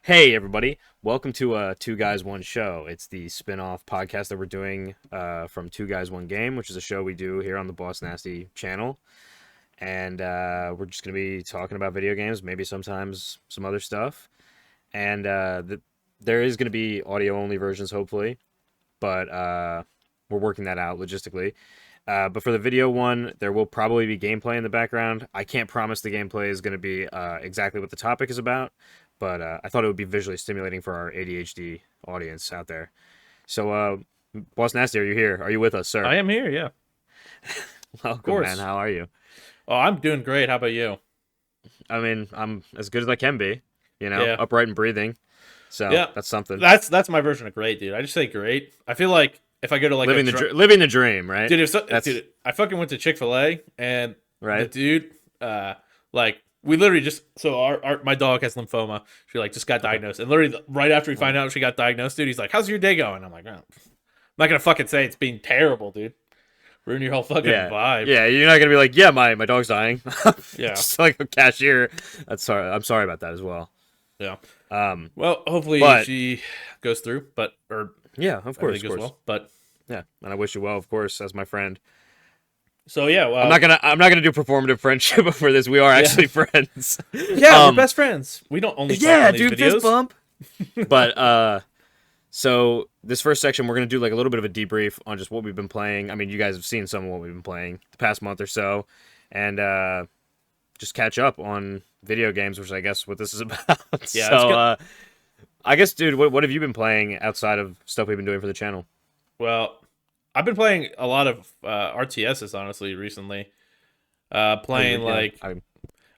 Hey, everybody. Welcome to Two Guys, One Show. It's the spin off podcast that we're doing from Two Guys, One Game, which is a show we do here on the Boss Nasty channel. And we're just going to be talking about video games, maybe sometimes some other stuff. And there is going to be audio-only versions, hopefully. But we're working that out logistically. But for the video one, there will probably be gameplay in the background. I can't promise the gameplay is going to be exactly what the topic is about. But I thought it would be visually stimulating for our ADHD audience out there. So, Boss Nasty, are you here? Are you with us, sir? I am here, yeah. Welcome, course. man. How are you? Oh, I'm doing great. How about you? I mean, I'm as good as I can be. Yeah. Upright and breathing. So Yeah. that's something. That's my version of great, dude. I just say great. I feel like if I go to like living the dream, right? dude, dude, I fucking went to Chick-fil-A and right, the dude, like we literally just my dog has lymphoma. She like just got diagnosed, and literally right after we find out she got diagnosed, dude, he's like, "How's your day going?" I'm like, oh. I'm not gonna fucking say it's been terrible, dude. Ruin your whole fucking vibe. Yeah, you're not gonna be like, yeah, my dog's dying. Yeah, just like a cashier. I'm sorry about that as well. Yeah. Well, hopefully she goes through, yeah, of course, goes well. But yeah, and I wish you well, of course, as my friend. So yeah, well, I'm not gonna do performative friendship for this. We are actually friends. Yeah, we're best friends. We don't only talk on these videos. Fist bump. But so this first section, we're gonna do like a little bit of a debrief on just what we've been playing. I mean, you guys have seen some of what we've been playing the past month or so, and just catch up on video games, which I guess what this is about. Yeah. So I guess, dude, what have you been playing outside of stuff we've been doing for the channel? Well, I've been playing a lot of RTSs, honestly, recently. Playing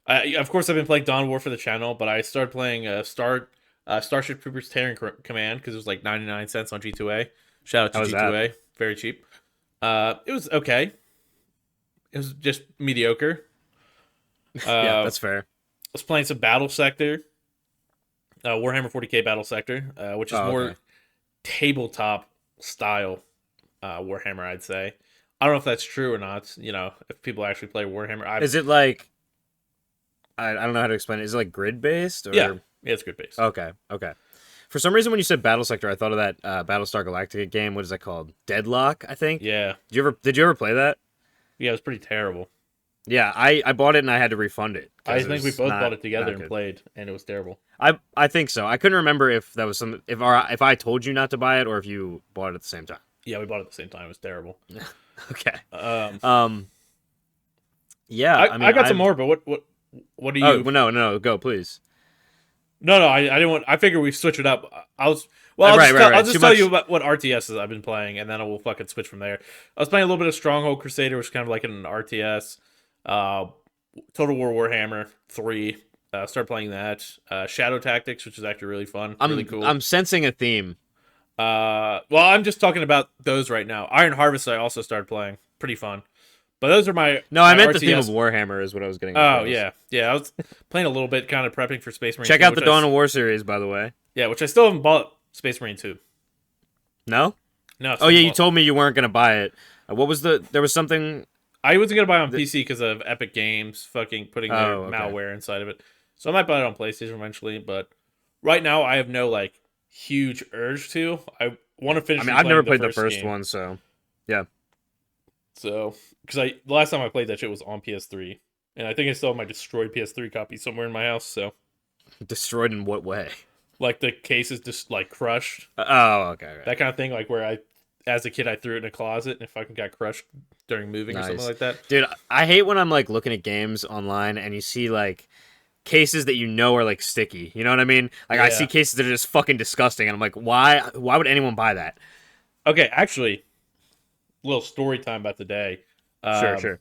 of course, I've been playing Dawn War for the channel, but I started playing Starship Troopers Terran Command because it was like 99 cents on G2A. Shout out to G2A, very cheap. It was okay. It was just mediocre. Yeah, that's fair. I was playing some Battle Sector, Warhammer 40k Battle Sector, which is more tabletop style Warhammer, I'd say. I don't know if that's true or not. You know, if people actually play Warhammer, is it like I don't know how to explain it. Is it like grid based? Or... Yeah, it's grid based. Okay. For some reason, when you said Battle Sector, I thought of that Battlestar Galactica game. What is that called? Deadlock, I think. Yeah. Did you ever play that? Yeah, it was pretty terrible. Yeah, I bought it and I had to refund it. I think we both bought it together and played, and it was terrible. I think so. I couldn't remember if that was if I told you not to buy it or if you bought it at the same time. Yeah, we bought it at the same time. It was terrible. Okay. Yeah, I mean, I got some more, but what do you? Oh, no, go please. No, I didn't want. I figured we switch it up. I'll just tell you about what RTSs I've been playing, and then I will fucking switch from there. I was playing a little bit of Stronghold Crusader, which is kind of like an RTS. Total War Warhammer 3. Started playing that. Shadow Tactics, which is actually really fun. Really cool. I'm sensing a theme. Well, I'm just talking about those right now. Iron Harvest I also started playing. Pretty fun. But those are my... No, I meant RTS. the theme of Warhammer is what I was getting at. Oh, yeah. Yeah, I was playing a little bit, kind of prepping for Space Marine 2. Check out the Dawn of War series, by the way. Yeah, which I still haven't bought Space Marine 2. No? No. Oh, yeah, you told me you weren't going to buy it. What was there was something... I wasn't going to buy it on PC because of Epic Games fucking putting their malware inside of it. So I might buy it on PlayStation eventually, but right now I have no, like, huge urge to. I want to finish. I mean, I've never played the first one, so yeah. So, because the last time I played that shit was on PS3, and I think I still have my destroyed PS3 copy somewhere in my house. So, destroyed in what way? Like the case is just like crushed. Okay. Right. That kind of thing, like where as a kid, I threw it in a closet, and it fucking got crushed during moving or something like that. Dude, I hate when I'm like looking at games online and you see like cases that you know are like sticky. You know what I mean? Like I see cases that are just fucking disgusting, and I'm like, why would anyone buy that? Okay, actually, little story time about the day. Sure.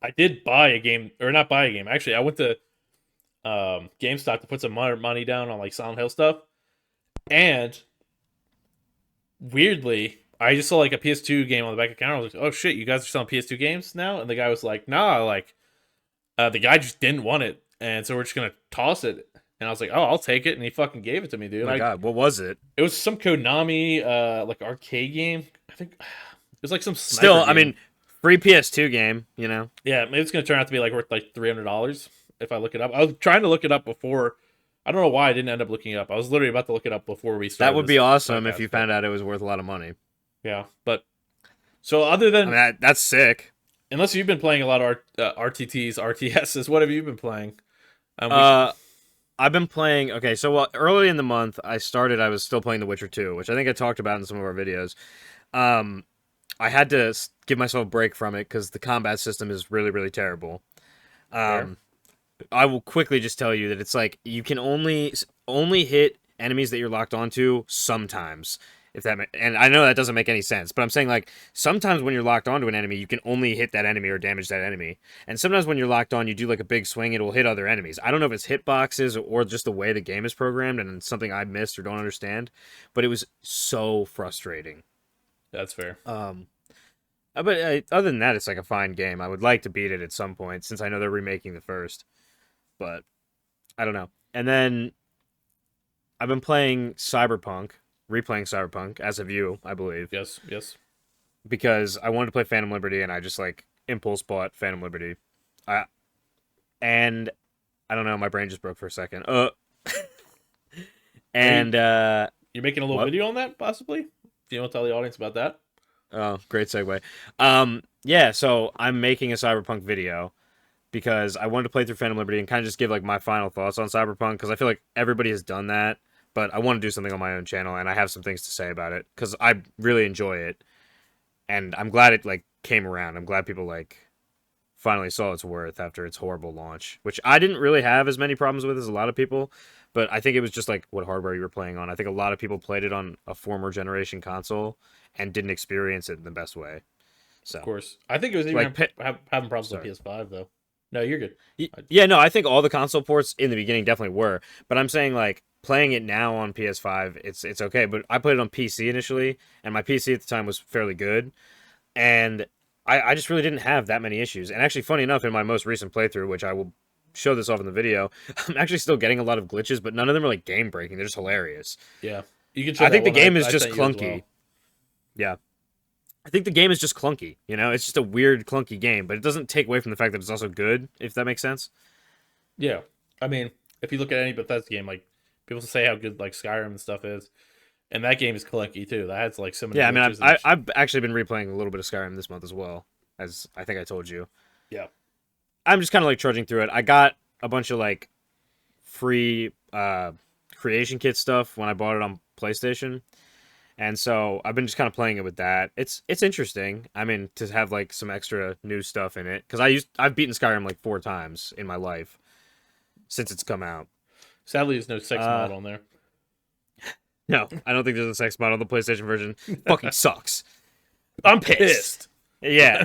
I did buy a game, or not buy a game. Actually, I went to GameStop to put some money down on like Silent Hill stuff, and weirdly, I just saw like a PS2 game on the back of the counter. I was like, "Oh shit, you guys are selling PS2 games now?" And the guy was like, "Nah, like the guy just didn't want it, and so we're just gonna toss it." And I was like, "Oh, I'll take it," and he fucking gave it to me, dude. Oh my God, what was it? It was some Konami like arcade game. I think it was like some still. game. I mean, free PS2 game, you know. Yeah, maybe it's gonna turn out to be like worth like $300 if I look it up. I was trying to look it up before I don't know why I didn't end up looking it up. I was literally about to look it up before we That started would this be awesome if podcast. you found out it was worth a lot of money. Yeah, but so other than That's sick. unless you've been playing a lot of RTTs, RTSs, what have you been playing? We I've been playing. Okay, so early in the month, I was still playing The Witcher 2, which I think I talked about in some of our videos. Um, I had to give myself a break from it because the combat system is really, really terrible. fair. Um, I will quickly just tell you that it's like you can only hit enemies that you're locked onto sometimes. If that and I know that doesn't make any sense, but I'm saying like sometimes when you're locked onto an enemy, you can only hit that enemy or damage that enemy. And sometimes when you're locked on, you do like a big swing, it will hit other enemies. I don't know if it's hitboxes or just the way the game is programmed and it's something I missed or don't understand, but it was so frustrating. That's fair. But other than that, it's like a fine game. I would like to beat it at some point since I know they're remaking the first, but I don't know. And then I've been playing Cyberpunk, replaying Cyberpunk as of you, I believe. Yes, yes. Because I wanted to play Phantom Liberty and I just like impulse bought Phantom Liberty. And I don't know, my brain just broke for a second. And you're making a little video on that, possibly? Do you want to tell the audience about that? Oh, great segue. Yeah, so I'm making a Cyberpunk video because I wanted to play through Phantom Liberty and kind of just give like my final thoughts on Cyberpunk because I feel like everybody has done that, but I want to do something on my own channel and I have some things to say about it because I really enjoy it, and I'm glad it like came around. I'm glad people like finally saw its worth after its horrible launch, which I didn't really have as many problems with as a lot of people, but I think it was just like what hardware you were playing on. I think a lot of people played it on a former generation console and didn't experience it in the best way. So, of course, I think it was even like having problems with PS5 though. No, you're good. Yeah, no, I think all the console ports in the beginning definitely were, but I'm saying like playing it now on PS5, it's okay. But I played it on PC initially, and my PC at the time was fairly good, and I just really didn't have that many issues. And actually, funny enough, in my most recent playthrough, which I will show this off in the video, I'm actually still getting a lot of glitches, but none of them are like game breaking. They're just hilarious. Yeah, you can. Show I think the game is I just sent you as well. clunky. Yeah. I think the game is just clunky, you know? It's just a weird, clunky game, but it doesn't take away from the fact that it's also good, if that makes sense. Yeah, I mean, if you look at any Bethesda game, like people say how good like Skyrim and stuff is, and that game is clunky too. That has like so many. Yeah, I mean, glitches I've actually been replaying a little bit of Skyrim this month as well, as I think I told you. yeah, I'm just kind of like trudging through it. I got a bunch of like free creation kit stuff when I bought it on PlayStation. And so I've been just kind of playing it with that. It's interesting. I mean, to have like some extra new stuff in it because I've beaten Skyrim like 4 times in my life since it's come out. sadly, there's no sex mod on there. No, I don't think there's a sex mod on the PlayStation version. Fucking sucks. I'm pissed. Yeah.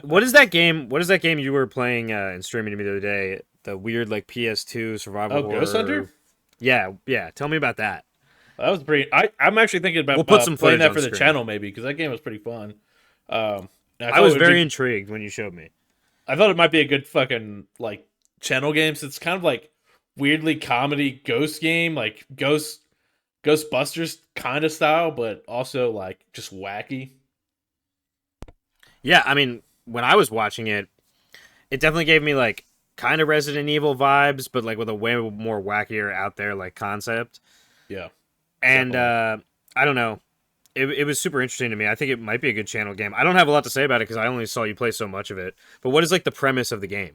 What is that game? What is that game you were playing and streaming to me the other day? The weird like PS2 survival horror. Ghost Hunter? Yeah. Tell me about that. That was pretty. I'm actually thinking about put some playing that on for the screen. channel maybe because that game was pretty fun. I was very intrigued when you showed me. I thought it might be a good fucking like channel game. So it's kind of like weirdly comedy ghost game, like Ghostbusters kind of style, but also like just wacky. Yeah, I mean, when I was watching it, it definitely gave me like kind of Resident Evil vibes, but like with a way more wackier out there like concept. Yeah. And I don't know. It was super interesting to me. I think it might be a good channel game. I don't have a lot to say about it because I only saw you play so much of it. But what is like the premise of the game?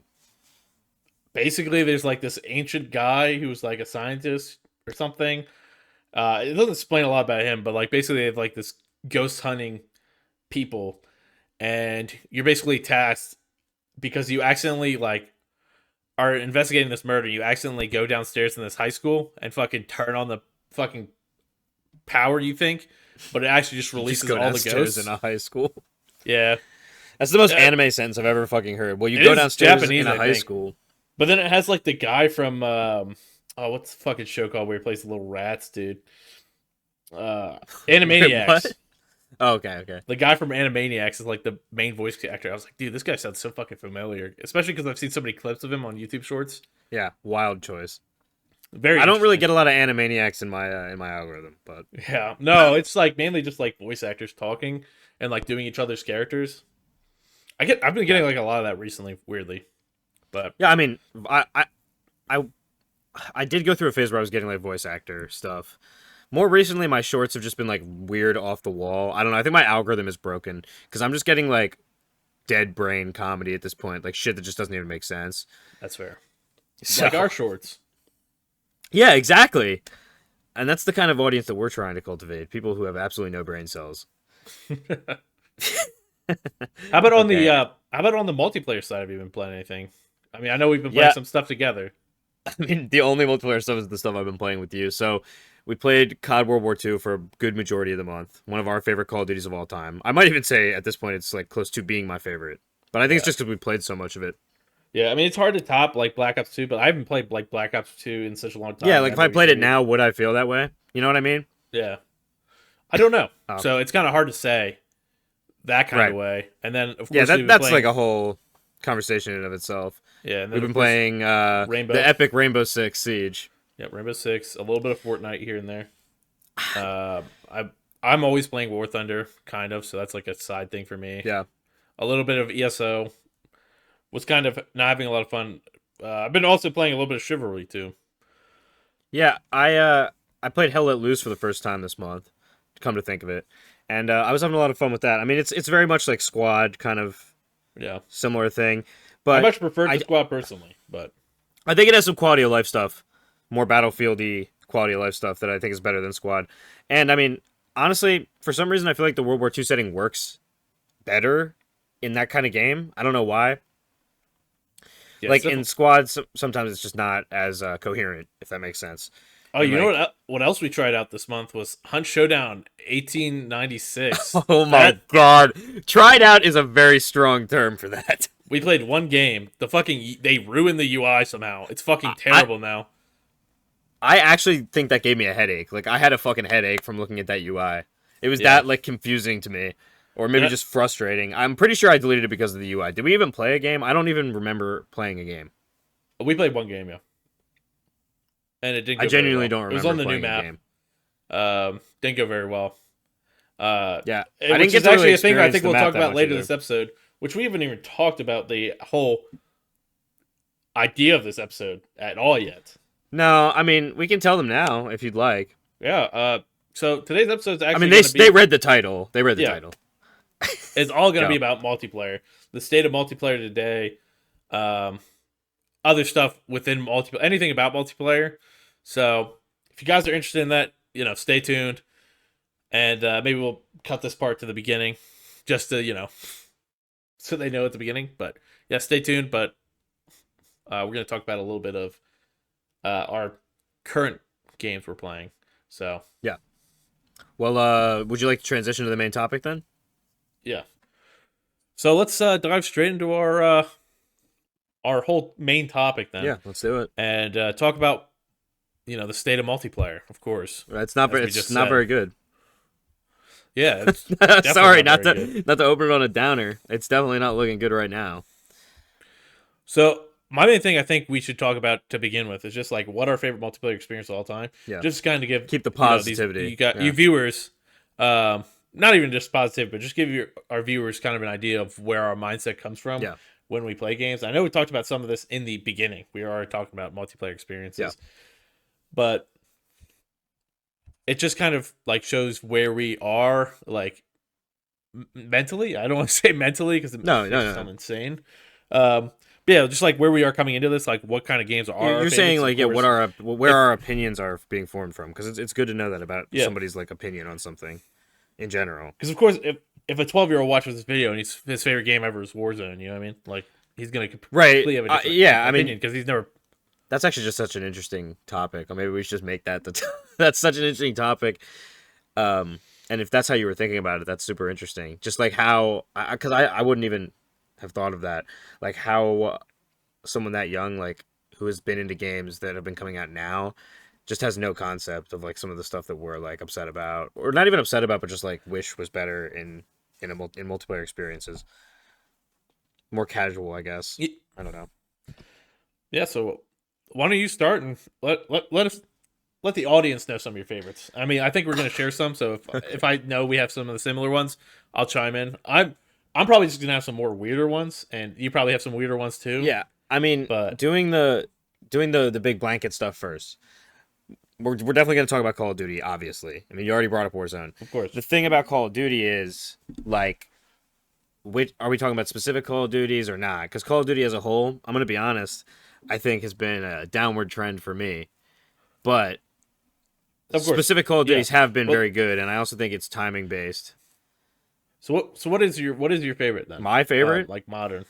Basically, there's like this ancient guy who's like a scientist or something. It doesn't explain a lot about him, but like basically they have like this ghost hunting people, and you're basically tasked because you accidentally like are investigating this murder. You accidentally go downstairs in this high school and fucking turn on the fucking power you think, but it actually just releases all the ghosts in a high school. Yeah, that's the most anime sentence I've ever fucking heard. Well, you go downstairs Japanese, in a high school, but then it has like the guy from what's the fucking show called where he plays the little rats, dude? Animaniacs. What? Oh, okay. The guy from Animaniacs is like the main voice actor. I was like, dude, this guy sounds so fucking familiar, especially because I've seen so many clips of him on YouTube Shorts. Yeah, wild choice. Very. I don't really get a lot of Animaniacs in my algorithm, but yeah, no, it's like mainly just like voice actors talking and like doing each other's characters. I've been getting like a lot of that recently, weirdly, but yeah, I mean, I I did go through a phase where I was getting like voice actor stuff. More recently, my shorts have just been like weird off the wall. I don't know. I think my algorithm is broken because I'm just getting like dead brain comedy at this point, like shit that just doesn't even make sense. That's fair. So, Like our shorts. Yeah, exactly. And that's the kind of audience that we're trying to cultivate. People who have absolutely no brain cells. How about on the multiplayer side? Have you been playing anything? I mean, I know we've been playing some stuff together. I mean, the only multiplayer stuff is the stuff I've been playing with you. So we played COD World War II for a good majority of the month. One of our favorite Call of Duties of all time. I might even say at this point it's like close to being my favorite. But I think it's just because we played so much of it. Yeah, I mean, it's hard to top like Black Ops 2, but I haven't played like Black Ops 2 in such a long time. Yeah, like if I played it now, would I feel that way? You know what I mean? Yeah. I don't know. So it's kind of hard to say that kind of way. And then, of course, that's like a whole conversation in and of itself. Yeah, and then we've been playing the epic Rainbow Six Siege. Yeah, Rainbow Six, a little bit of Fortnite here and there. I'm always playing War Thunder, kind of, so that's like a side thing for me. Yeah. A little bit of ESO. Was kind of not having a lot of fun. I've been also playing a little bit of Chivalry too. Yeah, I played Hell Let Loose for the first time this month. Come to think of it, and I was having a lot of fun with that. I mean, it's very much like Squad, kind of similar thing. But I much prefer the Squad personally, but I think it has some quality of life stuff, more Battlefield-y quality of life stuff that I think is better than Squad. And I mean, honestly, for some reason, I feel like the World War II setting works better in that kind of game. I don't know why. Yeah, like in Squads, sometimes it's just not as coherent, if that makes sense. Oh, you know what else we tried out this month was Hunt Showdown 1896. Oh my god. Tried out is a very strong term for that. We played one game. They ruined the UI somehow. It's fucking terrible now. I actually think that gave me a headache. Like, I had a fucking headache from looking at that UI. It was that, like, confusing to me. Or maybe just frustrating. I'm pretty sure I deleted it because of the UI. Did we even play a game? I don't even remember playing a game. We played one game, yeah. And it didn't go I genuinely very well. don't remember. It was on the new map. Didn't go very well. Yeah. I didn't get actually a thing I think we'll talk about later this episode, which we haven't even talked about the whole idea of this episode at all yet. No, I mean, we can tell them now if you'd like. Yeah, so today's episode is actually they read the title. They read the title. It's all going to be about multiplayer. The state of multiplayer today. Other stuff within multiplayer. Anything about multiplayer. So, if you guys are interested in that, stay tuned. And maybe we'll cut this part to the beginning. Just to, so they know at the beginning. But, yeah, stay tuned. But we're going to talk about a little bit of our current games we're playing. So, yeah. Well, would you like to transition to the main topic then? Yeah. So let's dive straight into our whole main topic then. Yeah, let's do it. And talk about the state of multiplayer, of course. It's not very good. Yeah. Sorry, not to open it on a downer. It's definitely not looking good right now. So my main thing I think we should talk about to begin with is just like what our favorite multiplayer experience of all time. Yeah. Just kind of keep the positivity. You viewers, not even just positive, but just give our viewers kind of an idea of where our mindset comes from when we play games. I know we talked about some of this in the beginning. We are talking about multiplayer experiences. Yeah. But it just kind of like shows where we are like mentally. I don't want to say mentally because it sounds insane. Yeah, just like where we are coming into this, like what kind of games are you're saying like where our opinions are being formed from, because it's good to know that about somebody's like opinion on something in general. Because of course, if a 12-year-old watches this video and his favorite game ever is Warzone, you know what I mean? Like he's gonna completely have a different opinion because he's never. That's actually just such an interesting topic. Or maybe we should just make that that's such an interesting topic. And if that's how you were thinking about it, that's super interesting. Just like how, because I wouldn't even have thought of that. Like how someone that young, like who has been into games that have been coming out now, just has no concept of like some of the stuff that we're like upset about, or not even upset about, but just like wish was better in multiplayer experiences. More casual, I guess. I don't know. Yeah. So why don't you start and let the audience know some of your favorites. I mean, I think we're gonna share some. So if I know we have some of the similar ones, I'll chime in. I'm probably just gonna have some more weirder ones, and you probably have some weirder ones too. Yeah, I mean, doing the doing the big blanket stuff first. We're definitely going to talk about Call of Duty, obviously. I mean, you already brought up Warzone. Of course. The thing about Call of Duty is, like, which are we talking about specific Call of Duties or not? Because Call of Duty as a whole, I'm going to be honest, I think has been a downward trend for me. But of course, specific Call of Duties have been very good, and I also think it's timing based. So what is your favorite then? My favorite? Like modern.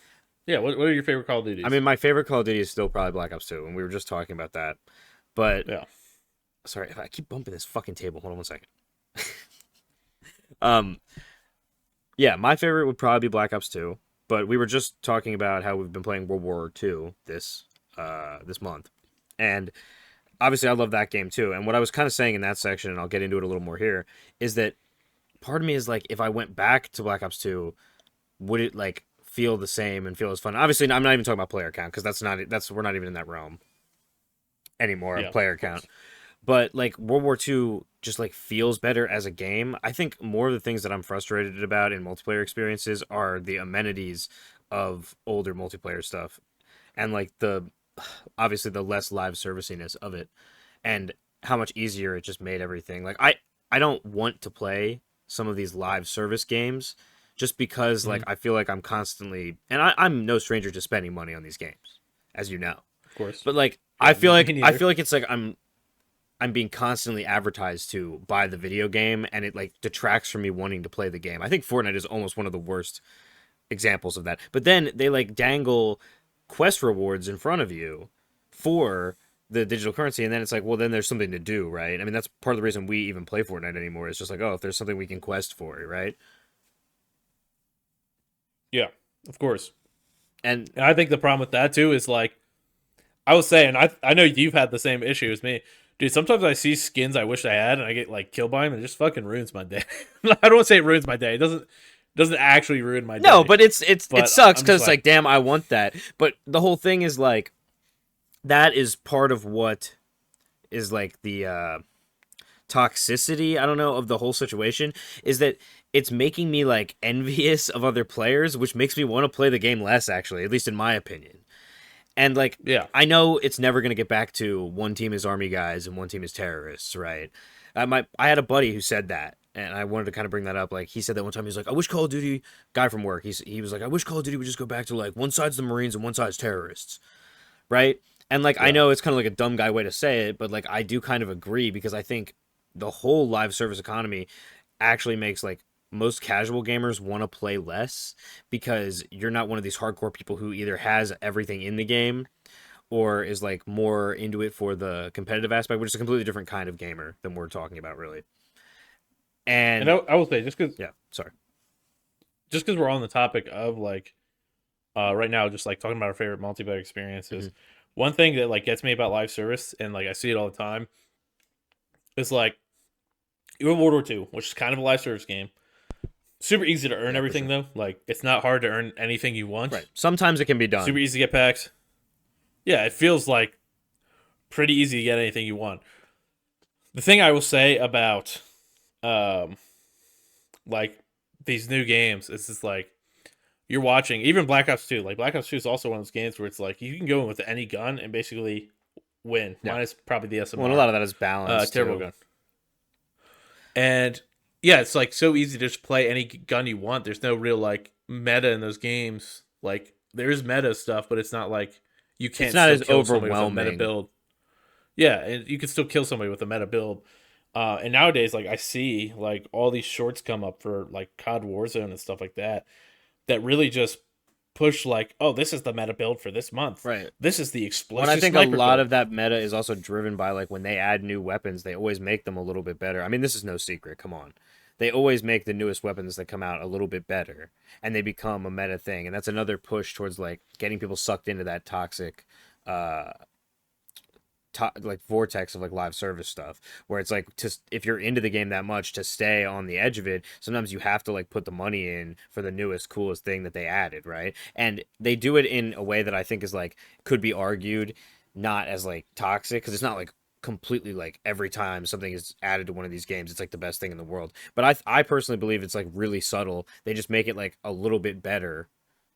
Yeah, what are your favorite Call of Duties? I mean, my favorite Call of Duty is still probably Black Ops 2, and we were just talking about that. But yeah. Sorry, I keep bumping this fucking table. Hold on 1 second. Yeah, my favorite would probably be Black Ops 2, but we were just talking about how we've been playing World War II this month. And obviously I love that game too. And what I was kind of saying in that section, and I'll get into it a little more here, is that part of me is like, if I went back to Black Ops 2, would it like feel the same and feel as fun? Obviously, I'm not even talking about player count, because we're not even in that realm anymore, Yeah, player count. But like World War II just like feels better as a game. I think more of the things that I'm frustrated about in multiplayer experiences are the amenities of older multiplayer stuff, and like obviously the less live serviciness of it, and how much easier it just made everything. Like I don't want to play some of these live service games just because like I feel like I'm constantly, and I'm no stranger to spending money on these games, as you know. Of course. But like yeah, I feel like it's like I'm being constantly advertised to by the video game, and it like detracts from me wanting to play the game. I think Fortnite is almost one of the worst examples of that. But then they like dangle quest rewards in front of you for the digital currency, and then it's like, well, then there's something to do, right? I mean, that's part of the reason we even play Fortnite anymore. It's just like, oh, if there's something we can quest for, right? Yeah, of course. And I think the problem with that too is like, I was saying, I know you've had the same issue as me. Dude, sometimes I see skins I wish I had, and I get like killed by them, and it just fucking ruins my day. I don't want to say it ruins my day. It doesn't actually ruin my day. No, but it sucks because like, damn, I want that. But the whole thing is like, that is part of what is like the toxicity, I don't know, of the whole situation, is that it's making me like envious of other players, which makes me want to play the game less, actually, at least in my opinion. And like, yeah, I know it's never going to get back to one team is army guys and one team is terrorists, right? I had a buddy who said that, and I wanted to kind of bring that up. Like, he said that one time, he was like, I wish Call of Duty, guy from work, he was like, I wish Call of Duty would just go back to like, one side's the Marines and one side's terrorists, right? And like, yeah. I know it's kind of like a dumb guy way to say it, but like, I do kind of agree, because I think the whole live service economy actually makes like most casual gamers want to play less, because you're not one of these hardcore people who either has everything in the game or is like more into it for the competitive aspect, which is a completely different kind of gamer than we're talking about, really. And I will say, just because we're on the topic of like right now, just like talking about our favorite multiplayer experiences, one thing that like gets me about live service, and like I see it all the time, is like you're in World War II, which is kind of a live service game. Super easy to earn everything, though. Like, it's not hard to earn anything you want. Right. Sometimes it can be done. Super easy to get packs. Yeah, it feels like pretty easy to get anything you want. The thing I will say about, like, these new games is just, like, you're watching, even Black Ops 2. Like, Black Ops 2 is also one of those games where it's, like, you can go in with any gun and basically win. Yeah. Minus probably the SMR. Well, a lot of that is balanced, terrible gun. And... yeah, it's like so easy to just play any gun you want. There's no real like meta in those games. Like there is meta stuff, but it's not like you can't. It's not as kill overwhelming. With a meta build. Yeah, and you can still kill somebody with a meta build. And nowadays, like I see like all these shorts come up for like COD Warzone and stuff like that, that really just push like, oh, this is the meta build for this month. Right. This is the explosive. Well, I think a lot of that meta is also driven by like when they add new weapons, they always make them a little bit better. I mean, this is no secret. Come on. They always make the newest weapons that come out a little bit better, and they become a meta thing. And that's another push towards like getting people sucked into that toxic, like vortex of like live service stuff, where it's like, if you're into the game that much, to stay on the edge of it, sometimes you have to like put the money in for the newest, coolest thing that they added, right? And they do it in a way that I think is like, could be argued not as like toxic, because it's not like completely like every time something is added to one of these games it's like the best thing in the world, but I personally believe it's like really subtle. They just make it like a little bit better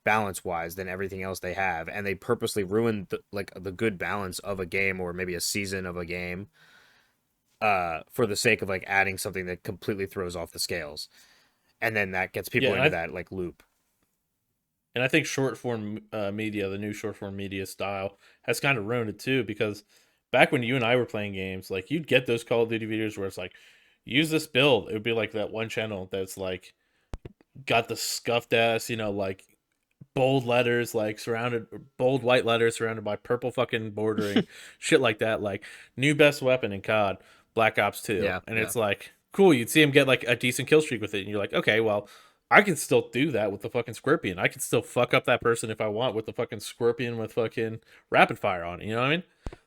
balance wise than everything else they have, and they purposely ruined the good balance of a game or maybe a season of a game for the sake of like adding something that completely throws off the scales, and then that gets people into that like loop. And I think short form media, the new short form media style, has kind of ruined it too. Because back when you and I were playing games, like you'd get those Call of Duty videos where it's like, use this build. It would be like that one channel that's like got the scuffed ass, like bold letters, like bold white letters surrounded by purple fucking bordering, shit like that. Like new best weapon in COD, Black Ops 2, Yeah, and it's like cool. You'd see him get like a decent kill streak with it, and you're like, okay, well, I can still do that with the fucking Scorpion. I can still fuck up that person if I want with the fucking Scorpion with fucking rapid fire on it. You know what I mean?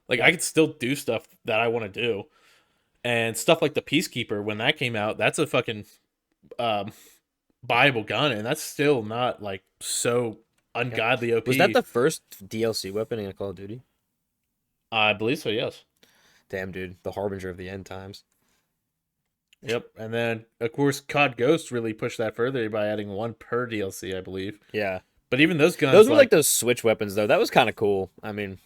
Like I can still do stuff that I want to do, and stuff like the Peacekeeper when that came out. That's a fucking buyable gun, and that's still not like so ungodly OP. Was that the first DLC weapon in a Call of Duty? I believe so, yes. Damn, dude, the harbinger of the end times. Yep, and then of course COD Ghost really pushed that further by adding one per DLC, I believe. Yeah, but even those guns, those were like those switch weapons, though. That was kind of cool. I mean,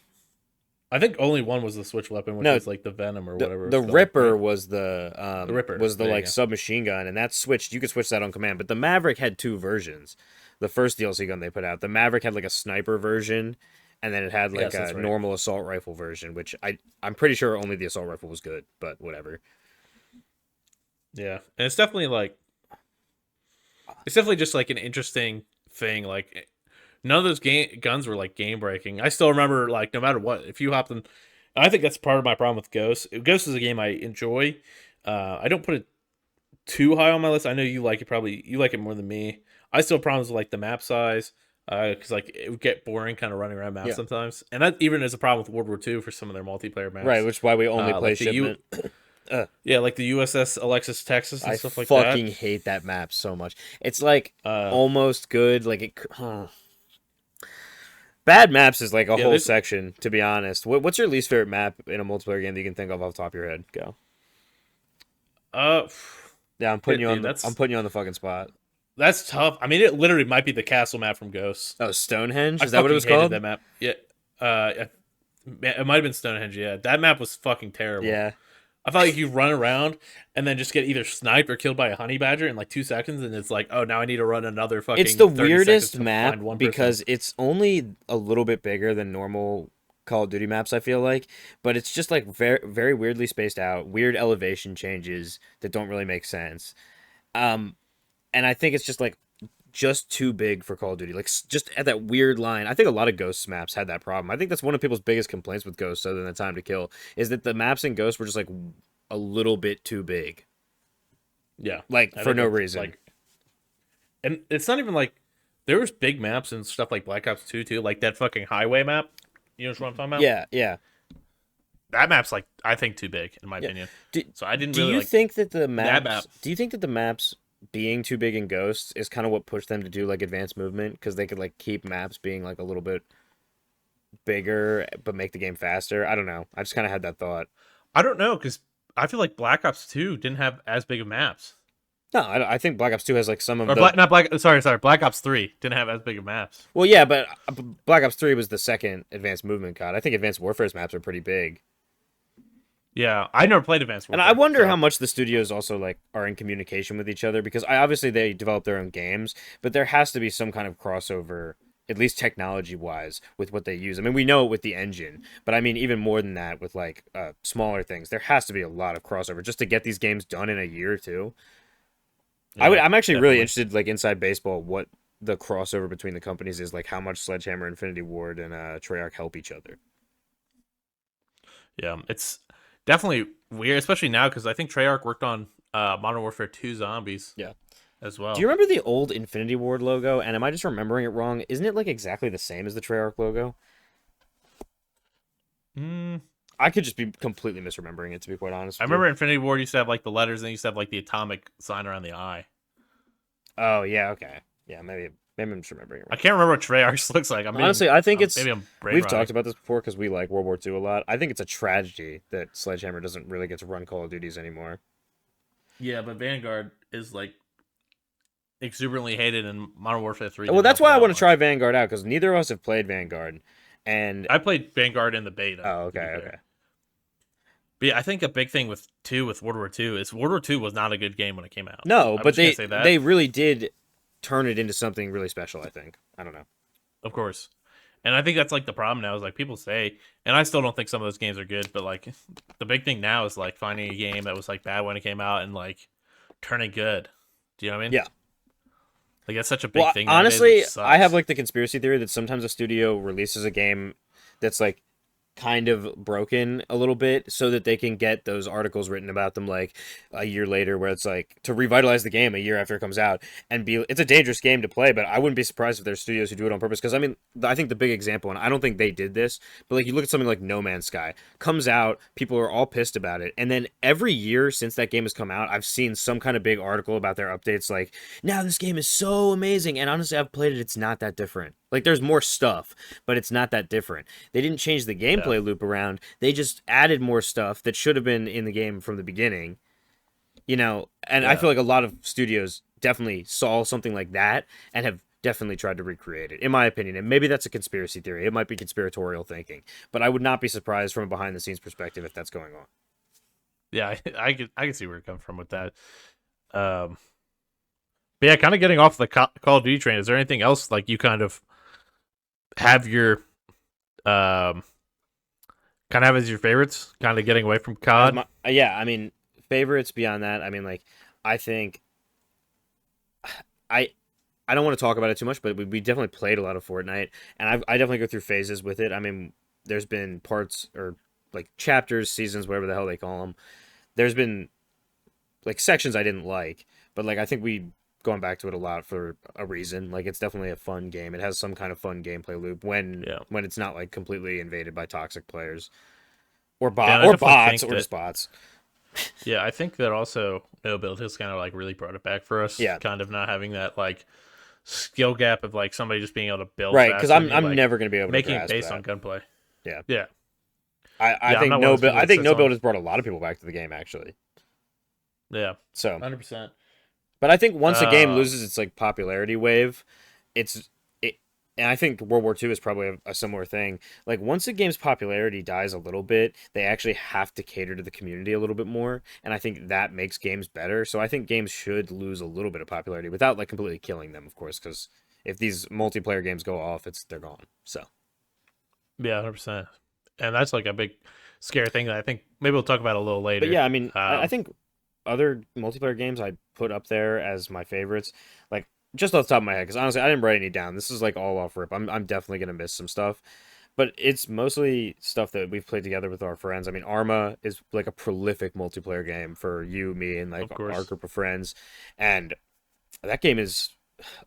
I think only one was the switch weapon, which was like the Venom or whatever. The Ripper was the Ripper was the like submachine gun, and that switched. You could switch that on command. But the Maverick had two versions. The first DLC gun they put out, the Maverick had like a sniper version, and then it had like a normal assault rifle version, which I'm pretty sure only the assault rifle was good, but whatever. Yeah, and it's definitely just like an interesting thing. Like none of those guns were like game breaking. I still remember like no matter what, if you hopped in, I think that's part of my problem with Ghost. Ghost is a game I enjoy. I don't put it too high on my list. I know you like it. Probably you like it more than me. I still have problems with like the map size because like it would get boring kind of running around maps sometimes, and that even is a problem with World War II for some of their multiplayer maps. Right, which is why we only play like shipment. Yeah, like the USS Alexis Texas and stuff like that. I fucking hate that map so much. It's like almost good. Like it. Bad maps is like a whole section, to be honest. What's your least favorite map in a multiplayer game that you can think of off the top of your head? Go. Yeah, I'm putting you on the fucking spot. That's tough. I mean, it literally might be the castle map from Ghosts. Oh, Stonehenge? Is that what it was called? That map. Yeah. It might have been Stonehenge. Yeah, that map was fucking terrible. Yeah. I felt like you run around and then just get either sniped or killed by a honey badger in like 2 seconds, and it's like, oh, now I need to run another fucking. It's the weirdest map because it's only a little bit bigger than normal Call of Duty maps, I feel like, but it's just like very, very weirdly spaced out, weird elevation changes that don't really make sense. And I think it's just too big for Call of Duty, like just at that weird line. I think a lot of Ghosts maps had that problem. I think that's one of people's biggest complaints with Ghosts, other than the time to kill, is that the maps in Ghosts were just like a little bit too big. Yeah, like for no reason. Like, and it's not even like there was big maps and stuff like Black Ops 2 too, like that fucking highway map. You know what I'm talking about? Yeah, yeah. That map's like I think too big in my opinion. So I didn't. Do really you like think that the maps? Do you think that the maps being too big in Ghosts is kind of what pushed them to do like advanced movement, because they could like keep maps being like a little bit bigger but make the game faster? I don't know. I just kind of had that thought. I don't know, because I feel like Black Ops 2 didn't have as big of maps. No, I think Black Ops 2 has like some of Black Ops 3 didn't have as big of maps. Well, yeah, but Black Ops 3 was the second advanced movement COD. I think Advanced Warfare's maps are pretty big. Yeah, I never played Advanced Warfare. And I wonder how much the studios also like are in communication with each other, because obviously they develop their own games, but there has to be some kind of crossover, at least technology-wise, with what they use. I mean, we know it with the engine, but I mean, even more than that, with like smaller things, there has to be a lot of crossover just to get these games done in a year or two. Yeah, I'm actually really interested, like inside baseball, what the crossover between the companies is, like how much Sledgehammer, Infinity Ward, and Treyarch help each other. Yeah, it's definitely weird, especially now, because I think Treyarch worked on Modern Warfare 2 Zombies. Yeah. As well. Do you remember the old Infinity Ward logo? And am I just remembering it wrong? Isn't it like exactly the same as the Treyarch logo? I could just be completely misremembering it, to be quite honest. I remember Infinity Ward used to have like the letters, and used to have like the atomic sign around the eye. Oh yeah, okay, yeah, maybe I'm just remembering it wrong. I can't remember what Treyarch looks like. Honestly, I think we've talked about this before because we like World War II a lot. I think it's a tragedy that Sledgehammer doesn't really get to run Call of Duties anymore. Yeah, but Vanguard is like exuberantly hated, and Modern Warfare 3. Well, that's why I want to try Vanguard out, because neither of us have played Vanguard, and I played Vanguard in the beta. Oh, okay. But yeah, I think a big thing with World War II is World War II was not a good game when it came out. No, but they really did turn it into something really special, I think. I don't know. Of course. And I think that's like the problem now is like people say, and I still don't think some of those games are good, but like the big thing now is like finding a game that was like bad when it came out and like turning good. Do you know what I mean? Yeah. Like that's such a big thing. Honestly, I have like the conspiracy theory that sometimes a studio releases a game that's like kind of broken a little bit so that they can get those articles written about them like a year later, where it's like to revitalize the game a year after it comes out, and it's a dangerous game to play, but I wouldn't be surprised if there's studios who do it on purpose, because I mean, I think the big example, and I don't think they did this, but like you look at something like No Man's Sky comes out, people are all pissed about it, and then every year since that game has come out, I've seen some kind of big article about their updates like, now this game is so amazing, and honestly I've played it, it's not that different. Like, there's more stuff, but it's not that different. They didn't change the gameplay loop around. They just added more stuff that should have been in the game from the beginning. You know, and I feel like a lot of studios definitely saw something like that and have definitely tried to recreate it, in my opinion. And maybe that's a conspiracy theory. It might be conspiratorial thinking. But I would not be surprised from a behind-the-scenes perspective if that's going on. Yeah, I can see where it comes from with that. But yeah, kind of getting off the Call of Duty train, is there anything else like you kind of have your kind of have as your favorites, kind of getting away from COD? Yeah, I mean, favorites beyond that, I mean, like, I think I don't want to talk about it too much, but we definitely played a lot of Fortnite, and I definitely go through phases with it. I mean, there's been parts or like chapters, seasons, whatever the hell they call them. There's been like sections I didn't like, but like I think we going back to it a lot for a reason. Like, it's definitely a fun game. It has some kind of fun gameplay loop when it's not like completely invaded by toxic players or bots or just bots. Yeah, I think that also No Build has kind of like really brought it back for us. Yeah, kind of not having that like skill gap of like somebody just being able to build right, because I'm like, never going to be able to making it based on gunplay. Yeah. I think No Build has brought a lot of people back to the game, actually. Yeah, so 100%. But I think once a game loses its like popularity wave, and I think World War II is probably a similar thing. Like, once a game's popularity dies a little bit, they actually have to cater to the community a little bit more, and I think that makes games better. So I think games should lose a little bit of popularity without like completely killing them, of course, because if these multiplayer games go off, they're gone. So yeah, 100%. And that's like a big scary thing that I think maybe we'll talk about a little later. But yeah, I mean, I think other multiplayer games I put up there as my favorites, like just off the top of my head, because honestly I didn't write any down. This is like all off rip. I'm definitely gonna miss some stuff, but it's mostly stuff that we've played together with our friends. I mean, Arma is like a prolific multiplayer game for you, me, and like our group of friends, and that game is,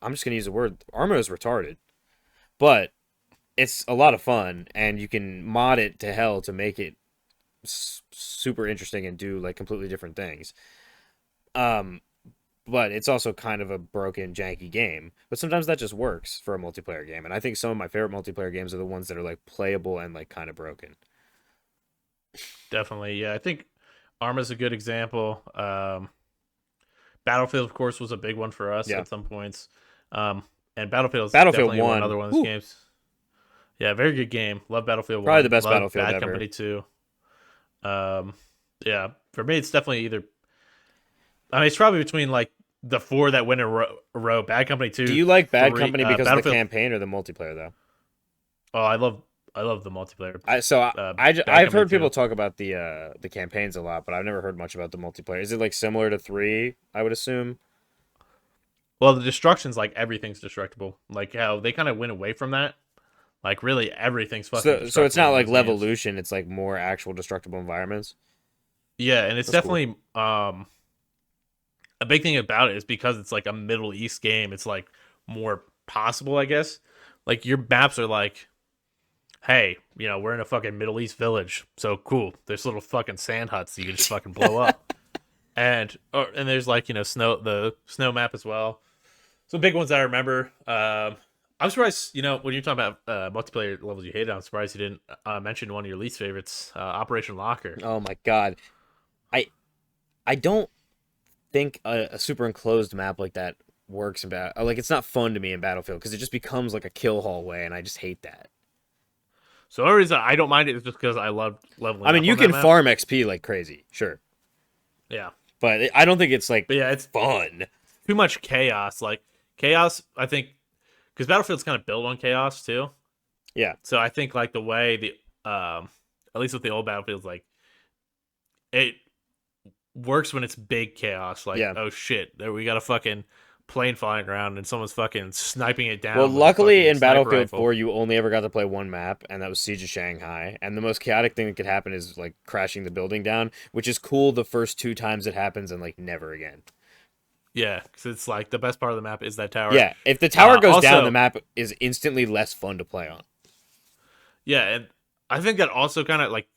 I'm just gonna use the word, Arma is retarded, but it's a lot of fun, and you can mod it to hell to make it super interesting and do like completely different things. But it's also kind of a broken, janky game. But sometimes that just works for a multiplayer game. And I think some of my favorite multiplayer games are the ones that are like playable and like kind of broken. Definitely, yeah. I think Arma's a good example. Battlefield, of course, was a big one for us at some points. And Battlefield 1, another one of those games. Yeah, very good game. Love Battlefield 1. Probably the best Battlefield Bad ever. Company 2. Yeah, for me, it's definitely either. I mean, it's probably between like the 4 that went in a row. Bad Company 2. Do you like Bad Company because of the campaign or the multiplayer, though? Oh, I love the multiplayer. I've heard people talk about the campaigns a lot, but I've never heard much about the multiplayer. Is it like similar to 3? I would assume. Well, the destruction's like everything's destructible. Like how they kind of went away from that. Like really, everything's fucking. So it's not like Levolution. It's like more actual destructible environments. Yeah, and it's definitely cool. A big thing about it is because it's like a Middle East game. It's like more possible, I guess. Like your maps are like, hey, you know, we're in a fucking Middle East village, so cool. There's little fucking sand huts that you can just fucking blow up, and there's like, you know, the snow map as well. So big ones that I remember. I'm surprised, you know, when you're talking about multiplayer levels you hated, I'm surprised you didn't mention one of your least favorites, Operation Locker. Oh my god, I don't think a super enclosed map like that works in like it's not fun to me in Battlefield because it just becomes like a kill hallway, and I just hate that. So the only reason I don't mind it is just because I love leveling. I mean, up you on can that map. farm XP like crazy, sure, Yeah, but I don't think it's like but yeah, it's fun. too much chaos. Like chaos, I think, because Battlefield's kind of built on chaos too. Yeah. So I think like the way at least with the old Battlefields, like it works when it's big chaos. Like, Yeah. oh shit, there we got a fucking plane flying around and someone's fucking sniping it down. Well, with a luckily in sniper Battlefield rifle. 4, you only ever got to play one map, and that was Siege of Shanghai. And the most chaotic thing that could happen is like crashing the building down, which is cool the first 2 times it happens, and like never again. Yeah, because it's like the best part of the map is that tower. Yeah, if the tower goes also, down, the map is instantly less fun to play on. Yeah, and I think that also kind of like,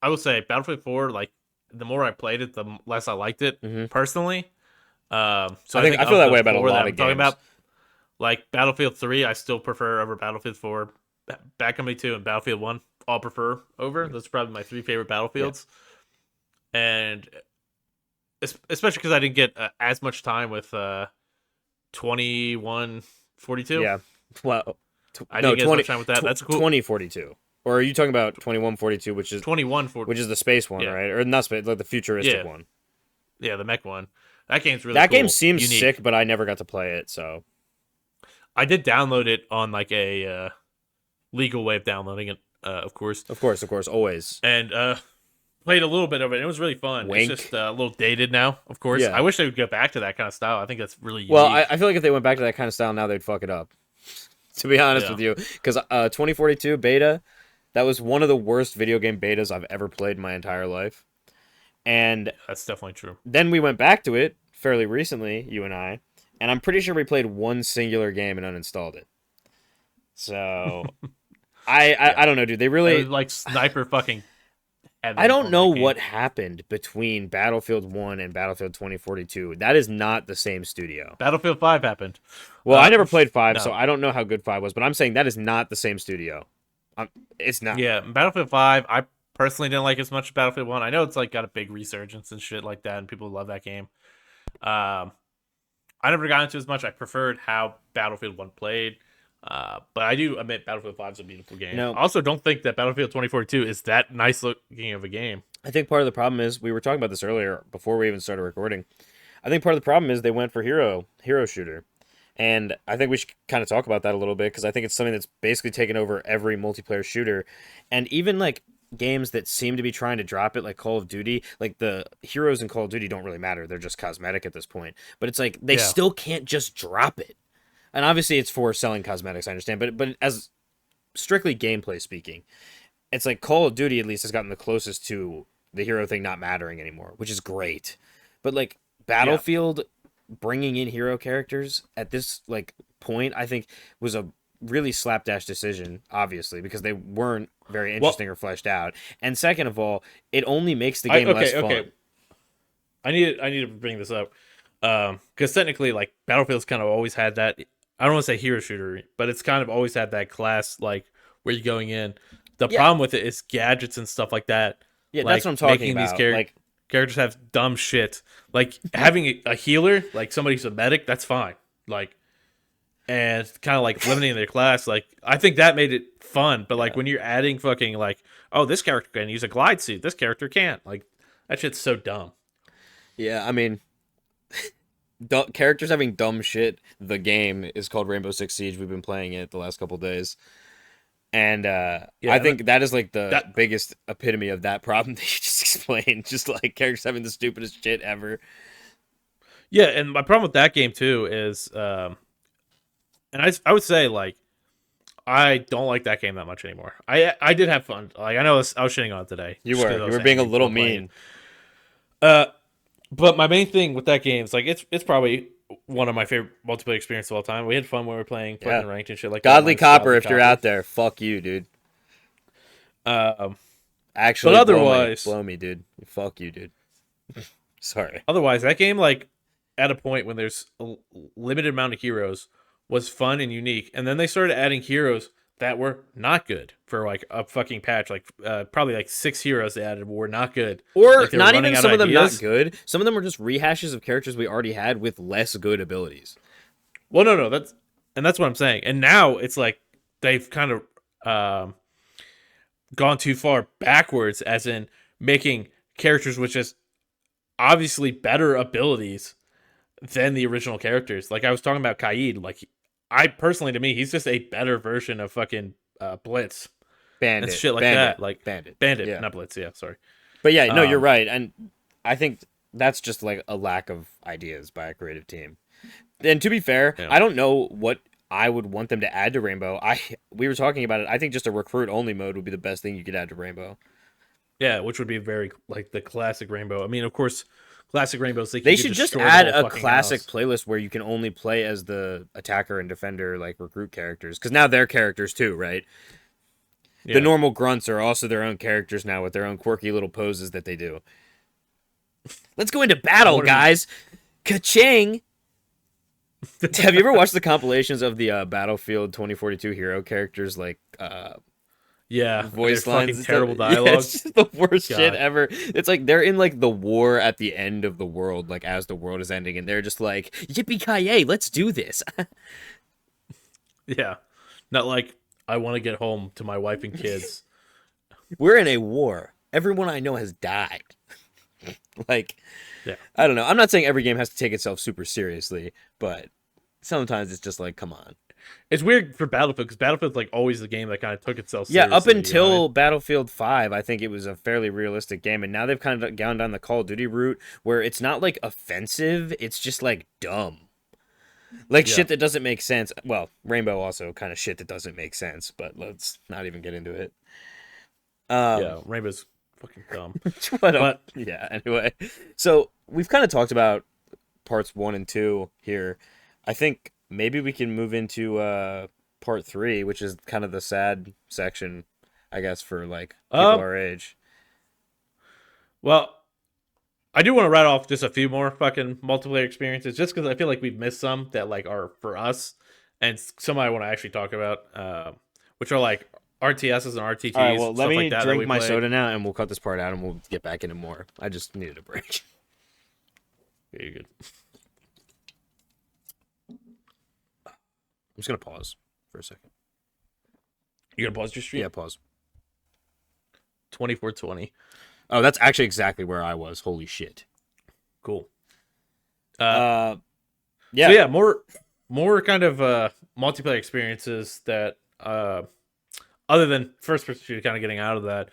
I would say Battlefield 4, like the more I played it, the less I liked it personally. So I think I feel that way about a lot of games. Talking about, like Battlefield 3, I still prefer over Battlefield 4. Bad Company 2 and Battlefield 1, I'll prefer over. Those are probably my 3 favorite Battlefields. Yeah. And especially because I didn't get as much time with 2142. Yeah, well, I didn't get as much time with that. That's cool. 2042. Or are you talking about 2142, which is 2142, which is the space one, right? Or not space, like the futuristic one. Yeah, the mech one. That game's really that cool. game seems sick, but I never got to play it, so I did download it on like a legal way of downloading it, of course. Of course, always. And played a little bit of it. It was really fun. Wink. It's just a little dated now, of course. Yeah. I wish they would go back to that kind of style. I think that's really unique. Well, I feel like if they went back to that kind of style now, they'd fuck it up. To be honest with you. Because 2042 beta, that was one of the worst video game betas I've ever played in my entire life. And that's definitely true. Then we went back to it fairly recently, you and I, and I'm pretty sure we played one singular game and uninstalled it. So, I don't know, dude. They really... It was like sniper fucking... I don't know what happened between Battlefield 1 and Battlefield 2042. That is not the same studio. Battlefield 5 happened. Well, I never played 5, so I don't know how good 5 was, but I'm saying that is not the same studio. It's not. Yeah, Battlefield 5, I personally didn't like as much as Battlefield 1. I know it's like got a big resurgence and shit like that, and people love that game. I never got into it as much. I preferred how Battlefield 1 played. But I do admit Battlefield 5 is a beautiful game. No. I also don't think that Battlefield 2042 is that nice looking of a game. I think part of the problem is, we were talking about this earlier before we even started recording. I think part of the problem is they went for hero shooter. And I think we should kind of talk about that a little bit, because I think it's something that's basically taken over every multiplayer shooter. And even like games that seem to be trying to drop it, like Call of Duty, like the heroes in Call of Duty don't really matter. They're just cosmetic at this point. But it's like they still can't just drop it. And obviously it's for selling cosmetics, I understand. But as strictly gameplay speaking, it's like Call of Duty at least has gotten the closest to the hero thing not mattering anymore, which is great. But like Battlefield bringing in hero characters at this like point, I think was a really slapdash decision, obviously, because they weren't very interesting or fleshed out. And second of all, it only makes the game less fun. I need to bring this up. Because technically, like, Battlefield's kind of always had that. I don't want to say hero shooter, but it's kind of always had that class, like, where you're going in. The problem with it is gadgets and stuff like that. Yeah, like, that's what I'm talking about. These characters have dumb shit. Like, having a healer, like somebody who's a medic, that's fine. Like, and kind of like limiting their class. Like, I think that made it fun. But like when you're adding fucking like, oh, this character can use a glide suit, this character can't. Like, that shit's so dumb. Yeah, I mean, characters having dumb shit. The game is called Rainbow Six Siege. We've been playing it the last couple of days. And I think that is like the biggest epitome of that problem that you just explained. Just like characters having the stupidest shit ever. Yeah, and my problem with that game too is, and I would say like, I don't like that game that much anymore. I did have fun. Like, I know I was shitting on it today. You were being a little mean. But my main thing with that game is like it's probably one of my favorite multiplayer experiences of all time. We had fun when we were playing ranked and shit like Godly that. Copper, if you're out there, fuck you, dude. Actually, but otherwise, blow me, dude. Fuck you, dude. Sorry. Otherwise, that game, like, at a point when there's a limited amount of heroes, was fun and unique, and then they started adding heroes that were not good for like a fucking patch. Like probably like 6 heroes they added were not good, or like not even some of them not good. Some of them were just rehashes of characters we already had with less good abilities. Well, no, that's what I'm saying. And now it's like they've kind of gone too far backwards, as in making characters with just obviously better abilities than the original characters. Like I was talking about Kaid. Like I personally, to me, he's just a better version of fucking Blitz and Bandit, shit like Bandit, that. Like Bandit. Bandit, Yeah, not Blitz. Yeah, sorry. but yeah, no, you're Um, right, and I think that's just like a lack of ideas by a creative team. And to be fair, yeah, I don't know what I would want them to add to Rainbow. We were talking about it. I think just a recruit only mode would be the best thing you could add to Rainbow. yeah, which would be very like the classic Rainbow. I mean, of course, classic Rainbows like They you could should just destroy the add whole a fucking classic house. playlist where you can only play as the attacker and defender, like recruit characters, because now they're characters too, right? The Yeah, normal grunts are also their own characters now with their own quirky little poses that they do. Let's go into I battle, wonder. guys. Ka-ching! Have you ever watched the compilations of the Battlefield 2042 hero characters, like Yeah, and there's voice lines fucking and stuff? terrible Yeah, dialogue. it's just the worst shit God, ever. It's like they're in like the war at the end of the world, like as the world is ending, and they're just like, "Yippee ki let's do this." yeah, not like I want to get home to my wife and kids. We're in a war. Everyone I know has died. Like, Yeah, I don't know. I'm not saying every game has to take itself super seriously, but sometimes it's just like, come on. it's weird for Battlefield because Battlefield's like always the game that kind of took itself Yeah, seriously. up You know what I until mean? Battlefield 5, I think it was a fairly realistic game, and now they've kind of gone down the Call of Duty route where it's not like offensive, it's just like dumb. Like Yeah, shit that doesn't make sense. Well, Rainbow also kind of shit that doesn't make sense, but let's not even get into it. Um, yeah, Rainbow's fucking dumb. what a, But yeah, anyway. So we've kind of talked about parts 1 and 2 here. I think maybe we can move into part 3, which is kind of the sad section, I guess, for like people um, our age. well, I do want to write off just a few more fucking multiplayer experiences, just because I feel like we've missed some that like are for us, and some I want to actually talk about, which are like RTSs and All right, RTTs, well, let stuff like me that drink we my played. soda now, and we'll cut this part out, and we'll get back into more. I just needed a break. Very good. I'm just gonna pause for a second. You gonna pause your stream? Yeah, pause. 2420. Oh, that's actually exactly where I was. Holy shit. Cool. Uh, yeah. So yeah, more kind of multiplayer experiences that other than first person shooter, kind of getting out of that.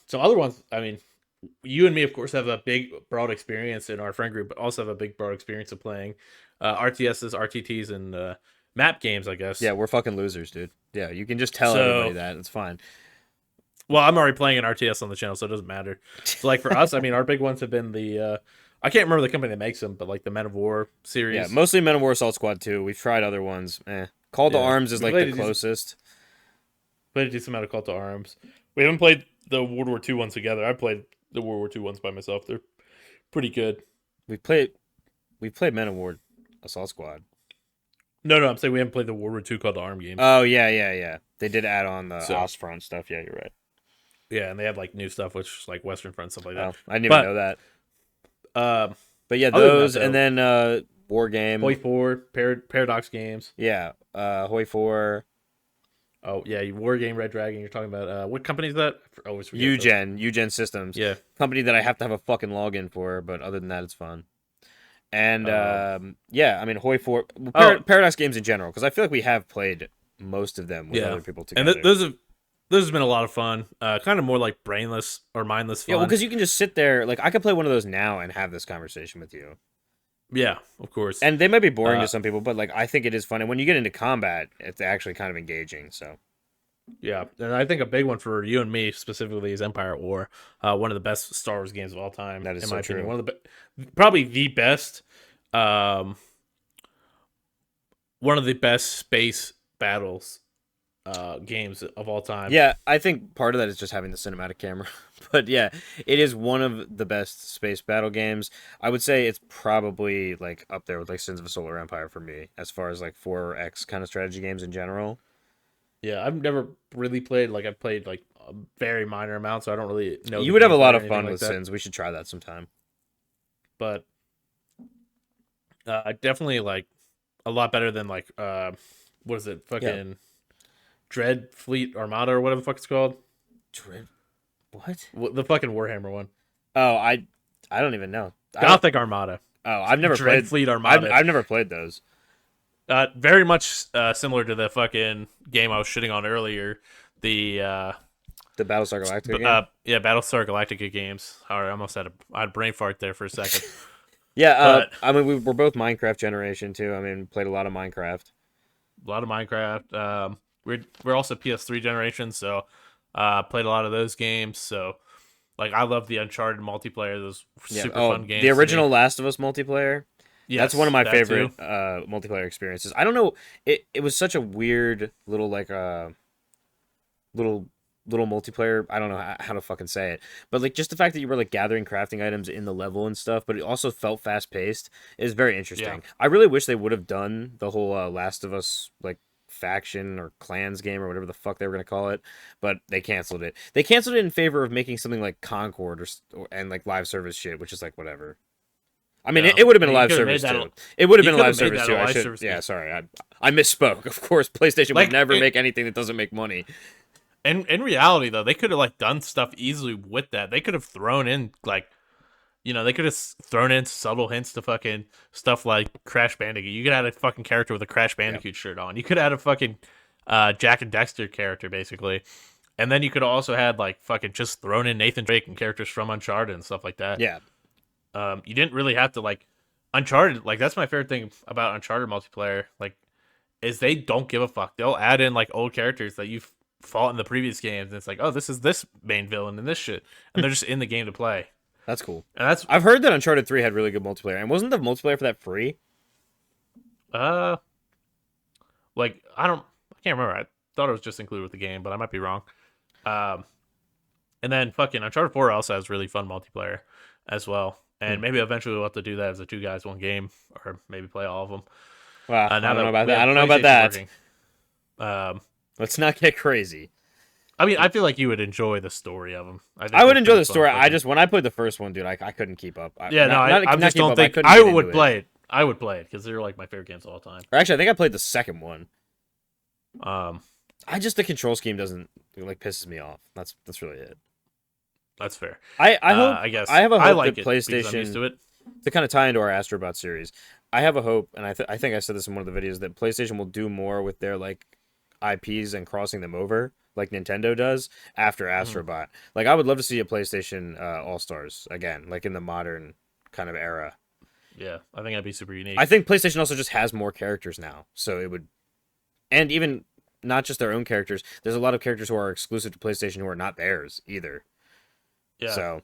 So other ones, I mean, you and me, of course, have a big broad experience in our friend group, but also have a big broad experience of playing RTSs, RTTs, and map games, I guess. Yeah, we're fucking losers, dude. Yeah, you can just tell So, everybody that. It's fine. well, I'm already playing an RTS on the channel, so it doesn't matter. So, like for us, I mean, our big ones have been the I can't remember the company that makes them, but like the Men of War series. Yeah, mostly Men of War Assault Squad 2. We've tried other ones. Call to Yeah. Arms is We like played the a closest. played a decent amount of Call to Arms. We haven't played the World War II ones together. I played the World War II ones by myself. They're pretty good. We played Men of War Assault Squad. No, I'm saying we haven't played the World War II Call to Arms games. Oh yeah. They did add on the So Ostfront stuff. Yeah, you're right. yeah, and they have like new stuff, which is like Western Front stuff like Oh, that. I didn't even But know that. um, But yeah, other than those that, and though, then War Game. Hoi 4, Paradox Games. Yeah, Hoi 4. Oh yeah, War Game, Red Dragon. You're talking about what company is that? I always forget. Eugen Systems. Yeah. Company that I have to have a fucking login for, but other than that, it's fun. And Um, yeah, I mean Hoi 4, oh Paradox games in general, because I feel like we have played most of them with yeah, other people and together. those have been a lot of fun. Kind of more like brainless or mindless fun. Yeah, well, because you can just sit there. Like I could play one of those now and have this conversation with you. Yeah, of course. And they might be boring to Uh, some people, but like I think it is fun. And when you get into combat, it's actually kind of engaging. So Yeah, and I think a big one for you and me specifically is Empire at War. One of the best Star Wars games of all time, that is in so my opinion. true. One of the probably the best, um, one of the best space battles games of all time. Yeah, I think part of that is just having the cinematic camera. But yeah, it is one of the best space battle games. I would say it's probably like up there with like Sins of a Solar Empire for me, as far as like 4X kind of strategy games in general. Yeah, I've never really played. Like I've played like a very minor amount, so I don't really know. You The would have a gameplay lot or of anything fun like with that. Sins. We should try that sometime. But I definitely like a lot better than like what is it? Yeah. Fucking Dread Fleet Armada or whatever the fuck it's called. Dread. What? The fucking Warhammer one. Oh, I don't even know. Gothic Armada. Oh, I've never Dread played Fleet Armada. I've never played those. Very much similar to the fucking game I was shitting on earlier. The Battlestar Galactica game? Yeah, Battlestar Galactica games. All right, I almost had a brain fart there for a second. Yeah, I mean, we're both Minecraft generation too. I mean, played a lot of Minecraft. A lot of Minecraft. We're also PS3 generation, so played a lot of those games. So, like, I love the Uncharted multiplayer. Those super fun games. The original Last of Us multiplayer. Yes, that's one of my favorite multiplayer experiences. I don't know. It was such a weird little like little multiplayer. I don't know how to fucking say it, but like just the fact that you were like gathering crafting items in the level and stuff, but it also felt fast paced is very interesting. Yeah. I really wish they would have done the whole Last of Us like faction or clans game or whatever the fuck they were gonna call it, but they canceled it. They canceled it in favor of making something like Concord and like live service shit, which is like whatever. I mean, it would have been a live service too. It would have been a live service too. Yeah, sorry, I misspoke. Of course, PlayStation would never make anything that doesn't make money. And in reality, though, they could have like done stuff easily with that. They could have thrown in like, they could have thrown in subtle hints to fucking stuff like Crash Bandicoot. You could add a fucking character with a Crash Bandicoot shirt on. You could add a fucking Jack and Dexter character, basically. And then you could also had like fucking just thrown in Nathan Drake and characters from Uncharted and stuff like that. Yeah. You didn't really have to like Uncharted. Like that's my favorite thing about Uncharted multiplayer. Like, is they don't give a fuck. They'll add in like old characters that you've fought in the previous games, and it's like, oh, this is this main villain and this shit, and they're just in the game to play. That's cool. And I've heard that Uncharted 3 had really good multiplayer, and wasn't the multiplayer for that free? Like I can't remember. I thought it was just included with the game, but I might be wrong. And then fucking Uncharted 4 also has really fun multiplayer as well. And maybe eventually we'll have to do that as a 2 guys 1 game, or maybe play all of them. Well, I don't know about that. I don't know about that. Let's not get crazy. I mean, I feel like you would enjoy the story of them. I would enjoy the story. When I played the first one, dude, I couldn't keep up. I just don't think I would play it. I would play it because they're like my favorite games of all time. Or actually, I think I played the second one. The control scheme doesn't like pisses me off. That's really it. That's fair. I hope. I guess I have a hope like that PlayStation I'm used to it. To kind of tie into our Astrobot series. I have a hope, and I think I said this in one of the videos, that PlayStation will do more with their like IPs and crossing them over like Nintendo does after Astrobot. Like I would love to see a PlayStation All Stars again, like in the modern kind of era. Yeah, I think that'd be super unique. I think PlayStation also just has more characters now, so it would, and even not just their own characters. There's a lot of characters who are exclusive to PlayStation who are not theirs either. Yeah. So.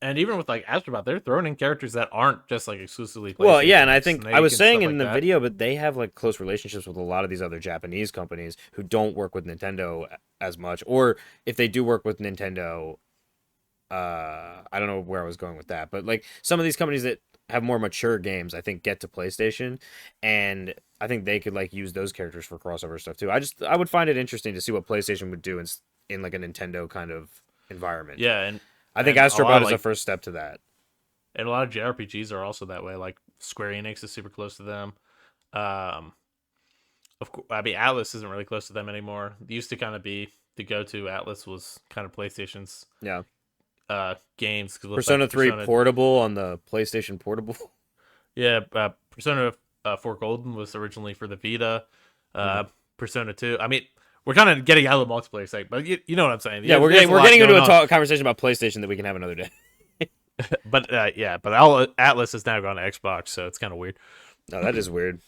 And even with like Astrobot, they're throwing in characters that aren't just like exclusively PlayStation. Well, yeah, and I think I was saying in like the video, but they have like close relationships with a lot of these other Japanese companies who don't work with Nintendo as much, or if they do work with Nintendo, I don't know where I was going with that, but like some of these companies that have more mature games, I think get to PlayStation, and I think they could like use those characters for crossover stuff too. I would find it interesting to see what PlayStation would do in like a Nintendo kind of environment. Yeah, and I think Astrobot is the first step to that. And a lot of JRPGs are also that way. Like Square Enix is super close to them. Of course, I mean Atlas isn't really close to them anymore. It used to kind of be the go-to. Atlas was kind of PlayStation's games. Persona 3 Portable on the PlayStation Portable. Yeah, Persona 4 Golden was originally for the Vita. Persona 2. I mean, we're kind of getting out of the multiplayer site, but you know what I'm saying. Yeah, we're getting into a conversation about PlayStation that we can have another day. But Atlas has now gone to Xbox, so it's kind of weird. No, that is weird.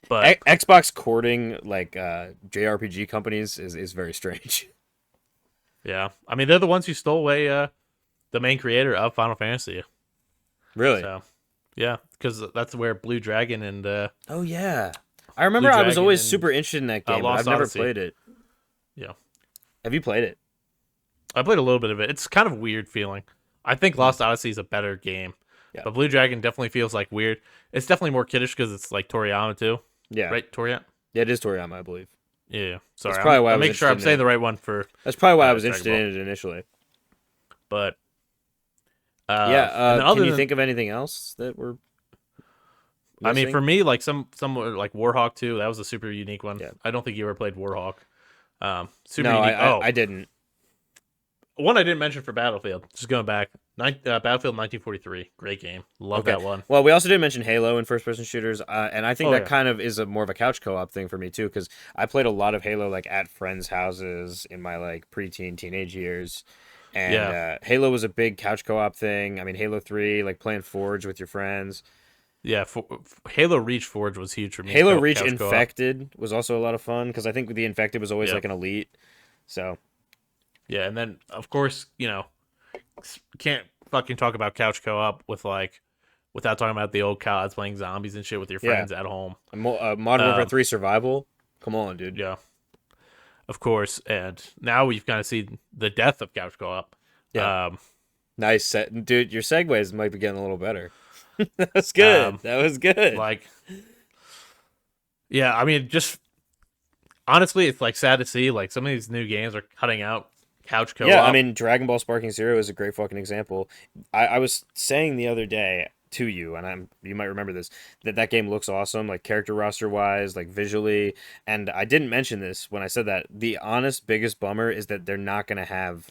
But Xbox courting like JRPG companies is very strange. Yeah, I mean they're the ones who stole away the main creator of Final Fantasy. Really? So, yeah, because that's where Blue Dragon and oh yeah, I remember I was always super interested in that game, but I've never played it. Yeah, have you played it? I played a little bit of it. It's kind of a weird feeling. I think Lost Odyssey is a better game, but Blue Dragon definitely feels like weird. It's definitely more kiddish because it's like Toriyama too. Yeah, right, Toriyama. Yeah, it is Toriyama, I believe. Yeah, sorry. That's probably why I'm making sure I'm saying the right one for. That's probably why I was interested in it initially. But can you think of anything else that we're? I mean, for missing. me, like some like Warhawk 2, that was a super unique one. Yeah. I don't think you ever played Warhawk. Super No, unique. I didn't. One I didn't mention for Battlefield. Just going back, Battlefield 1943, great game. Love Okay. that one. Well, we also didn't mention Halo in first-person shooters, and I think Oh that yeah, kind of is a more of a couch co-op thing for me too, because I played a lot of Halo like at friends' houses in my like preteen, teenage years, and yeah, Halo was a big couch co-op thing. I mean, Halo 3, like playing Forge with your friends. yeah. Halo Reach Forge was huge for me. Halo Reach Couch co-op. Infected was also a lot of fun because I think the Infected was always Yeah, like an elite. So yeah. And then of course, can't fucking talk about couch co-op without talking about the old CODs playing zombies and shit with your yeah, friends at home. Modern Warfare Um, 3 Survival. Come on, dude. yeah, of course. And now we've kind of seen the death of couch co-op. Yeah, Um, nice set, dude. Your segues might be getting a little better. That was good. um, That was good. like, yeah, I mean, just honestly, it's like sad to see like some of these new games are cutting out couch Yeah, I co-op. mean, Dragon Ball Sparking Zero is a great fucking example. I was saying the other day to you, and you might remember this, that game looks awesome, like character roster wise, like visually. And I didn't mention this when I said that. The honest biggest bummer is that they're not gonna have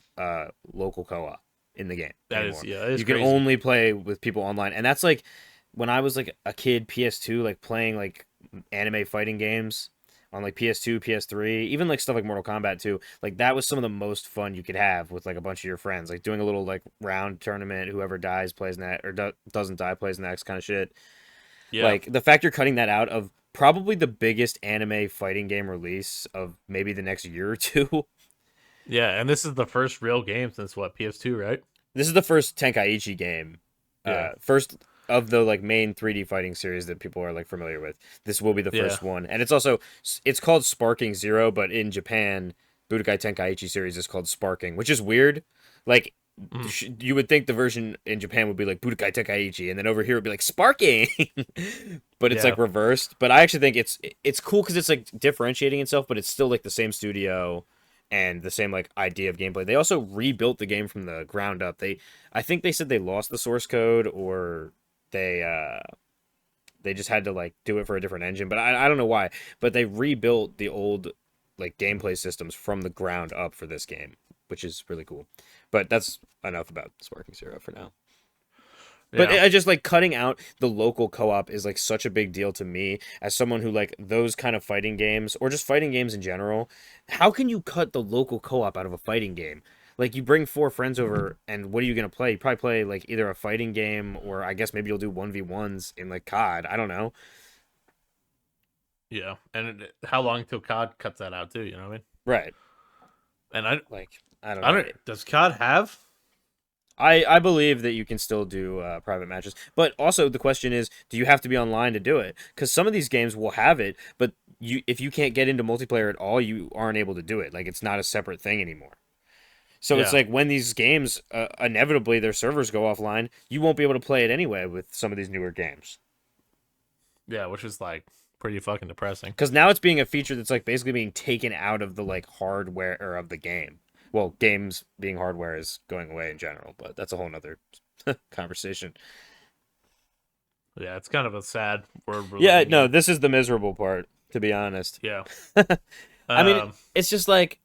local co-op in the game That is, anymore. yeah, that is You can crazy. only play with people online, and that's like when I was like a kid, PS2, like playing like anime fighting games on like PS2, PS3, even like stuff like Mortal Kombat 2. Like that was some of the most fun you could have with like a bunch of your friends, like doing a little like round tournament. Whoever dies plays next, or doesn't die plays next, kind of shit. Yeah, Like the fact you're cutting that out of probably the biggest anime fighting game release of maybe the next year or two. yeah, and this is the first real game since what, PS2, right? This is the first Tenkaichi game, Yeah, first of the like main 3D fighting series that people are like familiar with. This will be the yeah, first one, and it's called Sparking Zero, but in Japan, Budokai Tenkaichi series is called Sparking, which is weird. Like mm, you would think the version in Japan would be like Budokai Tenkaichi, and then over here it would be like Sparking, but it's yeah, like reversed. But I actually think it's cool because it's like differentiating itself, but it's still like the same studio and the same like idea of gameplay. They also rebuilt the game from the ground up. I think they said they lost the source code or they they just had to like do it for a different engine, but I don't know why. But they rebuilt the old like gameplay systems from the ground up for this game, which is really cool. But that's enough about Sparking Zero for now. But yeah, I just like cutting out the local co-op is like such a big deal to me as someone who like those kind of fighting games or just fighting games in general. How can you cut the local co-op out of a fighting game? Like you bring four friends over and what are you gonna play? You probably play like either a fighting game or I guess maybe you'll do 1v1s in like COD. I don't know. yeah. And how long till COD cuts that out too? You know what I mean? Right. And I, Like I don't I know. don't. Does COD have? I believe that you can still do private matches, but also the question is, do you have to be online to do it? Because some of these games will have it, but if you can't get into multiplayer at all, you aren't able to do it. Like it's not a separate thing anymore. So it's Yeah, like when these games inevitably their servers go offline, you won't be able to play it anyway with some of these newer games. yeah, which is like pretty fucking depressing. Because now it's being a feature that's like basically being taken out of the like hardware or of the game. Well, games being hardware is going away in general, but that's a whole nother conversation. Yeah, it's kind of a sad world we're Yeah, living no, in. this is the miserable part, to be honest. Yeah. I mean, Um. it's just like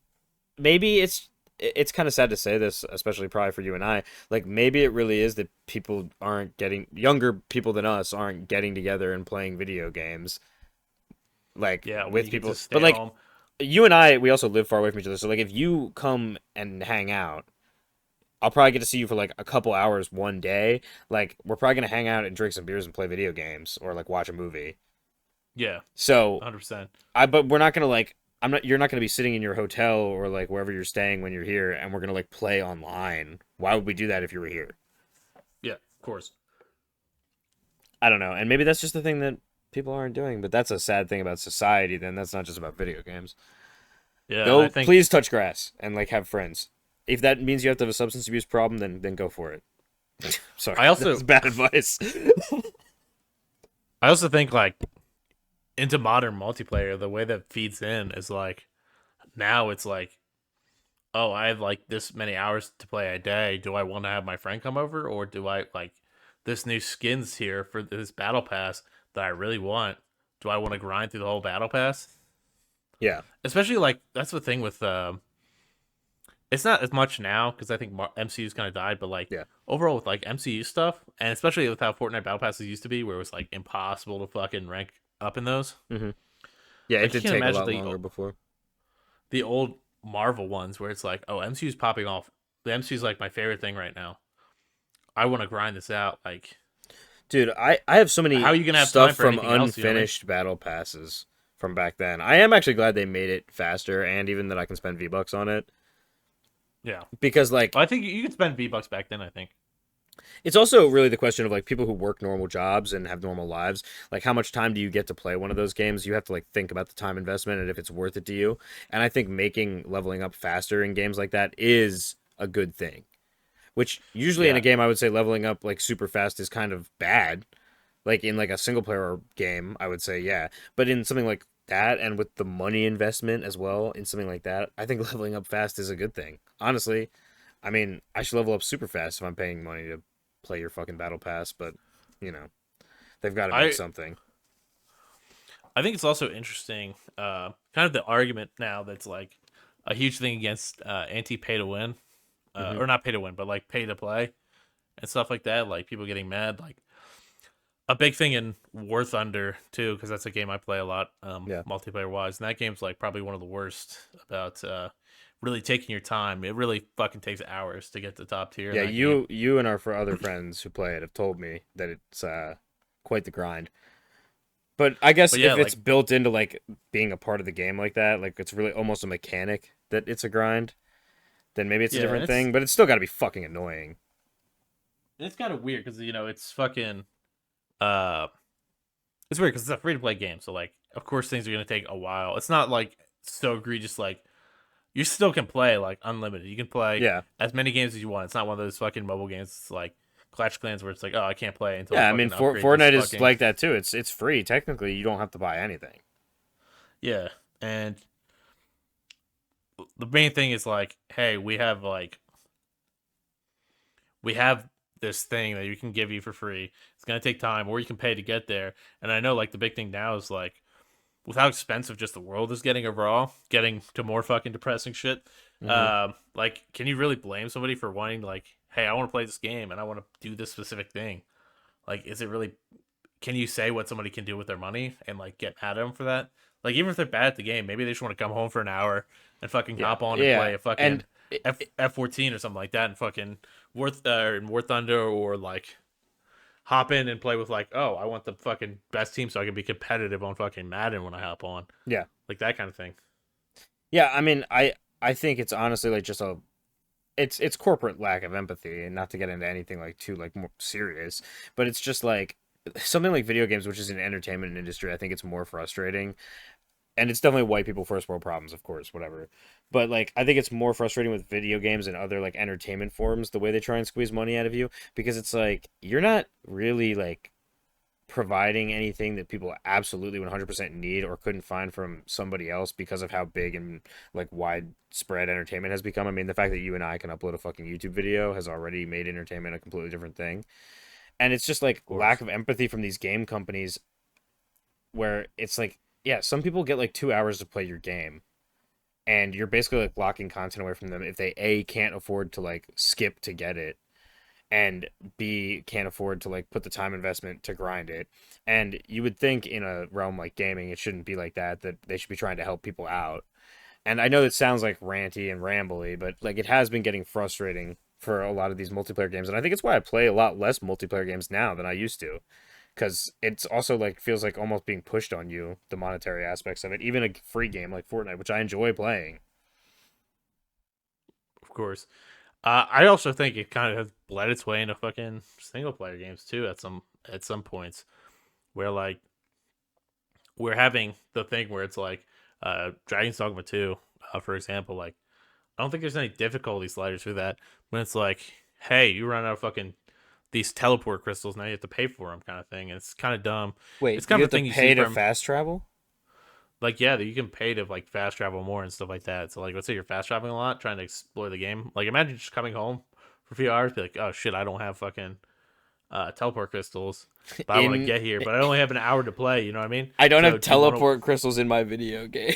maybe it's kind of sad to say this, especially probably for you and I. Like maybe it really is that people aren't getting younger people than us aren't getting together and playing video games like Yeah, when with you can people. just stay But at like home. you and I, we also live far away from each other. So like if you come and hang out, I'll probably get to see you for like a couple hours one day. Like we're probably gonna hang out and drink some beers and play video games or like watch a movie. Yeah, So 100%. but we're not gonna like I'm not you're not gonna be sitting in your hotel or like wherever you're staying when you're here and we're gonna like play online. Why would we do that if you were here? Yeah, of course. I don't know. And maybe that's just the thing that people aren't doing, but that's a sad thing about society then. That's not just about video games. Yeah, and I Go think please touch grass and like have friends. If that means you have to have a substance abuse problem, then go for it. Sorry. I That's also bad advice. I also think like into modern multiplayer, the way that feeds in is like now it's like, oh, I have like this many hours to play a day. Do I want to have my friend come over, or do I like this new skins here for this battle pass? that I really want, do I want to grind through the whole battle pass? Yeah. Especially like that's the thing with it's not as much now because I think MCU's kind of died, but like Yeah. overall with like MCU stuff, and especially with how Fortnite battle passes used to be, where it was like impossible to fucking rank up in those. Hmm. Yeah, it Like you did can't take a imagine lot longer before. the old Marvel ones where it's like, oh, MCU's popping off. The MCU's like my favorite thing right now. I want to grind this out. Like, Dude, I have so how many are you gonna have stuff time for from anything else? You know what I mean? unfinished battle passes from back then. I am actually glad they made it faster and even that I can spend V-Bucks on it. Yeah. Because like Well, I think you could spend V-Bucks back then. I think. it's also really the question of like people who work normal jobs and have normal lives, like how much time do you get to play one of those games? You have to like think about the time investment and if it's worth it to you. And I think making leveling up faster in games like that is a good thing. Which usually in a Yeah. game I would say leveling up like super fast is kind of bad. Like in like a single player game, I would say yeah. But in something like that and with the money investment as well in something like that, I think leveling up fast is a good thing. Honestly, I mean, I should level up super fast if I'm paying money to play your fucking battle pass, but you know, they've got to make I something. I think it's also interesting, kind of the argument now that's like a huge thing against anti pay to win, Hmm. or not pay to win, but like pay to play and stuff like that. Like people getting mad. Like a big thing in War Thunder too, because that's a game I play a lot, Yeah. multiplayer wise, and that game's like probably one of the worst about really taking your time. It really fucking takes hours to get to top tier in Yeah, that game. you and our for other friends who play it have told me that it's quite the grind. But I guess But yeah, if it's like built into like being a part of the game like that, like it's really almost a mechanic that it's a grind, then maybe it's a yeah, different thing, but it's still got to be fucking annoying. it's kind of weird because it's fucking uh it's weird because it's a free to play game, so like of course things are gonna take a while. It's not like so egregious. Like you still can play like unlimited. You can play Yeah. as many games as you want. It's not one of those fucking mobile games. It's like Clash of Clans where it's like, oh, I can't play until I Yeah, I mean fucking upgrade this Fortnite is fucking like that too. It's free. Technically, you don't have to buy anything. yeah. And the main thing is like, hey, we have this thing that you can give you for free. It's gonna take time, or you can pay to get there. And I know like the big thing now is like with how expensive just the world is getting overall, getting to more fucking depressing shit. Hmm. Like, can you really blame somebody for wanting like, hey, I want to play this game and I want to do this specific thing? Like, is it really? Can you say what somebody can do with their money and like get mad at them for that? Like, even if they're bad at the game, maybe they just want to come home for an hour and fucking Yeah, hop on and yeah, play a fucking and it, F14 or something like that, and fucking War Thunder, or like hop in and play with like, oh, I want the fucking best team so I can be competitive on fucking Madden when I hop on, yeah, like that kind of thing. yeah. I mean, I think it's honestly like just a it's corporate lack of empathy, and not to get into anything like too like more serious, but it's just like something like video games, which is an entertainment industry. I think it's more frustrating, and it's definitely white people first world problems, of course, whatever. But like, I think it's more frustrating with video games and other like entertainment forms the way they try and squeeze money out of you because it's like you're not really like providing anything that people absolutely 100% need or couldn't find from somebody else because of how big and like widespread entertainment has become. I mean, the fact that you and I can upload a fucking YouTube video has already made entertainment a completely different thing. And it's just like Of lack course. of empathy from these game companies where it's like, yeah, some people get like 2 hours to play your game and you're basically like blocking content away from them if they A can't afford to like skip to get it and B can't afford to like put the time investment to grind it. And you would think in a realm like gaming, it shouldn't be like that, that they should be trying to help people out. And I know it sounds like ranty and rambly, but like it has been getting frustrating for a lot of these multiplayer games. And I think it's why I play a lot less multiplayer games now than I used to. Because it's also like feels like almost being pushed on you, the monetary aspects of it. Even a free game like Fortnite, which I enjoy playing. Of course. I also think it kind of has bled its way into fucking single player games too at some points where like we're having the thing where it's like Dragon's Dogma 2, for example, like I don't think there's any difficulty sliders for that. When it's like, hey, you run out of fucking these teleport crystals, now you have to pay for them, kind of thing. And it's kind of dumb. It's Wait, kind you of have a to thing you see pay to from fast travel? like yeah, that you can pay to like fast travel more and stuff like that. So like, let's say you're fast traveling a lot, trying to explore the game. Like imagine just coming home for a few hours, be like, oh shit, I don't have fucking, teleport crystals, but I want to In get here. But I only have an hour to play. You know what I mean? I don't So have do you want to? teleport crystals in my video game.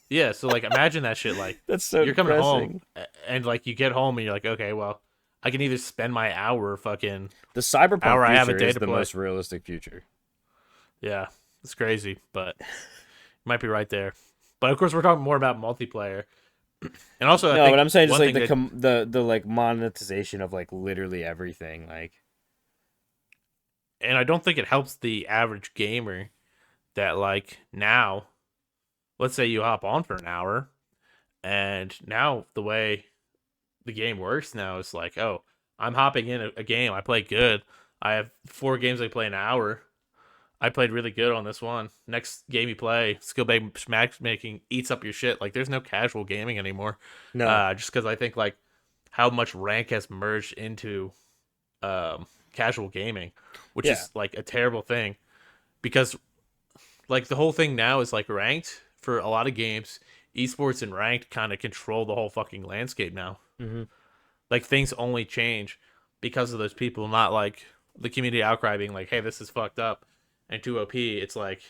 Yeah. So like, imagine that shit. Like, That's so you're coming home, depressing. and like you get home and you're like, okay, well, I can either spend my hour, fucking The cyberpunk hour I have a future day is to the play. most realistic future. Yeah, it's crazy, but you might be right there. But of course, we're talking more about multiplayer, and also I No, but think I'm saying just one like thing that, the like monetization of like literally everything. Like, and I don't think it helps the average gamer that like now, let's say you hop on for an hour, and now the way the game works now is like, oh, I'm hopping in a game, I play good, I have 4 games I play an hour. I played really good on this one. Next game you play, skill-based matchmaking eats up your shit. Like, there's no casual gaming anymore. no, Just because I think like how much rank has merged into casual gaming, which yeah, is like a terrible thing because like the whole thing now is like ranked for a lot of games. Esports and ranked kind of control the whole fucking landscape now. hmm Like things only change because of those people, not like the community outcry being like, "Hey, this is fucked up," and too OP. It's like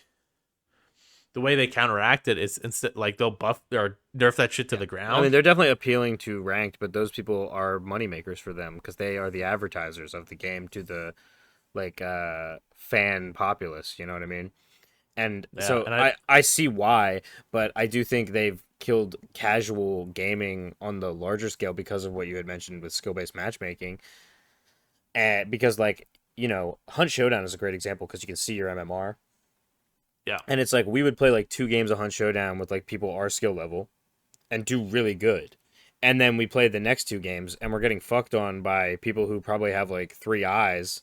the way they counteract it is instead like they'll buff or nerf that shit to yeah. the I mean, ground. they're definitely appealing to ranked, but those people are moneymakers for them because they are the advertisers of the game to the like fan populace. You know what I mean? And Yeah, so and I I see why, but I do think they've killed casual gaming on the larger scale because of what you had mentioned with skill based matchmaking. And because like Hunt Showdown is a great example because you can see your MMR, yeah and it's like we would play like 2 games of Hunt Showdown with like people our skill level and do really good. And then we play the next 2 games and we're getting fucked on by people who probably have like 3 eyes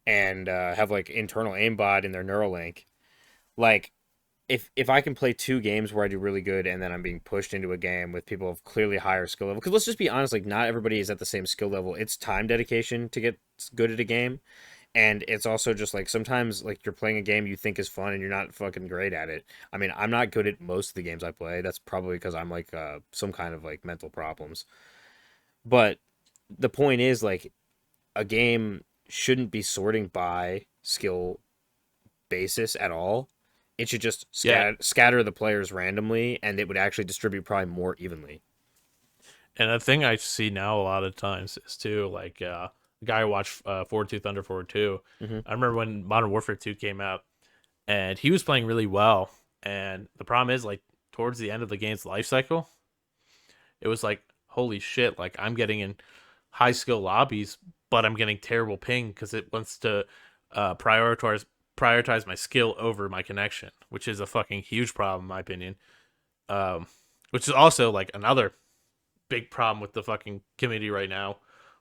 and have like internal aimbot in their Neuralink. Like if I can play 2 games where I do really good and then I'm being pushed into a game with people of clearly higher skill level, because let's just be honest, like not everybody is at the same skill level. It's time dedication to get good at a game, and it's also just like sometimes like you're playing a game you think is fun and you're not fucking great at it. I mean, I'm not good at most of the games I play. That's probably because I'm like some kind of like mental problems. But the point is like a game shouldn't be sorting by skill basis at all. It should just yeah. scatter the players randomly, and it would actually distribute probably more evenly. And the thing I see now a lot of times is too like the guy I watched Forward 2 Thunder Forward 2. Hmm. I remember when Modern Warfare 2 came out, and he was playing really well. And the problem is like towards the end of the game's life cycle, it was like holy shit, like I'm getting in high skill lobbies, but I'm getting terrible ping because it wants to prioritize my skill over my connection, which is a fucking huge problem in my opinion. Um, which is also like another big problem with the fucking community right now,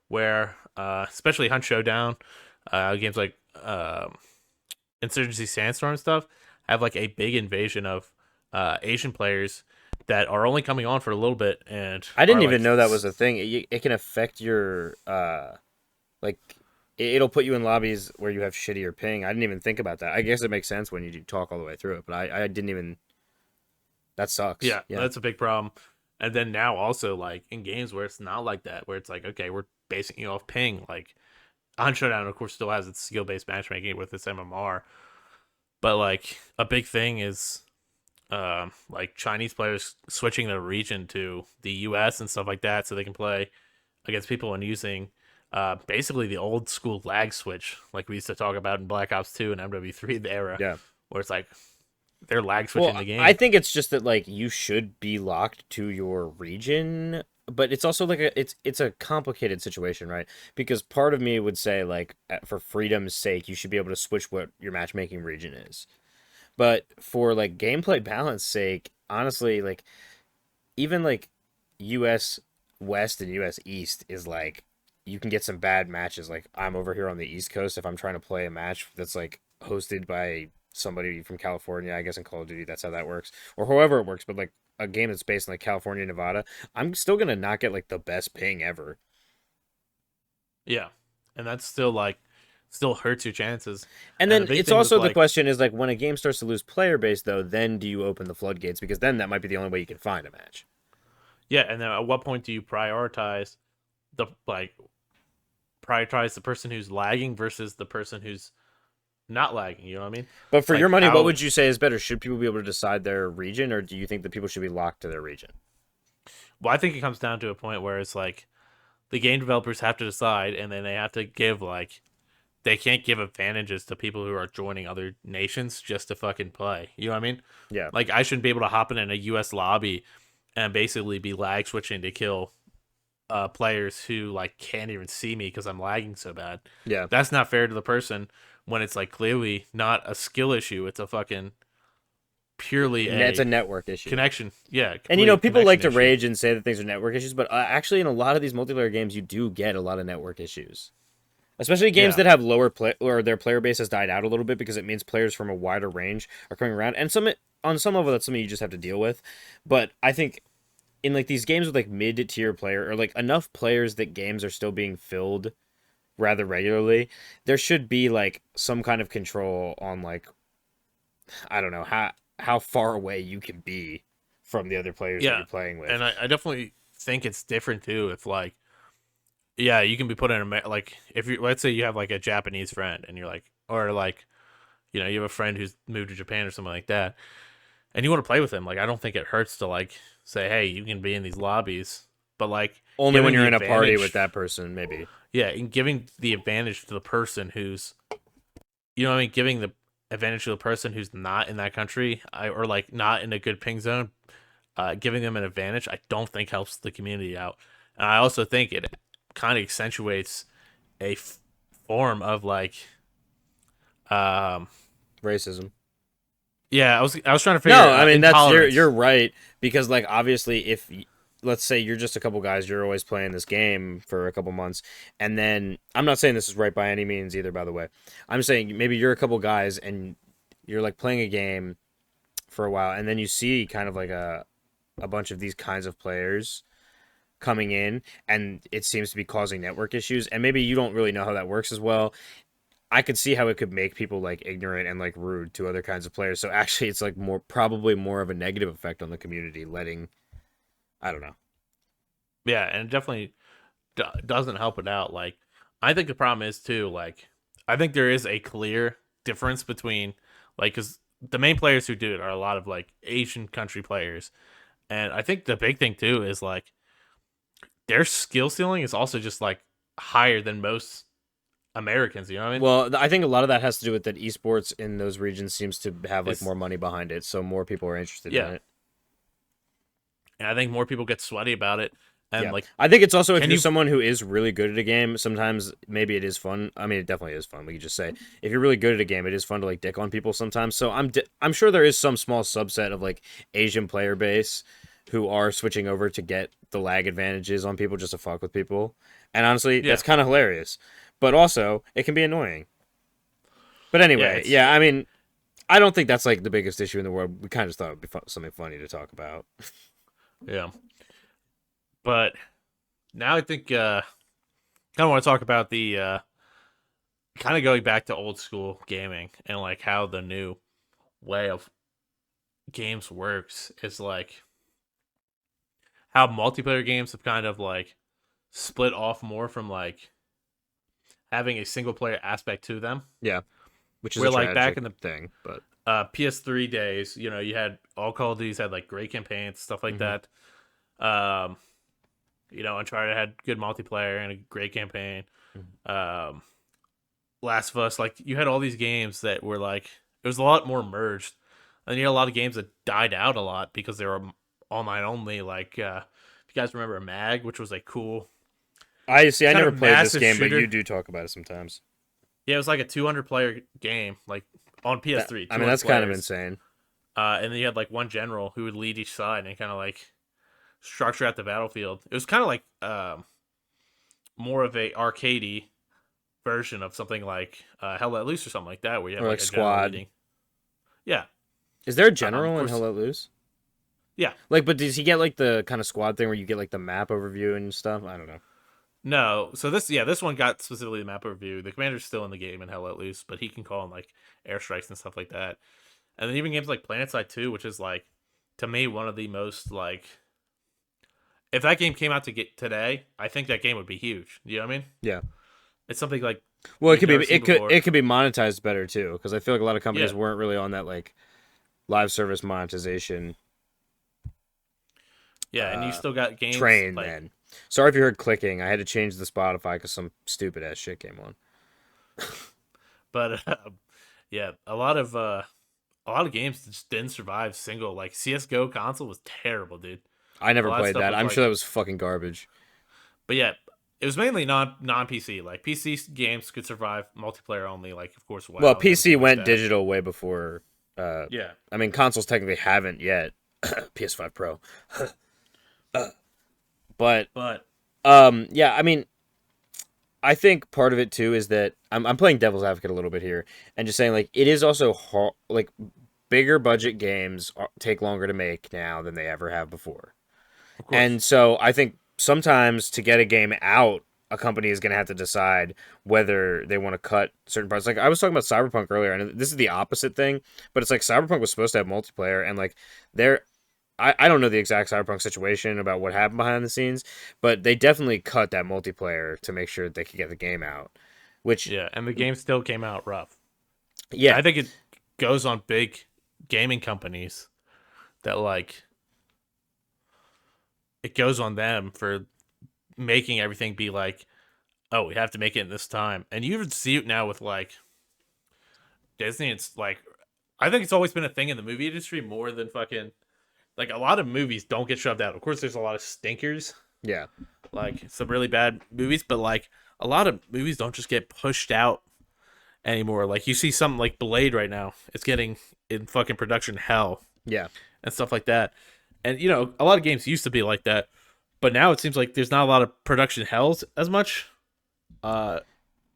where especially Hunt Showdown, games like Insurgency Sandstorm stuff have like a big invasion of Asian players that are only coming on for a little bit and I didn't are even like know that was a thing. It can affect your like it'll put you in lobbies where you have shittier ping. I didn't even think about that. I guess it makes sense when you talk all the way through it, but I didn't even. That sucks. yeah, Yeah. that's a big problem. And then now also like in games where it's not like that, where it's like okay, we're basing you off ping. Like Hunt Showdown, of course, still has its skill based matchmaking with its MMR, but like a big thing is like Chinese players switching their region to the U.S. and stuff like that, so they can play against people and using basically the old school lag switch, like we used to talk about in Black Ops 2 and MW3 the era, Yeah. where it's like they're lag switching Well, the I game. think it's just that like you should be locked to your region, but it's also like it's a complicated situation, right? Because part of me would say like for freedom's sake, you should be able to switch what your matchmaking region is. But for like gameplay balance sake, honestly, like even like US West and US East is like you can get some bad matches. Like I'm over here on the East Coast if I'm trying to play a match that's like hosted by somebody from California, I guess in Call of Duty that's how that works. Or however it works, but like a game that's based in like California, Nevada, I'm still gonna not get like the best ping ever. Yeah, and that's still like still hurts your chances. And And the then big it's thing with also the like question is like when a game starts to lose player base though, then do you open the floodgates? Because then that might be the only way you can find a match. yeah, and then at what point do you prioritize the like prioritize the person who's lagging versus the person who's not lagging. You know what I mean? But for your Like money, what how would you say is better? Should people be able to decide their region, or do you think that people should be locked to their region? well, I think it comes down to a point where it's like the game developers have to decide, and then they have to give like they can't give advantages to people who are joining other nations just to fucking play. You know what I mean? Yeah. Like I shouldn't be able to hop in a U.S. lobby and basically be lag switching to kill players who like can't even see me because I'm lagging so bad. Yeah. That's not fair to the person when it's like clearly not a skill issue. It's a fucking purely It's a a network issue. connection. Yeah, And you know, people like to issue. rage and say that things are network issues, but actually, in a lot of these multiplayer games, you do get a lot of network issues. Especially games Yeah. that have lower play or their player base has died out a little bit because it means players from a wider range are coming around, and some on some level that's something you just have to deal with. But I think in like these games with like mid tier player or like enough players that games are still being filled rather regularly, there should be like some kind of control on like I don't know how far away you can be from the other players that Yeah, you're playing with. and I definitely think it's different too. If like, yeah, you can be put in a like if you let's say you have like a Japanese friend and you're like, or like, you know, you have a friend who's moved to Japan or something like that, and you want to play with him. Like, I don't think it hurts to like say, hey, you can be in these lobbies, but like Only when giving you're the in a party with advantage, that person, maybe. yeah, and giving the advantage to the person who's, you know what I mean, giving the advantage to the person who's not in that country, or like not in a good ping zone, giving them an advantage, I don't think helps the community out. And I also think it kind of accentuates a form of like, um, Racism. yeah, I was trying to figure No, I mean that's you're intolerance. right because like obviously if let's say you're just a couple guys, you're always playing this game for a couple months, and then I'm not saying this is right by any means either. By the way, I'm saying maybe you're a couple guys and you're like playing a game for a while, and then you see kind of like a bunch of these kinds of players coming in, and it seems to be causing network issues, and maybe you don't really know how that works as well. I could see how it could make people like ignorant and like rude to other kinds of players. So actually, it's like probably more of a negative effect on the community. Letting, I don't know. Yeah, and it definitely doesn't help it out. Like, I think the problem is too. Like, I think there is a clear difference between like because the main players who do it are a lot of like Asian country players, and I think the big thing too is like their skill ceiling is also just like higher than most Americans. You know what I mean? Well, I think a lot of that has to do with that esports in those regions seems to have like It's more money behind it, so more people are interested in yeah, it. and I think more people get sweaty about it. And Yeah, like, I think it's also if can you're you? someone who is really good at a game, sometimes maybe it is fun. I mean, it definitely is fun. We could just say if you're really good at a game, it is fun to like dick on people sometimes. So I'm sure there is some small subset of like Asian player base who are switching over to get the lag advantages on people just to fuck with people. And honestly, Yeah, that's kind of hilarious. But also, it can be annoying. But yeah, anyway, it's yeah, I mean, I don't think that's like the biggest issue in the world. We kind of just thought it would be something funny to talk about. yeah. But now I think kind of want to talk about the kind of going back to old school gaming and like how the new way of games works is like how multiplayer games have kind of like split off more from like having a single player aspect to them. Yeah, which is a Where like back tragic in the thing, but PS3 days, you know, you had all Call of Duties had like great campaigns, stuff like mhm. that. Um, you know, Uncharted had good multiplayer and a great campaign. Mhm. Um, Last of Us, like you had all these games that were like it was a lot more merged, and you had a lot of games that died out a lot because they were online only. Like if you guys remember Mag, which was like cool, I see. I kind never of played this massive game, but you shooter. do talk about it sometimes. Yeah, it was like a 200 player game, like on That PS3, I mean, 200 that's kind of players. insane. And then you had like one general who would lead each side and kind of like structure out the battlefield. It was kind of like more of a arcadey version of something like Hell Let Loose or something like that, where you have Or like like a general Squad. leading. Yeah, Is there a of general in course. Hell Let Loose? Yeah, Like, but does he get like the kind of squad thing where you get like the map overview and stuff? I don't know. no. So this one got specifically the map overview. The commander's still in the game in Hell Let Loose, but he can call in like airstrikes and stuff like that. And then even games like PlanetSide 2, which is like to me one of the most like if that game came out to get today, I think that game would be huge. You know what I mean? Yeah. It's something like Well, you've never seen before. it could be monetized better too, because I feel like a lot of companies Yeah, weren't really on that like live service monetization yeah, and you still got games train. like, Then, sorry if you heard clicking. I had to change the Spotify because some stupid ass shit came on. but yeah, a lot of games just didn't survive single. Like CS:GO console was terrible, dude. I A never lot of played stuff that. was I'm sure like, that was fucking garbage. but yeah, it was mainly non PC. Like PC games could survive multiplayer only. Like of course Well, WoW and PC everything like went that. digital way before. Yeah, I mean, consoles technically haven't yet. PS5 Pro, but but yeah. I mean, I think part of it too is that I'm playing devil's advocate a little bit here and just saying like it is also like bigger budget games take longer to make now than they ever have before. of course, And so I think sometimes to get a game out, a company is going to have to decide whether they want to cut certain parts. Like I was talking about Cyberpunk earlier, and this is the opposite thing, but it's like Cyberpunk was supposed to have multiplayer, and like there, I don't know the exact Cyberpunk situation about what happened behind the scenes, but they definitely cut that multiplayer to make sure they could get the game out. Which, yeah, and the game still came out rough. yeah, I think it goes on big gaming companies that like it goes on them for making everything be like, oh, we have to make it in this time. And you even see it now with like Disney. It's like, I think it's always been a thing in the movie industry more than fucking like a lot of movies don't get shoved out. Of course, there's a lot of stinkers, yeah, like some really bad movies, but like a lot of movies don't just get pushed out anymore. Like you see something like Blade right now, it's getting in fucking production hell yeah. and stuff like that. And you know, a lot of games used to be like that, but now it seems like there's not a lot of production hells as much. Uh,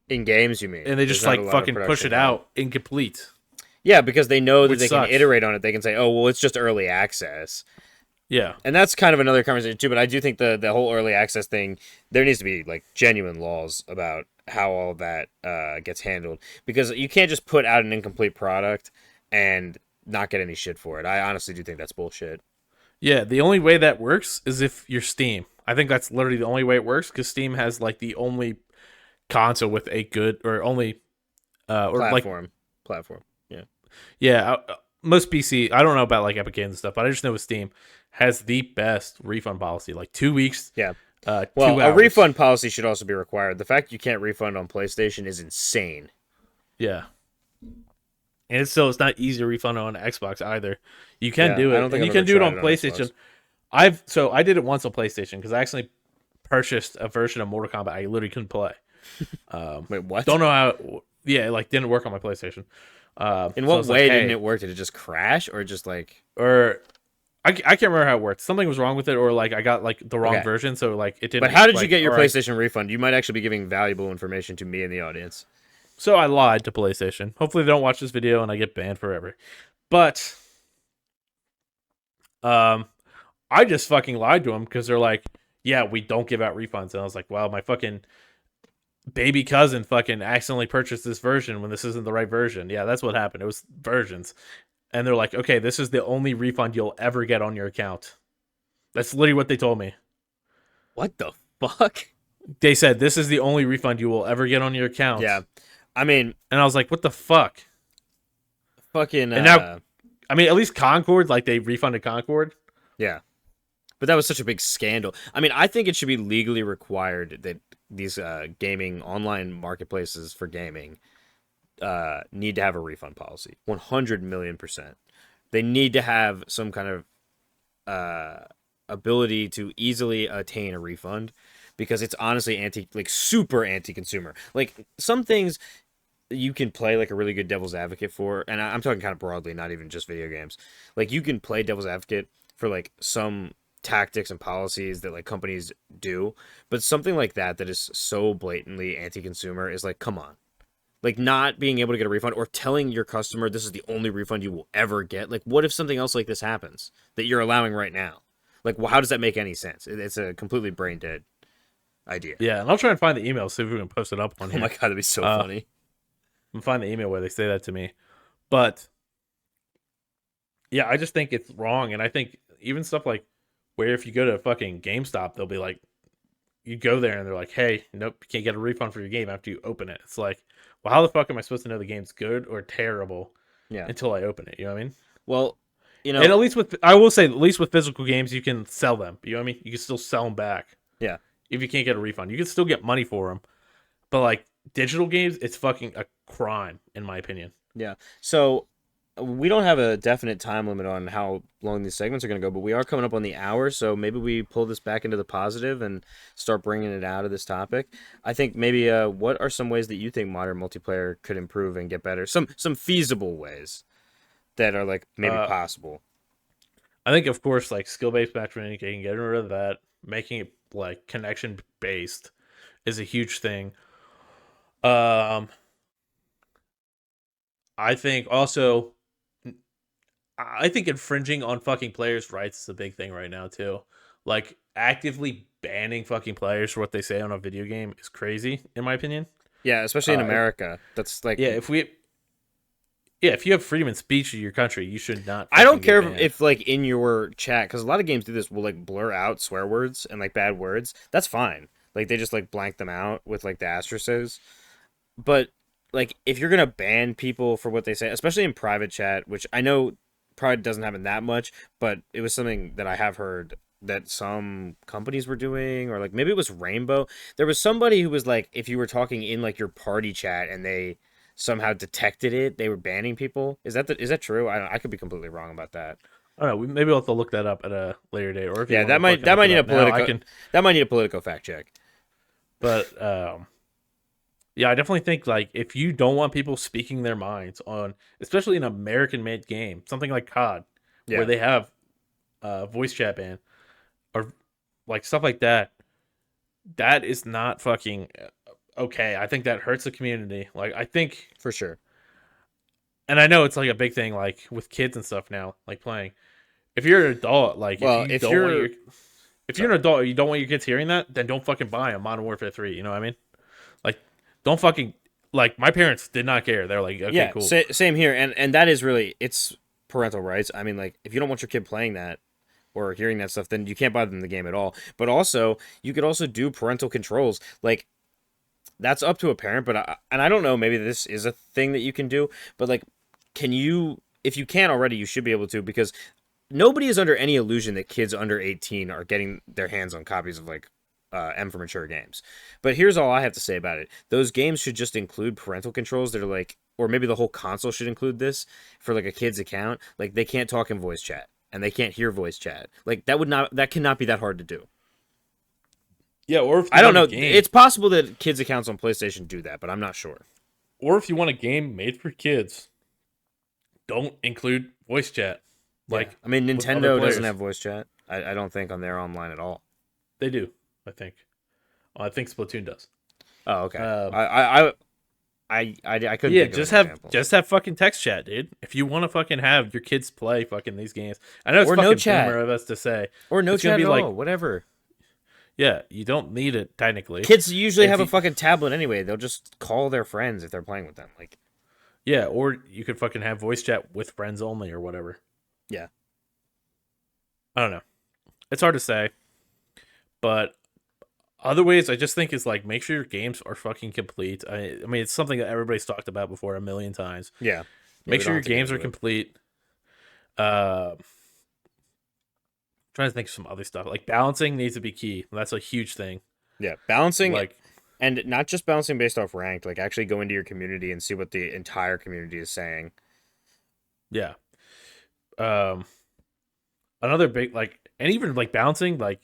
In games, you mean? and they There's just not a like lot of fucking push production it hell. out incomplete, Yeah, because they know that which they can sucks. iterate on it. They can say, "Oh, well, it's just early access." Yeah, And that's kind of another conversation too. But I do think the whole early access thing, there needs to be like genuine laws about how all that gets handled, because you can't just put out an incomplete product and not get any shit for it. I honestly do think that's bullshit. yeah. The only way that works is if you're Steam. I think that's literally the only way it works because Steam has like the only console with a good or only or like Platform. Yeah. yeah most PC. I don't know about like Epic Games and stuff, but I just know with Steam has the best refund policy. Like 2 weeks, Yeah. Well, Well, a 2 hours. refund policy should also be required. The fact you can't refund on PlayStation is insane. Yeah, and it's not easy to refund on Xbox either. You can Yeah, do I it, don't think and I've you ever can do it tried on it on PlayStation. Xbox. I did it once on PlayStation because I actually purchased a version of Mortal Kombat I literally couldn't play. Wait, what? Don't know how. Yeah, it, like didn't work on my PlayStation. In So I what was like, way didn't hey, it work? Did it just crash or just like or I can't remember how it worked. Something was wrong with it, or like I got like the wrong okay? version, so like it But didn't. how did you Like, get your or I PlayStation refund? You might actually be giving valuable information to me in the audience. so I lied to PlayStation. Hopefully, they don't watch this video and I get banned forever. But um, I just fucking lied to them because they're like, yeah, we don't give out refunds, and I was like, wow, my fucking baby cousin fucking accidentally purchased this version when this isn't the right version. Yeah, that's what happened. It was versions. And they're like, okay, this is the only refund you'll ever get on your account. That's literally what they told me. What the fuck? They said, this is the only refund you will ever get on your Yeah, account. I mean, And I was like, what the fuck? fucking And now, I mean, at least Concord, like they refunded Concord. yeah. But that was such a big scandal. I mean, I think it should be legally required that these gaming online marketplaces for gaming need to have a refund policy. 100 million%. They need to have some kind of ability to easily attain a refund, because it's honestly super anti-consumer. Like some things you can play like a really good devil's advocate for, and I'm talking kind of broadly, not even just video games. Like you can play devil's advocate for like some tactics and policies that like companies do, but something like that is so blatantly anti-consumer is like, come on. Like not being able to get a refund or telling your customer this is the only refund you will ever get. Like what if something else like this happens that you're allowing right now? Like well, how does that make any sense? It's a completely brain dead idea. Yeah, and I'll try and find the email, see if we can post it up on Oh here. my god, that'd be so funny. And find the email where they say that to me. But yeah, I just think it's wrong. And I think even stuff like where if you go to fucking GameStop, they'll be like, you go there and they're like, hey, nope, you can't get a refund for your game after you open it. It's like, well, how the fuck am I supposed to know the game's good or terrible until I open it? You know what I mean? Well, and at least I will say, at least with physical games, you can sell them. You know what I mean? You can still sell them back. Yeah. If you can't get a refund, you can still get money for them. But like digital games, it's fucking a crime, in my opinion. Yeah. So we don't have a definite time limit on how long these segments are going to go, but we are coming up on the hour, so maybe we pull this back into the positive and start bringing it out of this topic. I think maybe what are some ways that you think modern multiplayer could improve and get better? Some feasible ways that are like maybe possible. I think, of course, like skill-based matchmaking, getting rid of that, making it like connection-based is a huge thing. I think also, I think infringing on fucking players' rights is a big thing right now too. Like actively banning fucking players for what they say on a video game is crazy, in my opinion. Yeah, especially in America. That's like if you have freedom of speech in your country, you should not. I don't care if like in your chat, because a lot of games do this, will like blur out swear words and like bad words. That's fine. Like they just like blank them out with like the asterisks. But like if you're gonna ban people for what they say, especially in private chat, which I know probably doesn't happen that much, but it was something that I have heard that some companies were doing, or like maybe it was Rainbow. There was somebody who was like, if you were talking in like your party chat and they somehow detected it, they were banning people. Is that true? I could be completely wrong about that. I don't know. Maybe we'll have to look that up at a later date. Or if that might need a political fact check. But yeah, I definitely think like if you don't want people speaking their minds on, especially an American-made game, something like COD, where they have voice chat ban or like stuff like that, that is not fucking okay. I think that hurts the community. Like I think for sure. And I know it's like a big thing, like with kids and stuff now, like playing. If you're an adult, like if you're an adult, you don't want your kids hearing that, then don't fucking buy a Modern Warfare 3. You know what I mean? Like, don't fucking like. My parents did not care. They're like, okay, cool. Same here, and that is really, it's parental rights. I mean, like if you don't want your kid playing that or hearing that stuff, then you can't buy them the game at all. But also, you could also do parental controls. Like that's up to a parent. But I don't know. Maybe this is a thing that you can do. But like, can you? If you can't already, you should be able to, because nobody is under any illusion that kids under 18 are getting their hands on copies of like M for Mature games. But here's all I have to say about it. Those games should just include parental controls that are like, or maybe the whole console should include this for like a kid's account. Like they can't talk in voice chat and they can't hear voice chat. Like that cannot be that hard to do. Yeah, or if I don't know. It's possible that kids' accounts on PlayStation do that, but I'm not sure. Or if you want a game made for kids, don't include voice chat. Like, I mean, Nintendo doesn't have voice chat. I don't think on their online at all. They do, I think. Oh, I think Splatoon does. Oh, okay. I couldn't. Yeah, just have fucking text chat, dude. If you want to fucking have your kids play fucking these games, I know it's fucking boomer of us to say, or no chat at all, whatever. Yeah, you don't need it technically. Kids usually have a fucking tablet anyway. They'll just call their friends if they're playing with them. Like, yeah, or you could fucking have voice chat with friends only or whatever. Yeah. I don't know. It's hard to say. But other ways I just think is like make sure your games are fucking complete. I mean, it's something that everybody's talked about before a million times. Yeah. Make sure your games are complete. Trying to think of some other stuff. Like balancing needs to be key. That's a huge thing. Yeah, balancing, like, and not just balancing based off ranked, like actually go into your community and see what the entire community is saying. Yeah. Another big, like, and even like balancing, like,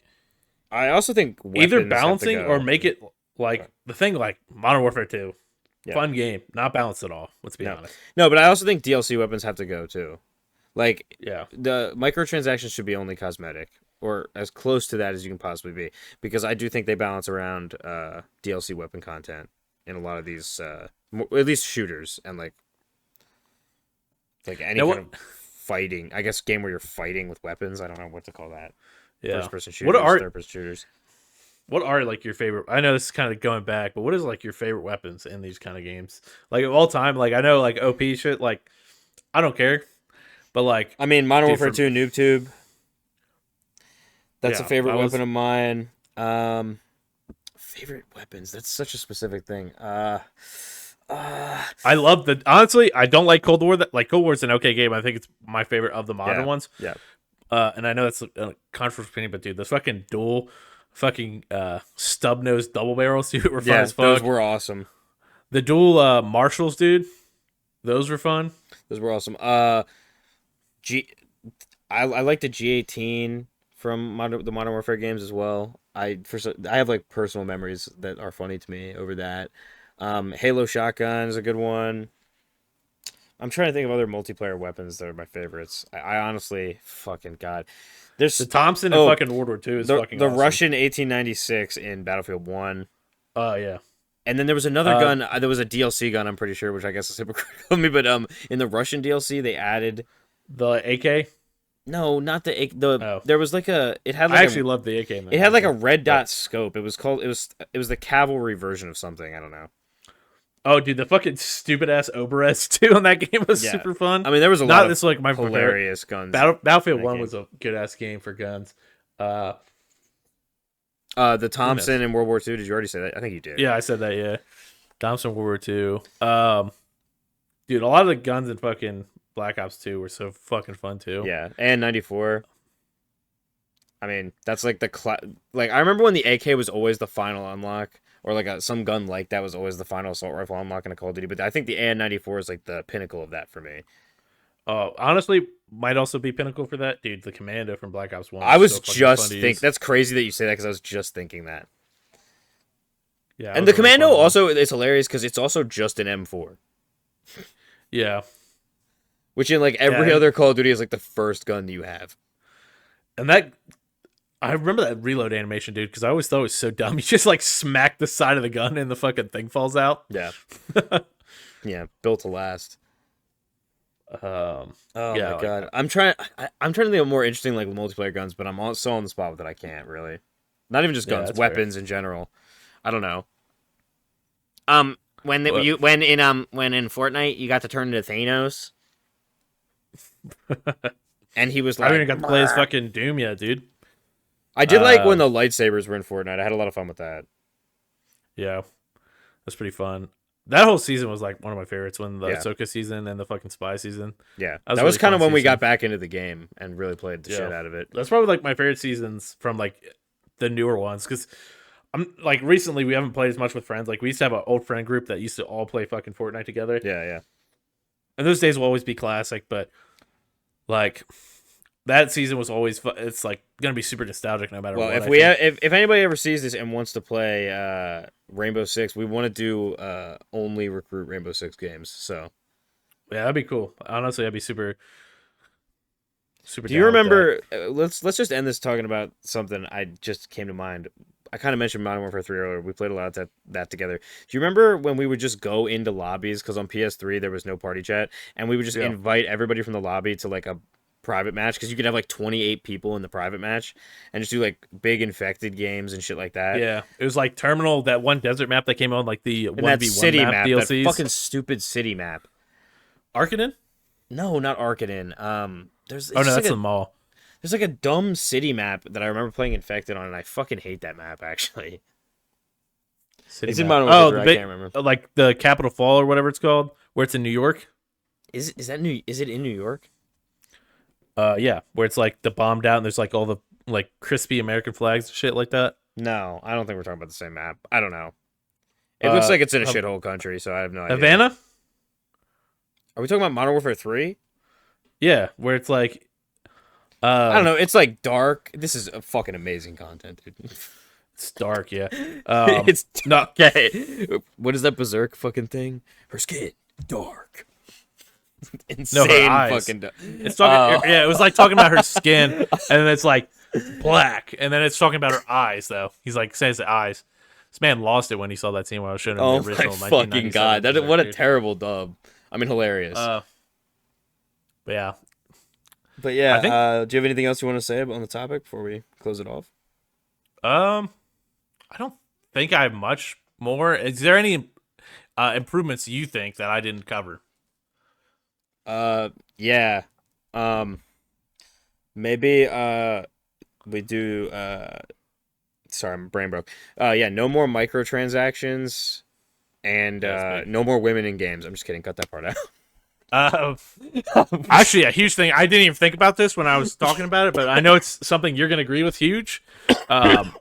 I also think either balancing or make it like the thing, like Modern Warfare 2, fun game, not balanced at all. Let's be honest. No, but I also think DLC weapons have to go too. Like, yeah, the microtransactions should be only cosmetic, or as close to that as you can possibly be, because I do think they balance around DLC weapon content in a lot of these, at least shooters, and like any kind of fighting. I guess game where you're fighting with weapons. I don't know what to call that. Yeah, first-person shooters, third-person shooters. What are like your favorite? I know this is kind of going back, but what is like your favorite weapons in these kind of games? Like of all time, like I know like OP shit. Like I don't care. But like, I mean, Modern Warfare 2 Noob Tube. That's a favorite weapon of mine. Favorite weapons? That's such a specific thing. I love honestly, I don't like Cold War. Like Cold War's an okay game. I think it's my favorite of the modern ones. Yeah. And I know that's a controversial opinion, but dude, those fucking dual, fucking stub nose double barrels, dude, were fun as fuck. Those were awesome. The dual Marshalls, dude, those were fun. Those were awesome. I like the G18 from the Modern Warfare games as well. I have like personal memories that are funny to me over that. Halo shotgun is a good one. I'm trying to think of other multiplayer weapons that are my favorites. I honestly, fucking God. There's the Thompson in fucking World War II is fucking the awesome. Russian 1896 in Battlefield 1. Oh, yeah. And then there was another gun. There was a DLC gun, I'm pretty sure, which I guess is hypocritical of me. But in the Russian DLC, they added the AK. No, not the AK. There was like a. It had. Like I actually loved the AK. It had like a red dot scope. It was called. It was the cavalry version of something. I don't know. Oh, dude, the fucking stupid ass Oberest too on that game was super fun. I mean, there was a lot of this like my hilarious guns. Battlefield 1 was a good ass game for guns. The Thompson in World War II. Did you already say that? I think you did. Yeah, I said that. Yeah, Thompson World War II. Dude, a lot of the guns in fucking Black Ops 2 were so fucking fun too. Yeah, and 94. I mean, that's like like I remember when the AK was always the final unlock, or like some gun like that was always the final assault rifle unlock in a Call of Duty. But I think the AN-94 is like the pinnacle of that for me. Honestly, might also be pinnacle for that, dude. The Commando from Black Ops 1. I was just thinking. That's crazy that you say that because I was just thinking that. Yeah, and the Commando also is hilarious because it's also just an M4. Yeah. Which in like every other Call of Duty is like the first gun you have. And that, I remember that reload animation, dude, because I always thought it was so dumb. You just like smack the side of the gun and the fucking thing falls out. Yeah. Yeah, built to last. Oh my God. I'm trying to think of more interesting like multiplayer guns, but I'm so on the spot with it I can't really. Not even just guns, weapons in general. I don't know. When in Fortnite you got to turn into Thanos. And he was like, I haven't even got to play as fucking Doom yet, dude. I did like when the lightsabers were in Fortnite. I had a lot of fun with that. Yeah. That's pretty fun. That whole season was like one of my favorites, when the Ahsoka season and the fucking spy season. Yeah. That was kind of when we got back into the game and really played the shit out of it. That's probably like my favorite seasons from like the newer ones, because I'm like recently we haven't played as much with friends. Like we used to have an old friend group that used to all play fucking Fortnite together. Yeah. And those days will always be classic, but like that season was always it's like gonna be super nostalgic no matter what. Well, if anybody ever sees this and wants to play Rainbow Six, we want to do only recruit Rainbow Six games. So yeah, that'd be cool. Honestly, that'd be super. Do you remember? Let's just end this talking about something I just came to mind. I kind of mentioned Modern Warfare 3 earlier. We played a lot of that together. Do you remember when we would just go into lobbies, because on PS3 there was no party chat, and we would just invite everybody from the lobby to like a private match, because you could have like 28 people in the private match and just do like big infected games and shit like that. Yeah, it was like Terminal, that one desert map that came on, like the 1v1 city map, DLCs. that fucking stupid city map. Arkaden? No, not Arkaden. That's the mall. There's like a dumb city map that I remember playing Infected on, and I fucking hate that map actually. It's in Modern Warfare 3, I can't remember. Like the Capitol Fall or whatever it's called, where it's in New York. Is it in New York? Yeah, where it's like the bombed out and there's like all the like crispy American flags and shit like that. No, I don't think we're talking about the same map. I don't know. It looks like it's in a shithole country, so I have no idea. Havana? Are we talking about Modern Warfare 3? Yeah, where it's like I don't know, it's like dark. This is a fucking amazing content, dude. It's dark, yeah. It's not okay. What is that Berserk fucking thing? Her skin dark. Insane fucking it's talking it was like talking about her skin, and then it's like black, and then it's talking about her eyes though. He's like says the eyes. This man lost it when he saw that scene when I was showing him the original. My fucking God. What a terrible dub. I mean, hilarious. But yeah. But yeah, do you have anything else you want to say on the topic before we close it off? I don't think I have much more. Is there any improvements you think that I didn't cover? Yeah. Maybe we do sorry, my brain broke. Yeah, no more microtransactions, and no more women in games. I'm just kidding. Cut that part out. Actually, a huge thing. I didn't even think about this when I was talking about it, but I know it's something you're going to agree with. Huge, and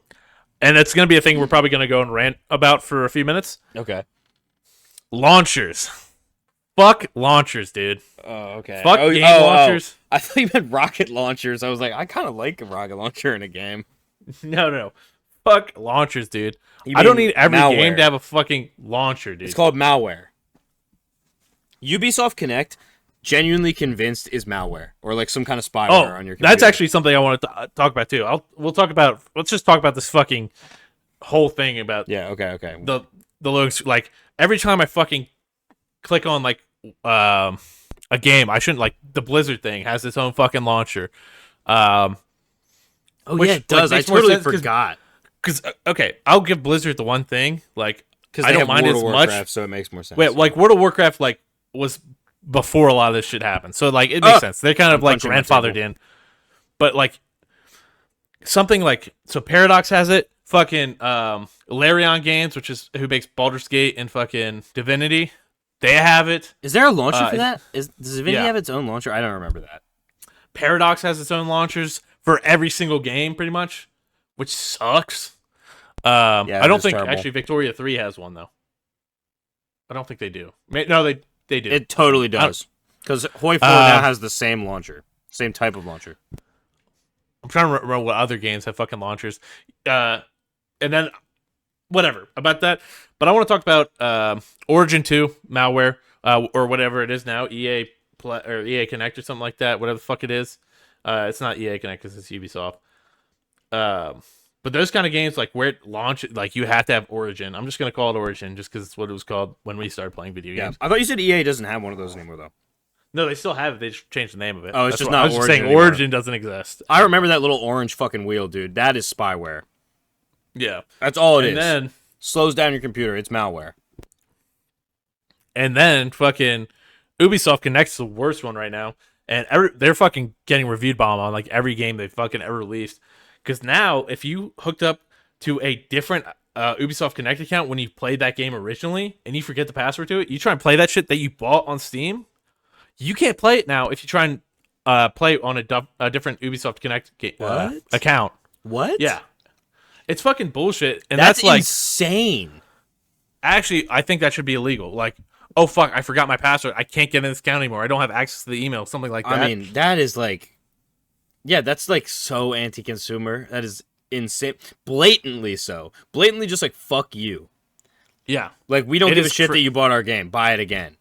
it's going to be a thing we're probably going to go and rant about for a few minutes. Okay. Launchers. Fuck launchers, dude. Oh, okay. Fuck game launchers. I thought you meant rocket launchers. I was like, I kind of like a rocket launcher in a game. No. Fuck launchers, dude. I don't need every game to have a fucking launcher, dude. It's called malware. Ubisoft Connect, genuinely convinced, is malware or like some kind of spyware on your computer. That's actually something I want to talk about too. Let's just talk about this fucking whole thing about. Yeah. Okay. The looks like every time I fucking click on like a game, I shouldn't like the Blizzard thing has its own fucking launcher. Which, it does. I totally forgot. Because okay, I'll give Blizzard the one thing like I don't mind it as much, so it makes more sense. Wait, like World of Warcraft like was before a lot of this shit happened, so like it makes sense. They're kind of like grandfathered in, but like something like so Paradox has it. Fucking Larion Games, which is who makes Baldur's Gate and fucking Divinity, they have it. Is there a launcher for that? Does Divinity have its own launcher? I don't remember that. Paradox has its own launchers for every single game, pretty much, which sucks. I don't think terrible. Actually Victoria 3 has one though. I don't think they do. No, they do. It totally does. Because Hoi 4 now has the same launcher. Same type of launcher. I'm trying to remember what other games have fucking launchers. And then, whatever about that. But I want to talk about Origin 2 malware, or whatever it is now, EA Connect or something like that, whatever the fuck it is. It's not EA Connect because it's Ubisoft. But those kind of games, like where it launches, like you have to have Origin. I'm just going to call it Origin just because it's what it was called when we started playing video games. I thought you said EA doesn't have one of those anymore, though. No, they still have it. They just changed the name of it. Oh, it's just not Origin. I was just saying anymore. Origin doesn't exist. I remember that little orange fucking wheel, dude. That is spyware. Yeah. That's all it is. And then slows down your computer. It's malware. And then fucking Ubisoft Connect's the worst one right now. And they're fucking getting reviewed bomb on like every game they've fucking ever released. Because now, if you hooked up to a different Ubisoft Connect account when you played that game originally and you forget the password to it, you try and play that shit that you bought on Steam, you can't play it now if you try and play on a different Ubisoft Connect account. What? Yeah. It's fucking bullshit. And that's like insane. Actually, I think that should be illegal. Like, oh, fuck, I forgot my password. I can't get in this account anymore. I don't have access to the email, something like that. I mean, that is like, yeah, that's like so anti-consumer. That is insane. Blatantly so. Blatantly just like, fuck you. Yeah. Like, we don't give a shit that you bought our game. Buy it again.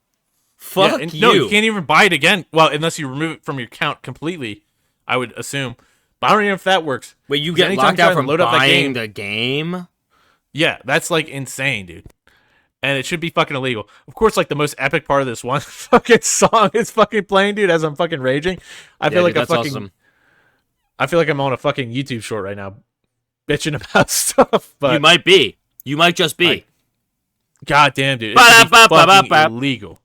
Fuck you. No, you can't even buy it again. Well, unless you remove it from your account completely, I would assume. But I don't even know if that works. Wait, you get locked out from buying the game? Yeah, that's like insane, dude. And it should be fucking illegal. Of course, like the most epic part of this one fucking song is fucking playing, dude, as I'm fucking raging. I feel like awesome. I feel like I'm on a fucking YouTube short right now, bitching about stuff. But you might be. You might just be. God damn, dude. It's fucking illegal.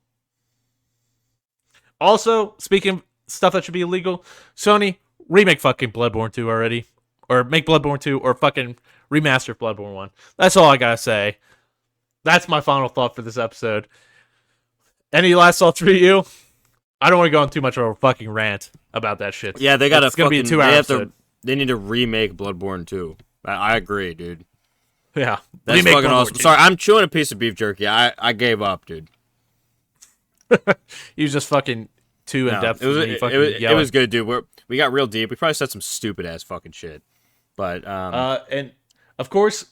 Also, speaking of stuff that should be illegal, Sony, remake fucking Bloodborne 2 already. Or make Bloodborne 2 or fucking remaster Bloodborne 1. That's all I gotta say. That's my final thought for this episode. Any last thoughts for you? I don't want to go on too much of a fucking rant about that shit. Yeah, they got It's gonna be a 2-hour episode. They need to remake Bloodborne 2. I agree, dude. Yeah. That's fucking awesome. Sorry, I'm chewing a piece of beef jerky. I gave up, dude. He was just fucking too in depth. It was good, dude. We got real deep. We probably said some stupid ass fucking shit. But and of course,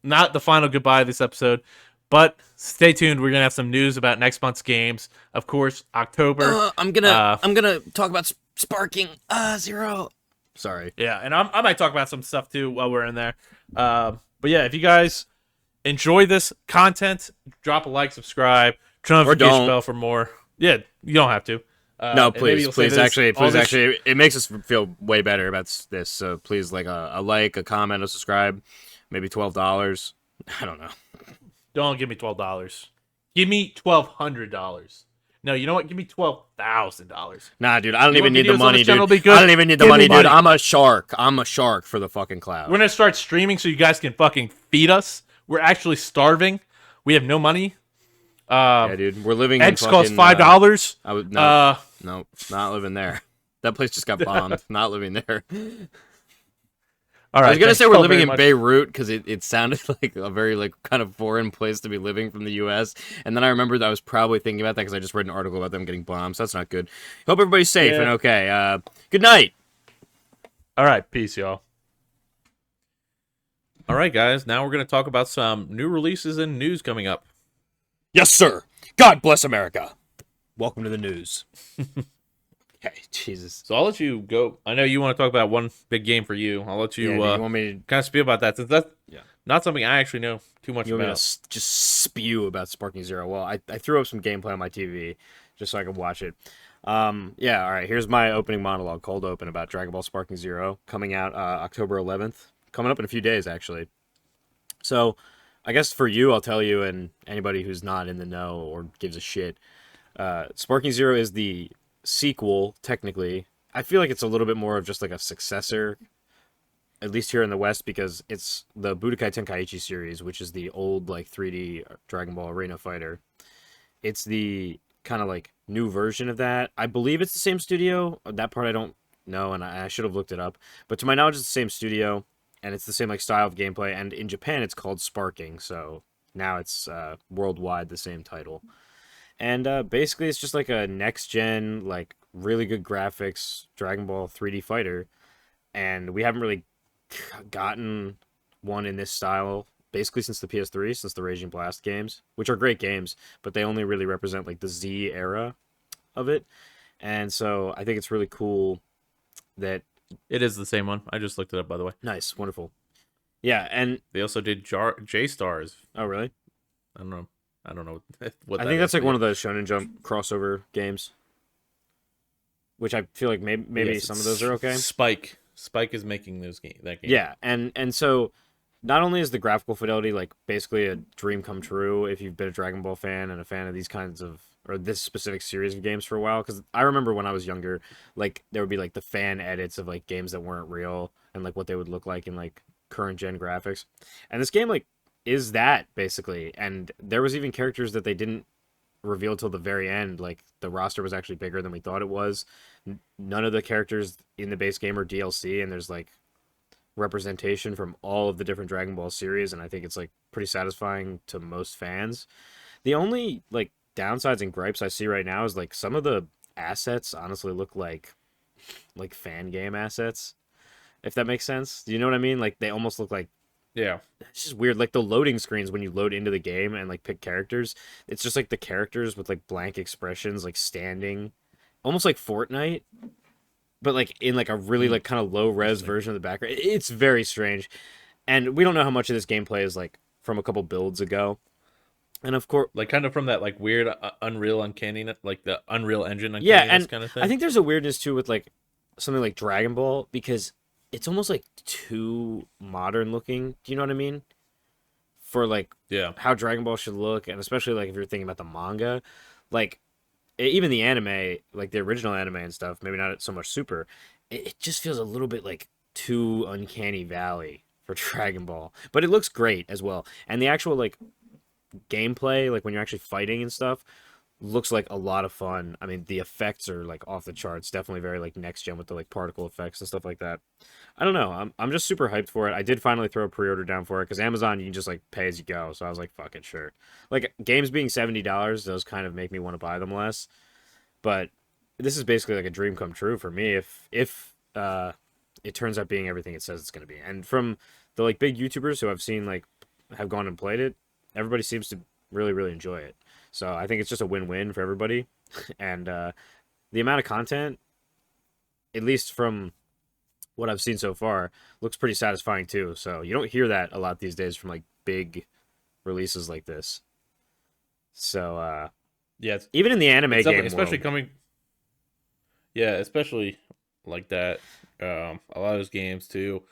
not the final goodbye of this episode, but stay tuned. We're gonna have some news about next month's games. Of course, October. I'm gonna talk about Sparking 0. Sorry. Yeah, and I might talk about some stuff too while we're in there. But yeah, if you guys enjoy this content, drop a like, subscribe, turn on the notification bell for more. Yeah, you don't have to. No, please. Actually, it makes us feel way better about this. So please, like a like, a comment, a subscribe, maybe $12. I don't know. Don't give me $12. Give me $1,200. No, you know what? Give me $12,000. Nah, dude, I don't even need the money, dude. I don't even need the money, dude. I'm a shark. I'm a shark for the fucking cloud. We're gonna start streaming so you guys can fucking feed us. We're actually starving. We have no money. Yeah, dude, we're living. Eggs in fucking, cost $5. I would no, not living there. That place just got bombed. Not living there. All right, I was gonna say we're living in Beirut because it sounded like a very like kind of foreign place to be living from the U.S. And then I remembered that I was probably thinking about that because I just read an article about them getting bombed. So that's not good. Hope everybody's safe and okay. Good night. All right, peace, y'all. All right, guys. Now we're gonna talk about some new releases and news coming up. Yes, sir. God bless America. Welcome to the news. Okay, Jesus. So I'll let you go. I know you want to talk about one big game for you. I'll let you, you want me to kind of spew about that, since that's not something I actually know too much you about. Want me to just spew about Sparking Zero? Well, I threw up some gameplay on my TV just so I could watch it. Yeah, all right. Here's my opening monologue, cold open, about Dragon Ball Sparking Zero, coming out October 11th. Coming up in a few days, actually. So, I guess for you, I'll tell you, and anybody who's not in the know or gives a shit, Sparking Zero is the sequel, technically. I feel like it's a little bit more of just like a successor, at least here in the West, because it's the Budokai Tenkaichi series, which is the old like 3D Dragon Ball Arena fighter. It's the kind of like new version of that. I believe it's the same studio. That part I don't know, and I should have looked it up. But to my knowledge, it's the same studio, and it's the same like style of gameplay. And in Japan, it's called Sparking, so now it's worldwide the same title. And basically, it's just like a next-gen, like, really good graphics Dragon Ball 3D fighter. And we haven't really gotten one in this style, basically since the PS3, since the Raging Blast games, which are great games, but they only really represent, like, the Z era of it. And so I think it's really cool that... It is the same one. I just looked it up, by the way. Nice, wonderful. Yeah, and... They also did J-Stars. Oh, really? I don't know what I think that's like one of the Shonen Jump crossover games, which I feel like maybe some of those are okay. Spike is making that game. Yeah, and so not only is the graphical fidelity like basically a dream come true if you've been a Dragon Ball fan and a fan of these kinds of or this specific series of games for a while, because I remember when I was younger, like there would be like the fan edits of like games that weren't real and like what they would look like in like current gen graphics, and this game like is that basically. And there was even characters that they didn't reveal till the very end. Like the roster was actually bigger than we thought it was. None of the characters in the base game are DLC, and there's like representation from all of the different Dragon Ball series, and I think it's like pretty satisfying to most fans. The only like downsides and gripes I see right now is like some of the assets honestly look like fan game assets, if that makes sense. Do you know what I mean? Like they almost look like it's just weird. Like the loading screens when you load into the game and like pick characters, it's just like the characters with like blank expressions, like standing, almost like Fortnite, but like in like a really like kind of low res version of the background. It's very strange, and we don't know how much of this gameplay is like from a couple builds ago, and of course, like kind of from that like weird Unreal Uncanny, like the Unreal Engine Uncanny and kind of thing. I think there's a weirdness too with like something like Dragon Ball, because it's almost like too modern looking. Do you know what I mean? For like how Dragon Ball should look, and especially like if you're thinking about the manga, like even the anime, like the original anime and stuff, maybe not so much Super, it just feels a little bit like too uncanny valley for Dragon Ball. But it looks great as well. And the actual like gameplay, like when you're actually fighting and stuff, looks like a lot of fun. I mean, the effects are like off the charts. Definitely very like next gen with the like particle effects and stuff like that. I don't know. I'm just super hyped for it. I did finally throw a pre-order down for it because Amazon you can just like pay as you go. So I was like, fuck it, sure. Like games being $70 does kind of make me want to buy them less. But this is basically like a dream come true for me if it turns out being everything it says it's going to be. And from the like big YouTubers who I've seen like have gone and played it, everybody seems to really enjoy it. So I think it's just a win-win for everybody. And the amount of content, at least from what I've seen so far, looks pretty satisfying too. So you don't hear that a lot these days from like big releases like this. So even in the anime game especially world, coming especially like that, a lot of those games too,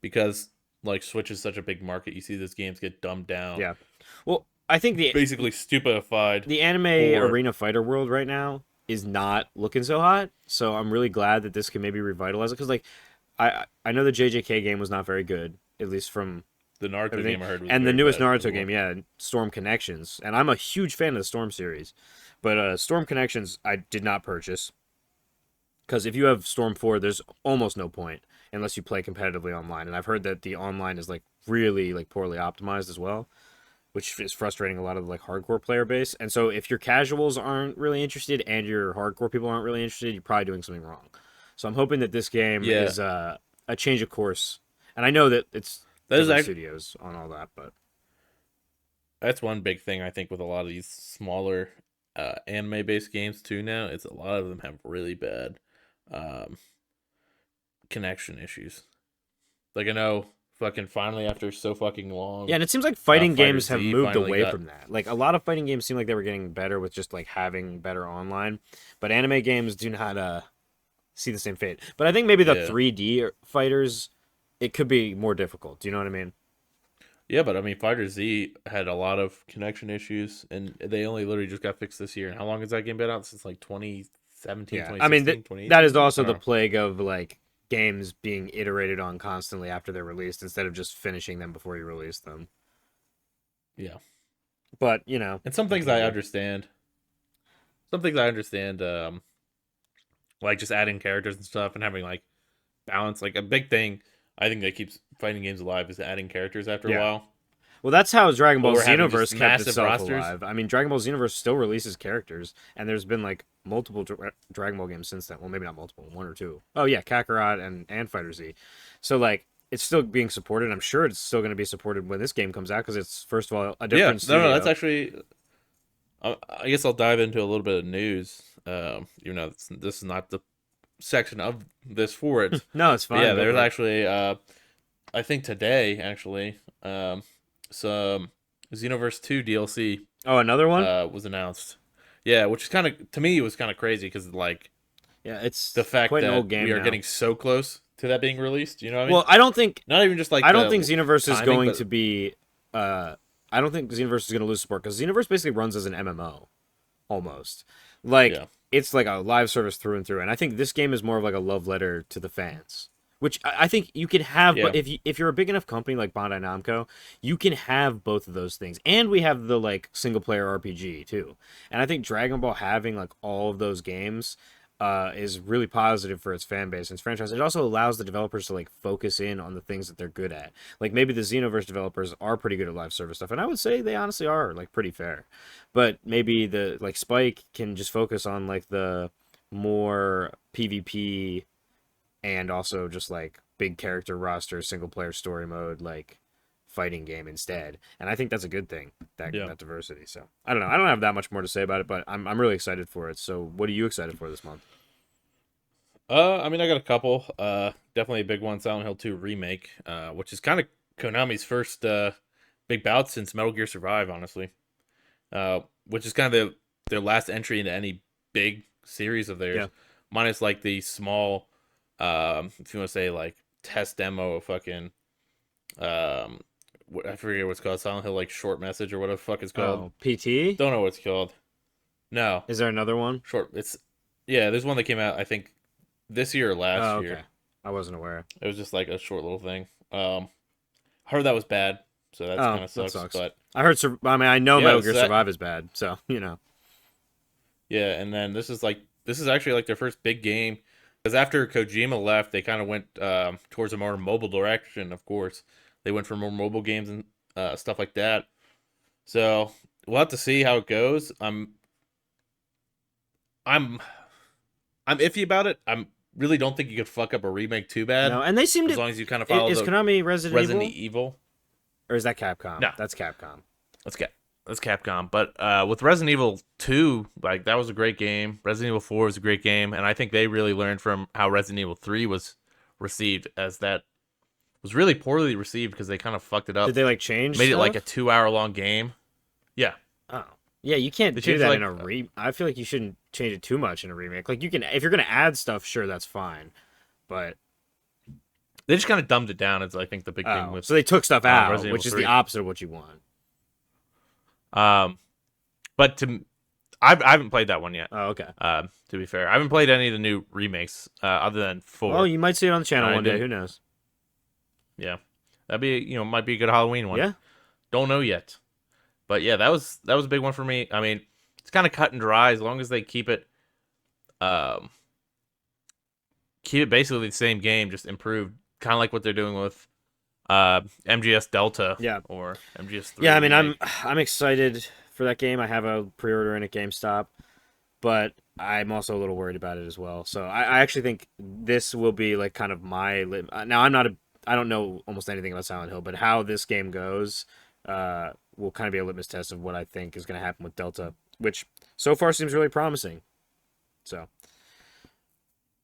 because like Switch is such a big market, you see those games get dumbed down. Yeah. Well, I think basically stupefied. the anime arena fighter world right now is not looking so hot. So I'm really glad that this can maybe revitalize it, because like I know the JJK game was not very good, at least from the Naruto everything. game I heard was And the very newest bad Naruto well. game, yeah, Storm Connections, and I'm a huge fan of the Storm series, but Storm Connections I did not purchase, because if you have Storm 4, there's almost no point unless you play competitively online, and I've heard that the online is like really like poorly optimized as well, which is frustrating a lot of the like hardcore player base. And so if your casuals aren't really interested and your hardcore people aren't really interested, you're probably doing something wrong. So I'm hoping that this game is a change of course. And I know that it's different studios on all that, but that's one big thing I think with a lot of these smaller anime based games too now. It's a lot of them have really bad um, connection issues. Like I know fucking finally after so fucking long. Yeah, and it seems like fighting games have moved away got... from that. Like a lot of fighting games seem like they were getting better with just like having better online, but anime games do not see the same fate. But I think maybe the 3D fighters, it could be more difficult. Do you know what I mean? Yeah, but I mean, Fighter Z had a lot of connection issues, and they only literally just got fixed this year. And how long has that game been out? Since like 2017, Yeah, 2016, I mean, that is also the plague of like games being iterated on constantly after they're released instead of just finishing them before you release them. Yeah. But, you know. And some things I understand. Some things I understand, like just adding characters and stuff and having like balance. Like a big thing I think that keeps fighting games alive is adding characters after a while. Well, that's how Dragon Ball Xenoverse kept itself alive. I mean, Dragon Ball Xenoverse still releases characters, and there's been like multiple Dragon Ball games since then. Well, maybe not multiple, one or two. Oh yeah, Kakarot and Fighter Z. So like, it's still being supported. I'm sure it's still going to be supported when this game comes out, because it's first of all a different studio. No, that's actually. I guess I'll dive into a little bit of news. Even though this is not the section of this for it. No, it's fine. But yeah, there's actually. I think today actually. Some Xenoverse 2 DLC. Oh, another one was announced. Yeah, which is kind of to me it was kind of crazy because like, yeah, it's the fact quite that an old game we are now. Getting so close to that being released. You know what I mean? Well, I don't think not even just like I don't think Xenoverse is going to be. I don't think Xenoverse is going to lose support, because Xenoverse basically runs as an MMO, almost. Like it's like a live service through and through, and I think this game is more of like a love letter to the fans. Which I think you can have, but if you're a big enough company like Bandai Namco, you can have both of those things. And we have the like single player RPG too. And I think Dragon Ball having like all of those games is really positive for its fan base and its franchise. It also allows the developers to like focus in on the things that they're good at. Like maybe the Xenoverse developers are pretty good at live service stuff, and I would say they honestly are like pretty fair. But maybe the like Spike can just focus on like the more PvP and also just like big character roster, single player story mode, like fighting game instead. And I think that's a good thing, that diversity. So I don't know. I don't have that much more to say about it, but I'm really excited for it. So what are you excited for this month? I mean, I got a couple. Definitely a big one, Silent Hill 2 remake, which is kind of Konami's first big bout since Metal Gear Survive, honestly. Which is kind of their last entry into any big series of theirs, minus like the small, if you want to say like test demo of fucking, I forget what it's called, Silent Hill like short message or whatever the fuck it's called. Oh, PT? Don't know what it's called. No. Is there another one? Short. There's one that came out I think this year or last year. I wasn't aware. It was just like a short little thing. I heard that was bad, so that kind of sucks. But I heard. I know Metal Gear Survive is bad, so you know. Yeah, and then this is actually like their first big game, because after Kojima left, they kind of went towards a more mobile direction. Of course, they went for more mobile games and stuff like that. So we'll have to see how it goes. I'm iffy about it. Really don't think you could fuck up a remake too bad. No, and they seem as long as you kind of follow. Is Konami Resident Evil? Or is that Capcom? No, that's Capcom. That's Capcom. But with Resident Evil 2, like that was a great game. Resident Evil 4 was a great game, and I think they really learned from how Resident Evil 3 was received, as that was really poorly received because they kind of fucked it up. Did they like change? Made it like a 2-hour long game. Yeah. Oh. Yeah, you can't do that in a I feel like you shouldn't change it too much in a remake. Like you can, if you're gonna add stuff, sure, that's fine. But they just kind of dumbed it down. Is I think the big thing with. So they took stuff out, which is the opposite of what you want. But I haven't played that one yet. Oh, okay. To be fair, I haven't played any of the new remakes other than 4. Well, you might see it on the channel one day. Who knows? Yeah, that'd be might be a good Halloween one. Yeah. Don't know yet, but yeah, that was a big one for me. I mean, it's kind of cut and dry as long as they um, keep it basically the same game, just improved, kind of like what they're doing with MGS Delta. Yeah. Or MGS 3. Yeah, I mean, I'm excited for that game. I have a pre-order in at GameStop, but I'm also a little worried about it as well. So I actually think this will be like kind of my now I don't know almost anything about Silent Hill, but how this game goes will kind of be a litmus test of what I think is going to happen with Delta, which so far seems really promising. So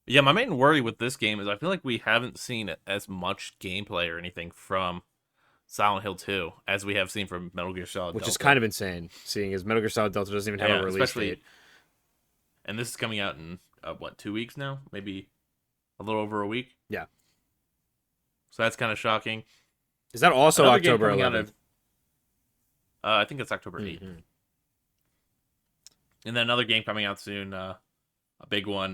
yeah, my main worry with this game is I feel like we haven't seen as much gameplay or anything from Silent Hill 2 as we have seen from Metal Gear Solid which Delta. is kind of insane, seeing as Metal Gear Solid Delta doesn't even have a release date. And this is coming out in, 2 weeks now? Maybe a little over a week? Yeah. So that's kind of shocking. Is that also October 11th? I think it's October 8th. Mm-hmm. And then another game coming out soon, a big one,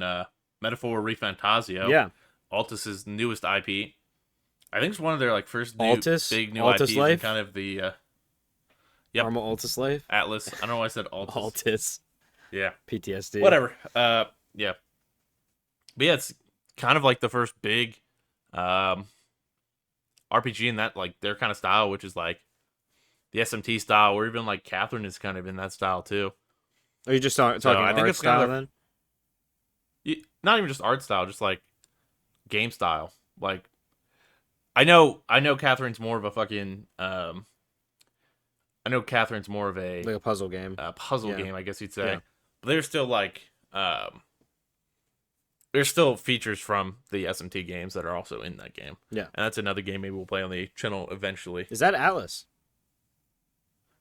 Metaphor ReFantazio. Yeah. Altus's newest IP. I think it's one of their first big new Altus IPs. Life? And kind of the Normal Altus Life? Atlas. I don't know why I said Altus. Altus. Yeah. PTSD. Whatever. Yeah. But yeah, it's kind of like the first big RPG in that their kind of style, which is the SMT style, or even Catherine is kind of in that style too. Are you just talking art style then? Not even just art style, just game style. I know Catherine's more of a fucking I know Catherine's more of a puzzle game. Game, I guess you'd say. Yeah. But there's still there's still features from the SMT games that are also in that game. Yeah. And that's another game maybe we'll play on the channel eventually. Is that Atlas?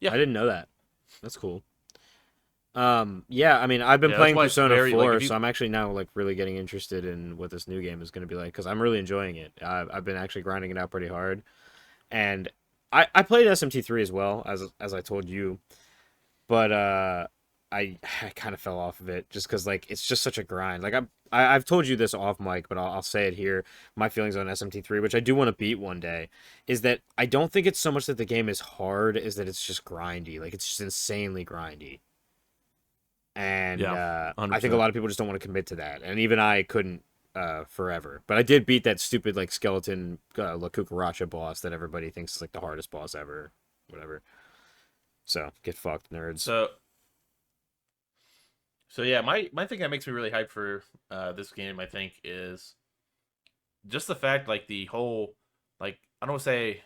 Yeah. I didn't know that. That's cool. Yeah, I mean, I've been playing Persona 4, so I'm actually now really getting interested in what this new game is going to be like, because I'm really enjoying it. I've been actually grinding it out pretty hard, and I played SMT3 as well, as I told you, but I kind of fell off of it just because it's just such a grind. I've told you this off mic, but I'll say it here. My feelings on SMT3, which I do want to beat one day, is that I don't think it's so much that the game is hard, is that it's just grindy. It's just insanely grindy. And I think a lot of people just don't want to commit to that. And even I couldn't forever. But I did beat that stupid skeleton La Cucaracha boss that everybody thinks is the hardest boss ever. Whatever. So, get fucked, nerds. So yeah, my thing that makes me really hyped for this game, I think, is just the fact, the whole, I don't want to say,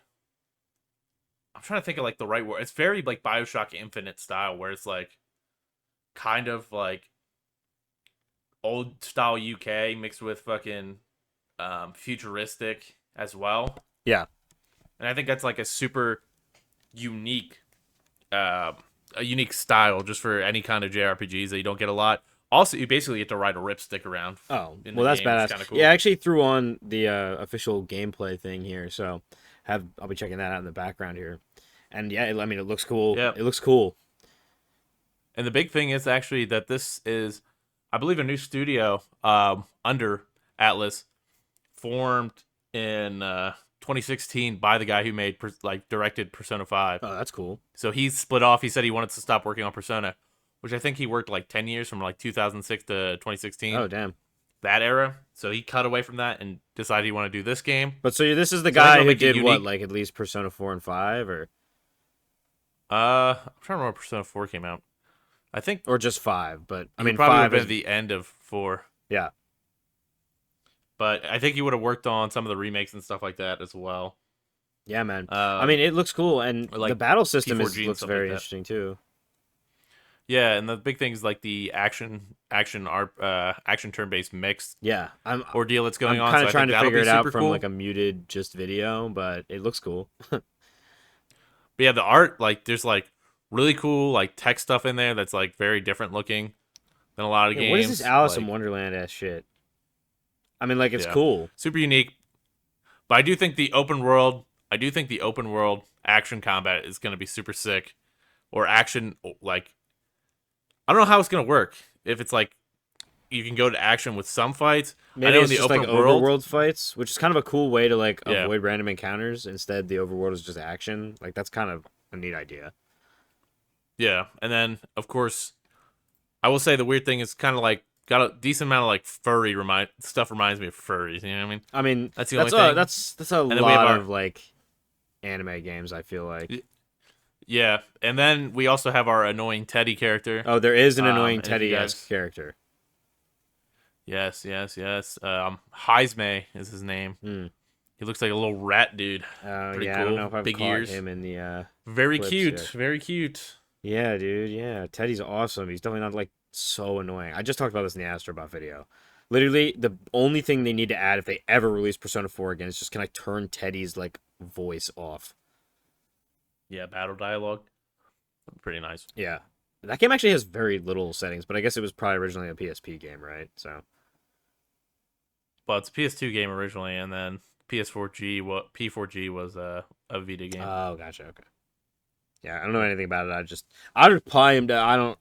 I'm trying to think of, the right word. It's very, Bioshock Infinite style, where it's, kind of old style UK mixed with fucking futuristic as well. Yeah. And I think that's a super unique a unique style just for any kind of JRPGs that you don't get a lot. Also, you basically get to ride a ripstick around. Oh, well, that's badass. Cool. Yeah, I actually threw on the official gameplay thing here, so I'll be checking that out in the background here. And yeah, I mean, it looks cool. Yeah. It looks cool. And the big thing is actually that this is, I believe, a new studio under Atlas, formed in 2016 by the guy who made directed Persona 5. Oh, that's cool. So he's split off. He said he wanted to stop working on Persona, which I think he worked 10 years from 2006 to 2016. Oh, damn. That era. So he cut away from that and decided he wanted to do this game. But so this is the guy who did what, at least Persona 4 and 5, or? I'm trying to remember when Persona 4 came out. I think, or just 5, but I mean, probably 5 been at the end of 4. Yeah, but I think he would have worked on some of the remakes and stuff like that as well. Yeah, man. I mean, it looks cool, and the battle system looks very interesting too. Yeah, and the big thing is the action turn-based mixed. Yeah, ordeal that's going on. I'm kind of trying to figure it out from a muted just video, but it looks cool. But yeah, the art there's really cool tech stuff in there that's very different looking than a lot of games. What is this Alice in Wonderland ass shit? I mean, it's cool, super unique. But I do think the open world action combat is going to be super sick or action. Like, I don't know how it's gonna work. If it's like you can go to action with some fights. Maybe I know in it's the just like open world, overworld fights, which is kind of a cool way to like yeah, avoid random encounters. Instead, the overworld is just action. Like that's kind of a neat idea. yeah, and then of course, I will say the weird thing is kind of like got a decent amount of like furry stuff reminds me of furries. You know what I mean? I mean, That's the only thing. That's a And then we have lot our of like anime games. I feel like. yeah, and then we also have our annoying Teddy character. Oh, there is an annoying And if you Teddy-esque guys, character. yes, yes, yes. Heisme is his name. Hmm. He looks like a little rat dude. Pretty Yeah, cool. I don't know if I've Big caught ears. him in the Very clips cute. yet. Very cute. Yeah, dude. Yeah, Teddy's awesome. He's definitely not like so annoying. I just talked about this in the Astrobot video. Literally, the only thing they need to add if they ever release Persona 4 again is just can I turn Teddy's like voice off? Yeah, battle dialogue. Pretty nice. Yeah. That game actually has very little settings, but I guess it was probably originally a PSP game, right? So. Well, it's a PS2 game originally, and then P4G was a Vita game. Oh, gotcha. Okay. Yeah, I don't know anything about it. I'd reply him to. I don't.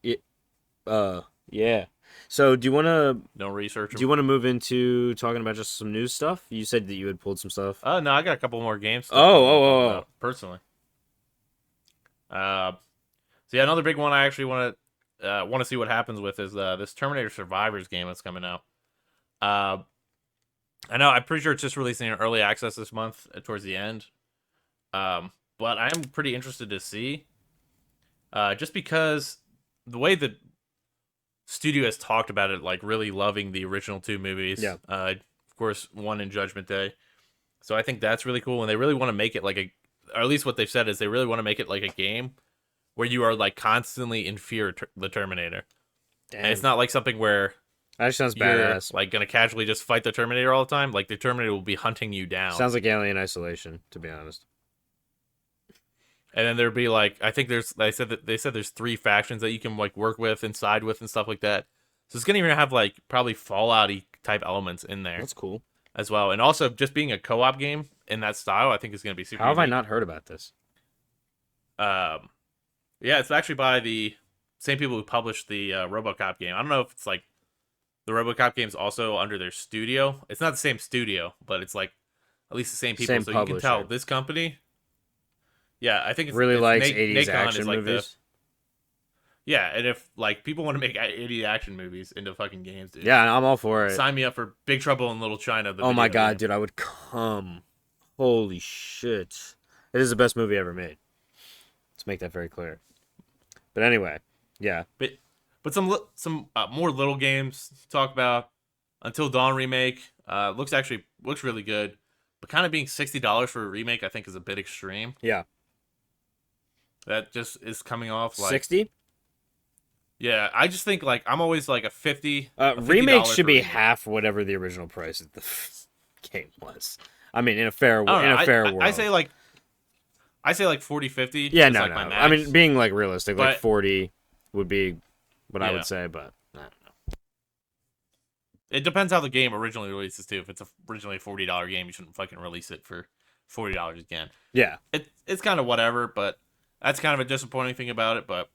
Yeah. So, do you want to? No research. Do you want to move into talking about just some news stuff? You said that you had pulled some stuff. No, I got a couple more games. Oh. Personally. So yeah, another big one I actually want to see what happens with is this Terminator Survivors game that's coming out. I know I'm pretty sure it's just releasing in early access this month towards the end. But I am pretty interested to see, just because the way the studio has talked about it, like really loving the original two movies. Yeah. Of course, one in Judgment Day. So I think that's really cool, and they really want to make it like or at least what they've said is they really want to make it like a game where you are like constantly in fear of the Terminator. Damn. And it's not like something where that sounds you're badass. like gonna casually just fight the Terminator all the time. Like the Terminator will be hunting you down. Sounds like Alien Isolation, to be honest. And then there'd be like, I think they said there's 3 factions that you can like work with and side with and stuff like that. So it's gonna even have like probably Fallout-y type elements in there. That's cool as well. And also just being a co-op game in that style, I think is gonna be super. How have I unique. not heard about this? Yeah, it's actually by the same people who published the RoboCop game. I don't know if it's like the RoboCop game's also under their studio. It's not the same studio, but it's like at least the same people. Same so publisher. You can tell this company. Yeah, I think it's really it's likes 80s action is like movies. Yeah, and if like people want to make 80 action movies into fucking games, dude. Yeah, I'm all for it. Sign me up for Big Trouble in Little China. Oh my god, dude, I would come. Holy shit. It is the best movie ever made. Let's make that very clear. But anyway, yeah. But some more little games to talk about. Until Dawn remake looks really good, but kind of being $60 for a remake I think is a bit extreme. Yeah. That just is coming off like 60. Yeah, I just think like I'm always like a 50. Remakes should be half whatever the original price of the game was. I mean, in a fair world. I say like 40, 50. Yeah, no. I mean, being like realistic, like 40 would be what I would say, but I don't know. It depends how the game originally releases too. If it's originally a $40 game, you shouldn't fucking release it for $40 again. Yeah. It's kind of whatever, but that's kind of a disappointing thing about it, but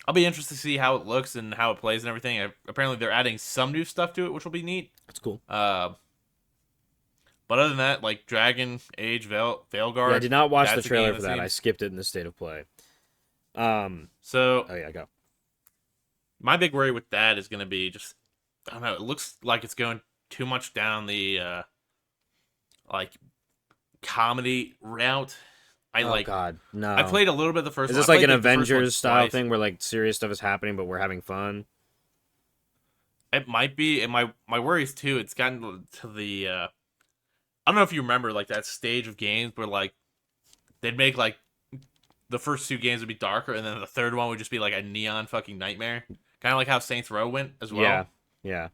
I'll be interested to see how it looks and how it plays and everything. Apparently, they're adding some new stuff to it, which will be neat. That's cool. But other than that, like Dragon Age Veilguard. Yeah, I did not watch the trailer for that. I skipped it in the state of play. So. Oh yeah, go. My big worry with that is going to be just, I don't know. It looks like it's going too much down the like comedy route. God, no. I played a little bit of the first. Is this like an Avengers style thing where like serious stuff is happening, but we're having fun? It might be, and my worries too. It's gotten to the. I don't know if you remember like that stage of games where like they'd make like the first 2 games would be darker, and then the third one would just be like a neon fucking nightmare. Kind of like how Saints Row went as well. Yeah.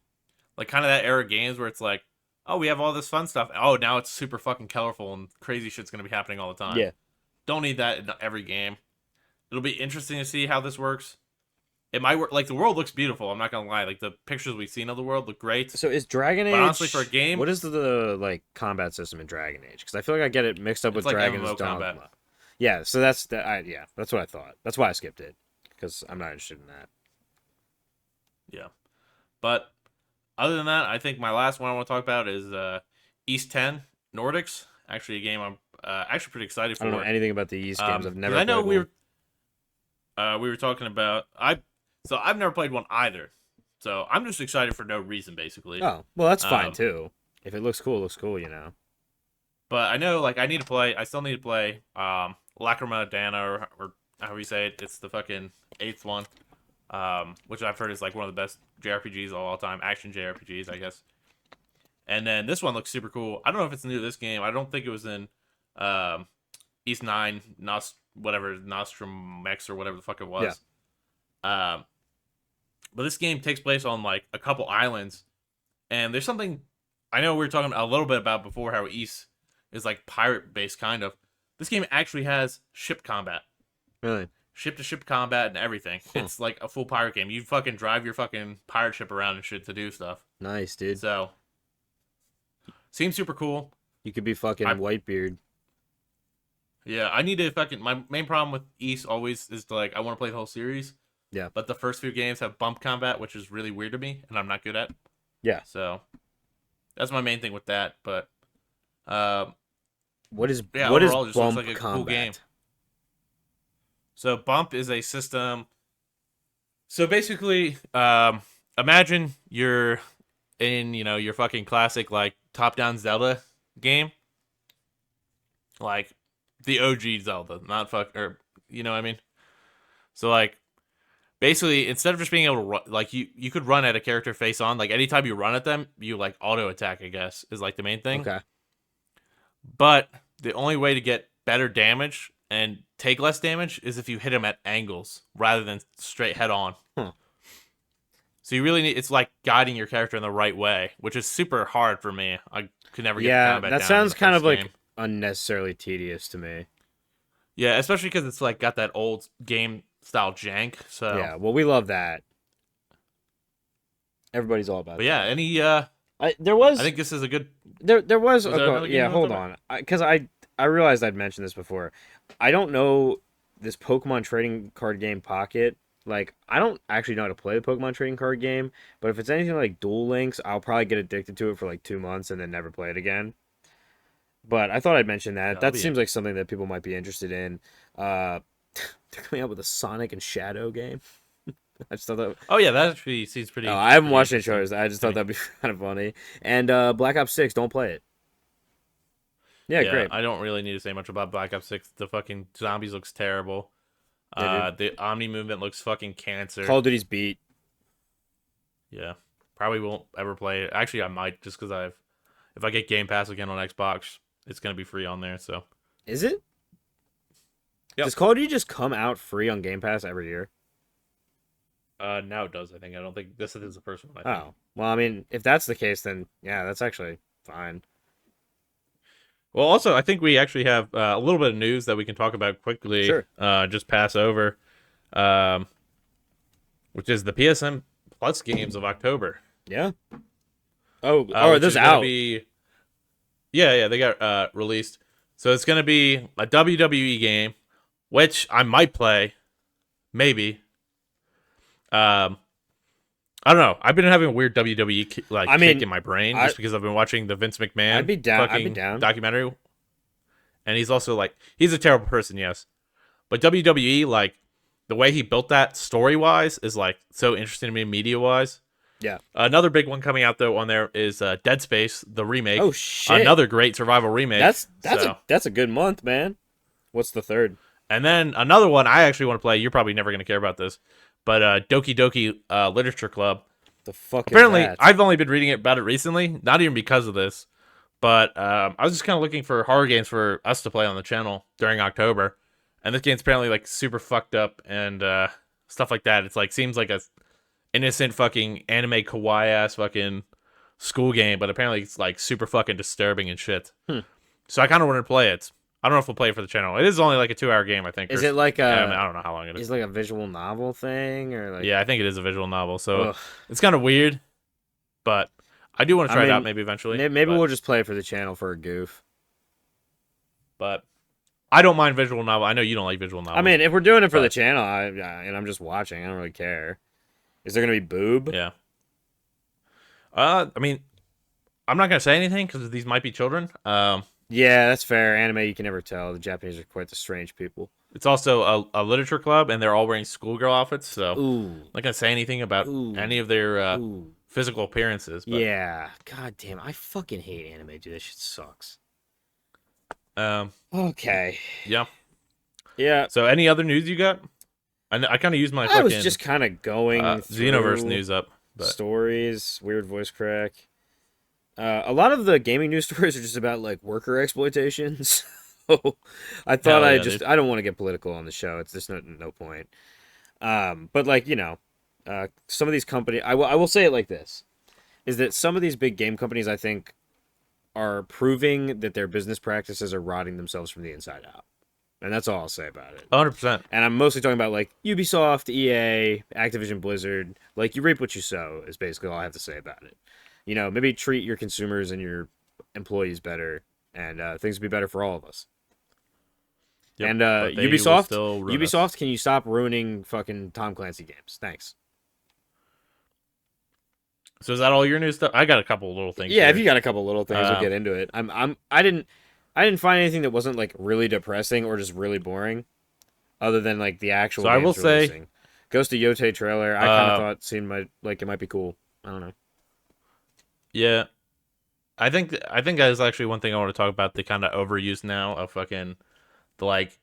Like kind of that era of games where it's like, oh, we have all this fun stuff. Oh, now it's super fucking colorful and crazy shit's gonna be happening all the time. Yeah. Don't need that in every game. It'll be interesting to see how this works. It might work. Like the world looks beautiful. I'm not gonna lie. Like the pictures we've seen of the world look great. So is Dragon Age? But honestly, for a game, what is the like combat system in Dragon Age? Because I feel like I get it mixed up with like Dragon's MMO Dogma. combat. Yeah, so that's that's what I thought. That's why I skipped it, because I'm not interested in that. Yeah, but other than that, I think my last one I want to talk about is East 10 Nordics. Actually, a game I'm actually pretty excited I don't know for. anything about the East games. I've Because never I know played one. we were talking about I've never played one either. So I'm just excited for no reason, basically. Oh, well, that's fine Um, too. If it looks cool, it looks cool, you know. but I know like I still need to play Lacrima Dana or however you say it. It's the fucking eighth one. Which I've heard is like one of the best JRPGs of all time, action JRPGs, I guess. And then this one looks super cool. I don't know if it's new to this game. I don't think it was in um, East 9, whatever, Nostrum X or whatever the fuck it Yeah. was. Um, but this game takes place on like a couple islands. And there's something I know we were talking a little bit about before how East is like pirate based, kind of. This game actually has ship combat. Really? Ship to ship combat and everything. Huh. It's like a full pirate game. You fucking drive your fucking pirate ship around and shit to do stuff. Nice, dude. So, seems super cool. You could be fucking Whitebeard. Yeah, I need to fucking. My main problem with East always is to, like, I want to play the whole series. Yeah. But the first few games have bump combat, which is really weird to me, and I'm not good at. Yeah. So, that's my main thing with that. But, what is overall, it just bump looks like a combat? cool game. So bump is a system. So basically, imagine you're in, your fucking classic like top-down Zelda game, like the OG Zelda, not you know what I mean? So like, basically, instead of just being able to run, like you could run at a character face on, like anytime you run at them, you like auto attack. I guess is like the main thing. Okay. But the only way to get better damage and take less damage is if you hit them at angles rather than straight head on. Huh. So you really need, it's like guiding your character in the right way, which is super hard for me. I could never get the combat down. That sounds kind of game. like unnecessarily tedious to me. Yeah, especially because it's like got that old game style jank. So yeah, well, we love that. Everybody's all about. But yeah, any I think this is a good. There was okay, yeah. Hold on, because I realized I'd mentioned this before. I don't know this Pokemon trading card game Pocket. Like, I don't actually know how to play the Pokemon trading card game, but if it's anything like Duel Links, I'll probably get addicted to it for like 2 months and then never play it again. But I thought I'd mention that. Yeah, that seems like something that people might be interested in. They're coming out with a Sonic and Shadow game. I just thought that. Oh yeah, that actually seems pretty. I haven't watched any shows. I just thought that'd be kind of funny. And Black Ops 6, don't play it. Yeah, great. I don't really need to say much about Black Ops 6. The fucking zombies looks terrible. Yeah, the Omni movement looks fucking cancer. Call of Duty's beat. Yeah, probably won't ever play it. Actually, I might just because if I get Game Pass again on Xbox, it's gonna be free on there. So is it? Yep. Does Call of Duty just come out free on Game Pass every year? Now it does. I think. I don't think this is the first one. I think. Oh, well, I mean, if that's the case, then yeah, that's actually fine. Well, also, I think we actually have a little bit of news that we can talk about quickly. Sure. Just pass over, which is the PSN Plus games of October. Yeah. Oh, this is out. Yeah, they got released. So it's gonna be a WWE game, which I might play, maybe. I don't know. I've been having a weird WWE kick in my brain just because I've been watching the Vince McMahon I'd be down. Documentary. And he's also like, he's a terrible person, yes. But WWE, like, the way he built that story-wise is like so interesting to me media-wise. Yeah. Another big one coming out though on there is Dead Space, the remake. Oh shit. Another great survival remake. That's a good month, man. What's the third? And then another one I actually want to play. You're probably never going to care about this. But Doki Doki Literature Club. The fuck is Apparently, that? I've only been reading about it recently, not even because of this. But I was just kind of looking for horror games for us to play on the channel during October. And this game's apparently like super fucked up and stuff like that. It's like seems like a innocent fucking anime kawaii ass fucking school game, but apparently it's like super fucking disturbing and shit. So I kind of want to play it. I don't know if we'll play it for the channel. It is only like a 2-hour game, I think. Is it like I don't know how long it is. Is it like a visual novel thing or like? Yeah, I think it is a visual novel. So it's kind of weird, but I do want to try it out maybe eventually. Maybe we'll just play it for the channel for a goof. But I don't mind visual novel. I know you don't like visual novels. I mean, if we're doing it for the channel, and I'm just watching, I don't really care. Is there gonna be boob? Yeah. I mean, I'm not gonna say anything because these might be children. Yeah, that's fair. Anime, you can never tell. The Japanese are quite the strange people. It's also a literature club, and they're all wearing schoolgirl outfits, so I'm not gonna say anything about any of their physical appearances. But... Yeah, god damn, I fucking hate anime, dude. This shit sucks. Okay. Yeah. Yeah. So, any other news you got? I kind of used my. I was just kind of going Xenoverse news up. But... Stories, weird voice crack. A lot of the gaming news stories are just about like worker exploitation. So I thought I don't want to get political on the show. It's just no point. But like, you know, some of these companies, I will say it like this, is that some of these big game companies, I think, are proving that their business practices are rotting themselves from the inside out. And that's all I'll say about it. 100%. And I'm mostly talking about like Ubisoft, EA, Activision Blizzard. Like, you reap what you sow is basically all I have to say about it. You know, maybe treat your consumers and your employees better, and things will be better for all of us. Yep, and Ubisoft, can you stop ruining fucking Tom Clancy games? Thanks. So is that all your new stuff? I got a couple little things. Yeah, if you got a couple little things, we'll get into it. I didn't find anything that wasn't like really depressing or just really boring, other than like the actual. So I will say, Ghost of Yotei trailer. I kind of thought it might be cool. I don't know. Yeah, I think that is actually one thing I want to talk about. The kind of overuse now of fucking the like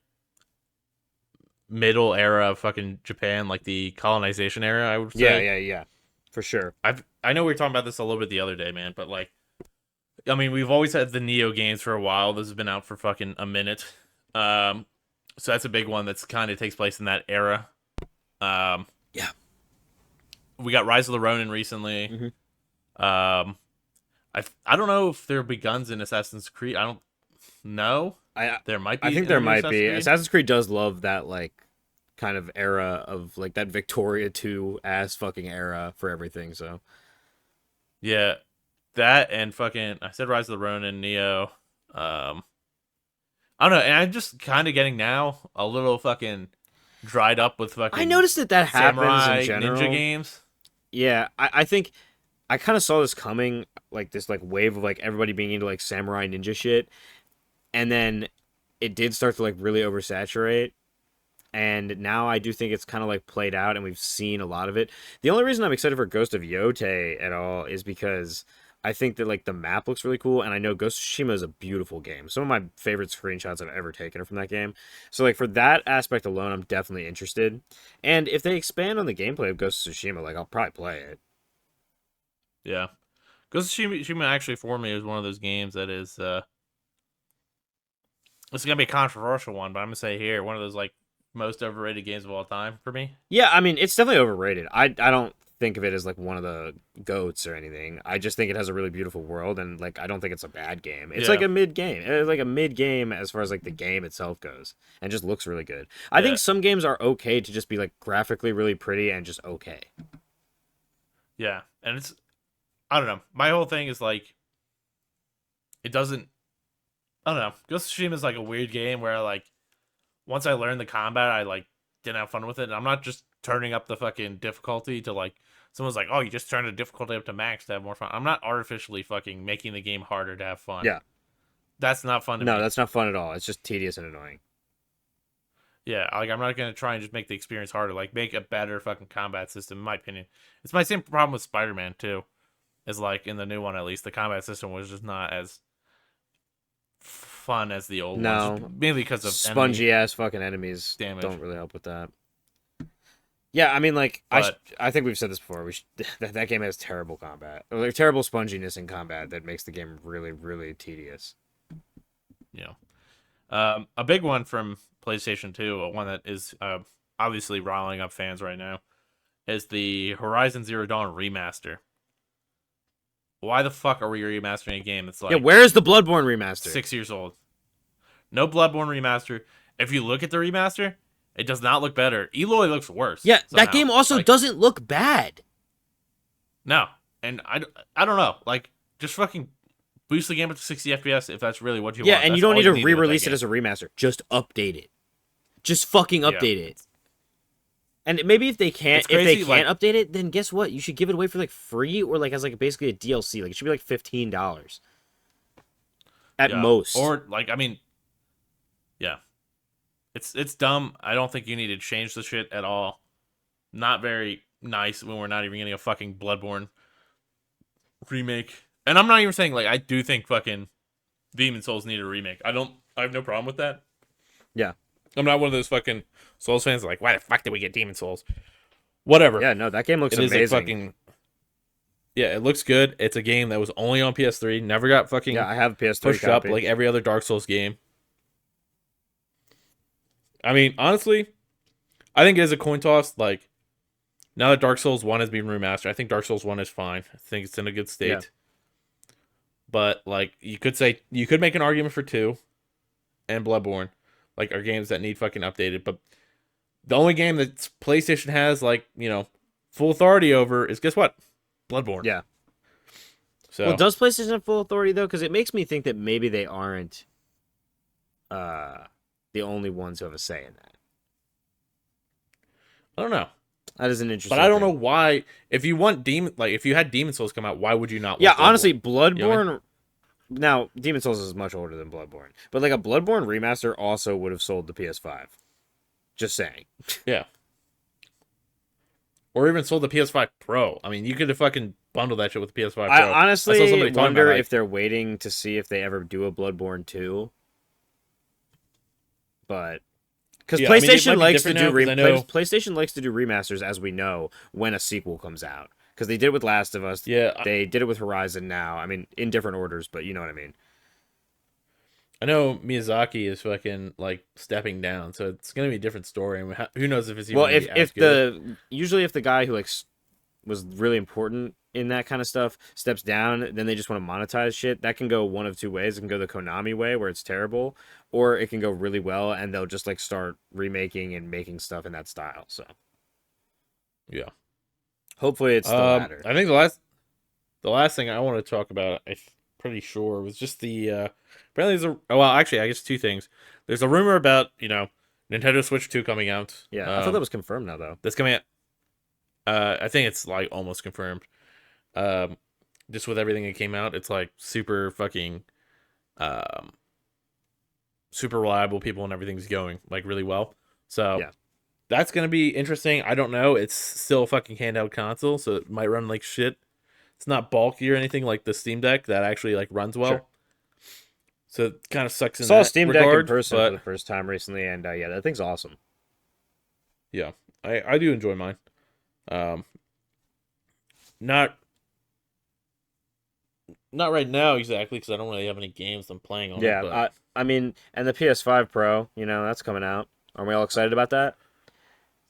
middle era of fucking Japan, like the colonization era. I would say. Yeah, for sure. I know we were talking about this a little bit the other day, man, but like, I mean, we've always had the Neo games for a while. This has been out for fucking a minute. So that's a big one that's kind of takes place in that era. Yeah. We got Rise of the Ronin recently. Mm-hmm. I don't know if there'll be guns in Assassin's Creed. I don't know. There might be. I think there might be. Assassin's Creed does love that like kind of era of like that Victoria 2 ass fucking era for everything. So yeah, that and fucking I said Rise of the Ronin, Neo. I don't know, and I'm just kind of getting now a little fucking dried up with fucking. I noticed that happens in general. Ninja games. Yeah, I think I kind of saw this coming, like this like wave of like everybody being into like samurai ninja shit, and then it did start to like really oversaturate, and now I do think it's kind of like played out, and we've seen a lot of it. The only reason I'm excited for Ghost of Yotei at all is because I think that like the map looks really cool, and I know Ghost of Tsushima is a beautiful game. Some of my favorite screenshots I've ever taken are from that game. So like for that aspect alone, I'm definitely interested. And if they expand on the gameplay of Ghost of Tsushima, like I'll probably play it. Yeah. Ghost of Tsushima actually for me is one of those games that is it's gonna be a controversial one, but I'm gonna say here, one of those like most overrated games of all time for me. Yeah, I mean it's definitely overrated. I don't think of it as like one of the goats or anything. I just think it has a really beautiful world, and like I don't think it's a bad game. It's like a mid game. It's like a mid game as far as like the game itself goes, and just looks really good. I think some games are okay to just be like graphically really pretty and just okay. Yeah, and it's I don't know. My whole thing is like it doesn't. I don't know. Ghost of Tsushima is like a weird game where like once I learned the combat, I like didn't have fun with it. And I'm not just turning up the fucking difficulty to like someone's like, oh, you just turned the difficulty up to max to have more fun. I'm not artificially fucking making the game harder to have fun. Yeah, that's not fun to me. No, that's not fun at all. It's just tedious and annoying. Yeah, like I'm not gonna try and just make the experience harder. Like make a better fucking combat system. In my opinion, it's my same problem with Spider-Man too. Is like in the new one at least, the combat system was just not as fun as the old one. Mainly because of spongy ass fucking enemies damage. Don't really help with that. Yeah, I mean, like I think we've said this before. That game has terrible combat, or like terrible sponginess in combat that makes the game really, really tedious. Yeah, a big one from PlayStation 2, one that is obviously riling up fans right now, is the Horizon Zero Dawn remaster. Why the fuck are we remastering a game that's like... Yeah, where's the Bloodborne remaster? 6 years old. No Bloodborne remaster. If you look at the remaster, it does not look better. Eloy looks worse. Yeah, somehow. That game also doesn't look bad. No. And I don't know. Like, just fucking boost the game up to 60 FPS if that's really what you yeah, want. and That's you don't need to with re-release that it as a remaster. Just update it. Just fucking game. update it. And maybe if they can't update it, then guess what? You should give it away for like free or like as like basically a DLC. Like it should be like $15 at most. Or like, I mean, yeah, it's dumb. I don't think you need to change the shit at all. Not very nice when we're not even getting a fucking Bloodborne remake. And I'm not even saying like I do think fucking Demon Souls need a remake. I have no problem with that. Yeah. I'm not one of those fucking Souls fans like, why the fuck did we get Demon Souls? Whatever. Yeah, no, that game looks amazing. Yeah, it looks good. It's a game that was only on PS3, never got fucking I have a PS3 pushed copy. up like every other Dark Souls game. I mean, honestly, I think it is a coin toss. Like, now that Dark Souls 1 has been remastered, I think Dark Souls 1 is fine. I think it's in a good state. Yeah. But, like, you could make an argument for 2 and Bloodborne. Like, are games that need fucking updated. But the only game that PlayStation has, like, you know, full authority over is, guess what? Bloodborne. Yeah. So, well, does PlayStation have full authority, though? Because it makes me think that maybe they aren't the only ones who have a say in that. I don't know. That is an interesting But I don't know why. If you had Demon Souls come out, why would you not? Yeah, honestly, Bloodborne. You know what I mean? Now, Demon Souls is much older than Bloodborne, but like a Bloodborne remaster also would have sold the PS5. Just saying. Yeah. Or even sold the PS5 Pro. I mean, you could have fucking bundled that shit with the PS5 Pro. I honestly wonder if they're waiting to see if they ever do a Bloodborne 2. But because PlayStation likes to do PlayStation likes to do remasters, as we know, when a sequel comes out. Because they did it with Last of Us. Yeah. They did it with Horizon now. I mean, in different orders, but you know what I mean. I know Miyazaki is fucking like stepping down, so it's gonna be a different story. And who knows if it's even usually if the guy who like was really important in that kind of stuff steps down, then they just want to monetize shit. That can go one of two ways. It can go the Konami way, where it's terrible, or it can go really well, and they'll just like start remaking and making stuff in that style. So, yeah, hopefully it's the latter. I think the last thing I want to talk about, I'm pretty sure, was just the apparently there's actually I guess two things. There's a rumor about Nintendo Switch 2 coming out. Yeah, I thought that was confirmed now though. That's coming out. I think it's like almost confirmed. Just with everything that came out, it's like super fucking super reliable people and everything's going like really well. So yeah, that's gonna be interesting. I don't know. It's still a fucking handheld console, so it might run like shit. It's not bulky or anything like the Steam Deck that actually like runs well. Sure. So it kind of sucks in that regard. Saw Steam Deck in person for the first time recently, and yeah, that thing's awesome. Yeah, I do enjoy mine. Not right now exactly because I don't really have any games I'm playing on. Yeah, but... I mean, and the PS5 Pro, that's coming out. Aren't we all excited about that?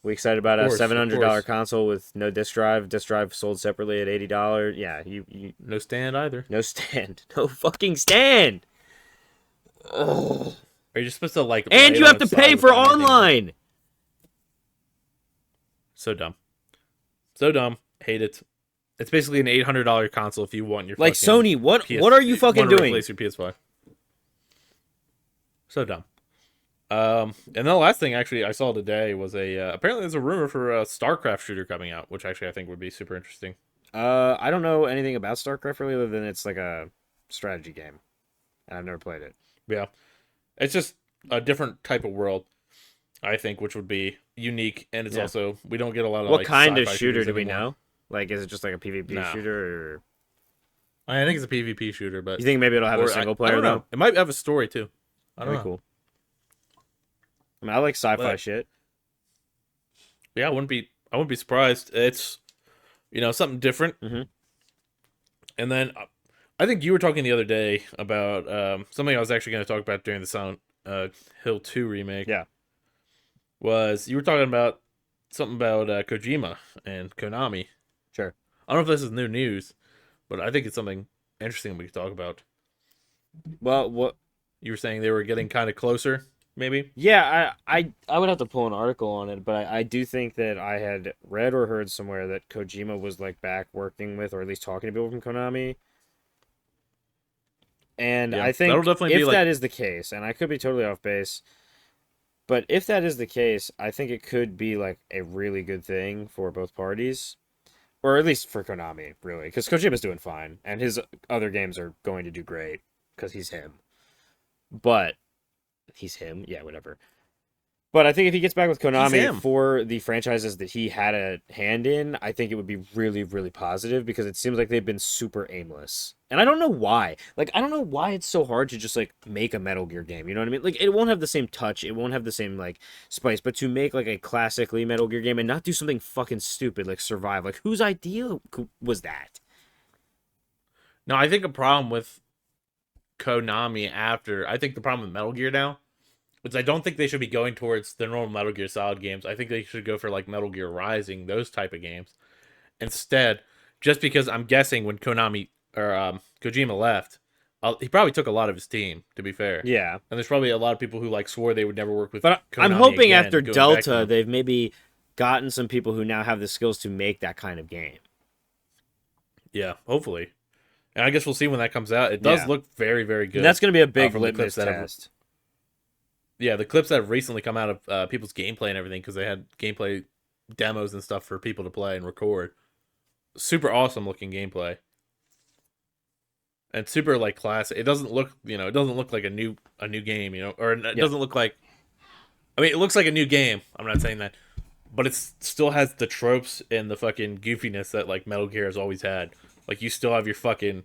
We excited about a $700 console with no disc drive. Disc drive sold separately at $80. Yeah, you no stand either. No stand. No fucking stand. Ugh. Are you just supposed to like? And you have to pay for online. So dumb. So dumb. Hate it. It's basically an $800 console if you want your like Sony. What are you fucking doing? Replace your PS5. So dumb. And the last thing actually I saw today was apparently there's a rumor for a StarCraft shooter coming out, which actually I think would be super interesting. I don't know anything about StarCraft really, other than it's like a strategy game, and I've never played it. Yeah, it's just a different type of world, I think, which would be unique, and it's also we don't get a lot of. What kind of shooter do we know? Like, is it just like a PvP shooter? Or... I think it's a PvP shooter, but you think maybe it'll have a single player though? It might have a story too. That'd be cool. I mean, I like sci-fi shit. Yeah, I wouldn't be surprised. It's something different. Mm-hmm. And then I think you were talking the other day about something I was actually going to talk about during the Silent Hill 2 remake. Yeah, was you were talking about something about Kojima and Konami. Sure. I don't know if this is new news, but I think it's something interesting we could talk about. Well, what you were saying, they were getting kind of closer. Maybe. Yeah, I would have to pull an article on it, but I do think that I had read or heard somewhere that Kojima was like back working with, or at least talking to people from Konami. And Yeah, I think that'll definitely if be like, that is the case, and I could be totally off base, but if that is the case, I think it could be like a really good thing for both parties, or at least for Konami, really, because Kojima's doing fine, and his other games are going to do great because he's him. But he's him, yeah, whatever. But I think if he gets back with Konami for the franchises that he had a hand in, I think it would be really, really positive because it seems like they've been super aimless. And I don't know why. Like, I don't know why it's so hard to just, like, make a Metal Gear game. You know what I mean? Like, it won't have the same touch. It won't have the same, like, spice. But to make, like, a classically Metal Gear game and not do something fucking stupid like Survive. Like, whose idea was that? No, I think a problem with Konami I think the problem with Metal Gear now is I don't think they should be going towards the normal Metal Gear Solid games. I think they should go for like Metal Gear Rising, those type of games. Instead, just because I'm guessing when Kojima left, he probably took a lot of his team, to be fair. Yeah. And there's probably a lot of people who like swore they would never work with But Konami I'm hoping again, after Delta, they've maybe gotten some people who now have the skills to make that kind of game. Yeah, hopefully. And I guess we'll see when that comes out. It does look very, very good. And that's going to be a big litmus test. The clips that have recently come out of people's gameplay and everything, because they had gameplay demos and stuff for people to play and record. Super awesome looking gameplay. And super like classic. It doesn't look, it doesn't look like a new game, or it doesn't look like. I mean, it looks like a new game. I'm not saying that, but it still has the tropes and the fucking goofiness that like Metal Gear has always had. Like, you still have your fucking,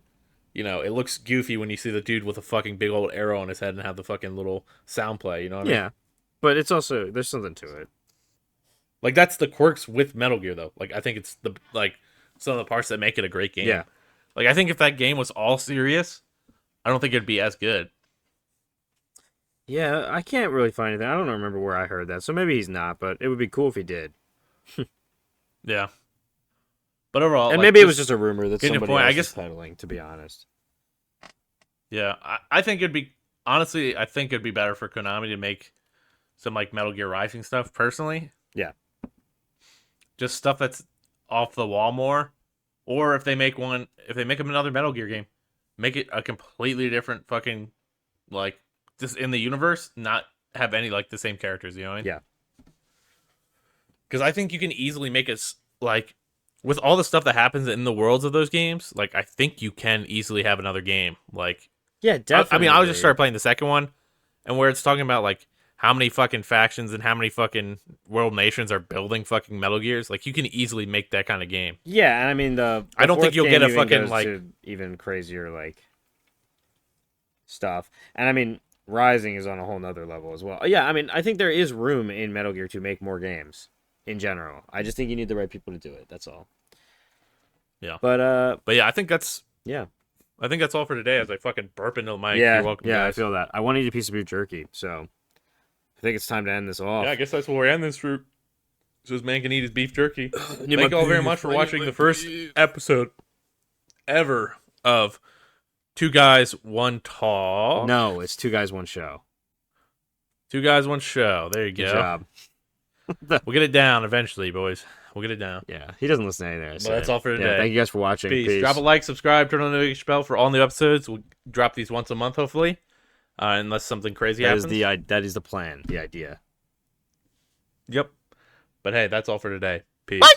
it looks goofy when you see the dude with a fucking big old arrow on his head and have the fucking little sound play, you know what I mean? Yeah, but it's also, there's something to it. Like, that's the quirks with Metal Gear, though. Like, I think it's some of the parts that make it a great game. Yeah. Like, I think if that game was all serious, I don't think it'd be as good. Yeah, I can't really find anything. I don't remember where I heard that, so maybe he's not, but it would be cool if he did. Yeah. But overall, and maybe it was just a rumor that somebody else is peddling, to be honest. Yeah, I think it'd be, honestly, I think it'd be better for Konami to make some like Metal Gear Rising stuff, personally. Yeah. Just stuff that's off the wall more. Or if they make another Metal Gear game, make it a completely different fucking, like, just in the universe, not have any, like, the same characters, you know what I mean? Yeah. Because I think you can easily make it, like, with all the stuff that happens in the worlds of those games, like, I think you can easily have another game. Like, yeah, definitely. I was just started playing the second one, and where it's talking about, like, how many fucking factions and how many fucking world nations are building fucking Metal Gears, like, you can easily make that kind of game. Yeah, and I mean, I don't think you'll get a fucking, like, even crazier, like, stuff. And I mean, Rising is on a whole nother level as well. Yeah, I mean, I think there is room in Metal Gear to make more games. In general, I just think you need the right people to do it. That's all. Yeah. But yeah, I think that's all for today. As I fucking burp into the mic. Yeah. You're welcome, guys. I feel that. I want to eat a piece of beef jerky, so I think it's time to end this off. Yeah, I guess that's where we end this route. So this man can eat his beef jerky. Thank you all very much for watching the first episode ever of Two Guys, One Talk. No, it's Two Guys, One Show. Two Guys, One Show. There you go. Good job. We'll get it down eventually, boys. We'll get it down. Yeah, he doesn't listen to anything. Well, that's all for today. Yeah, thank you guys for watching. Peace. Drop a like, subscribe, turn on the notification bell for all new episodes. We'll drop these once a month, hopefully, unless something crazy happens. That is the plan, the idea. Yep. But hey, that's all for today. Peace. Bye.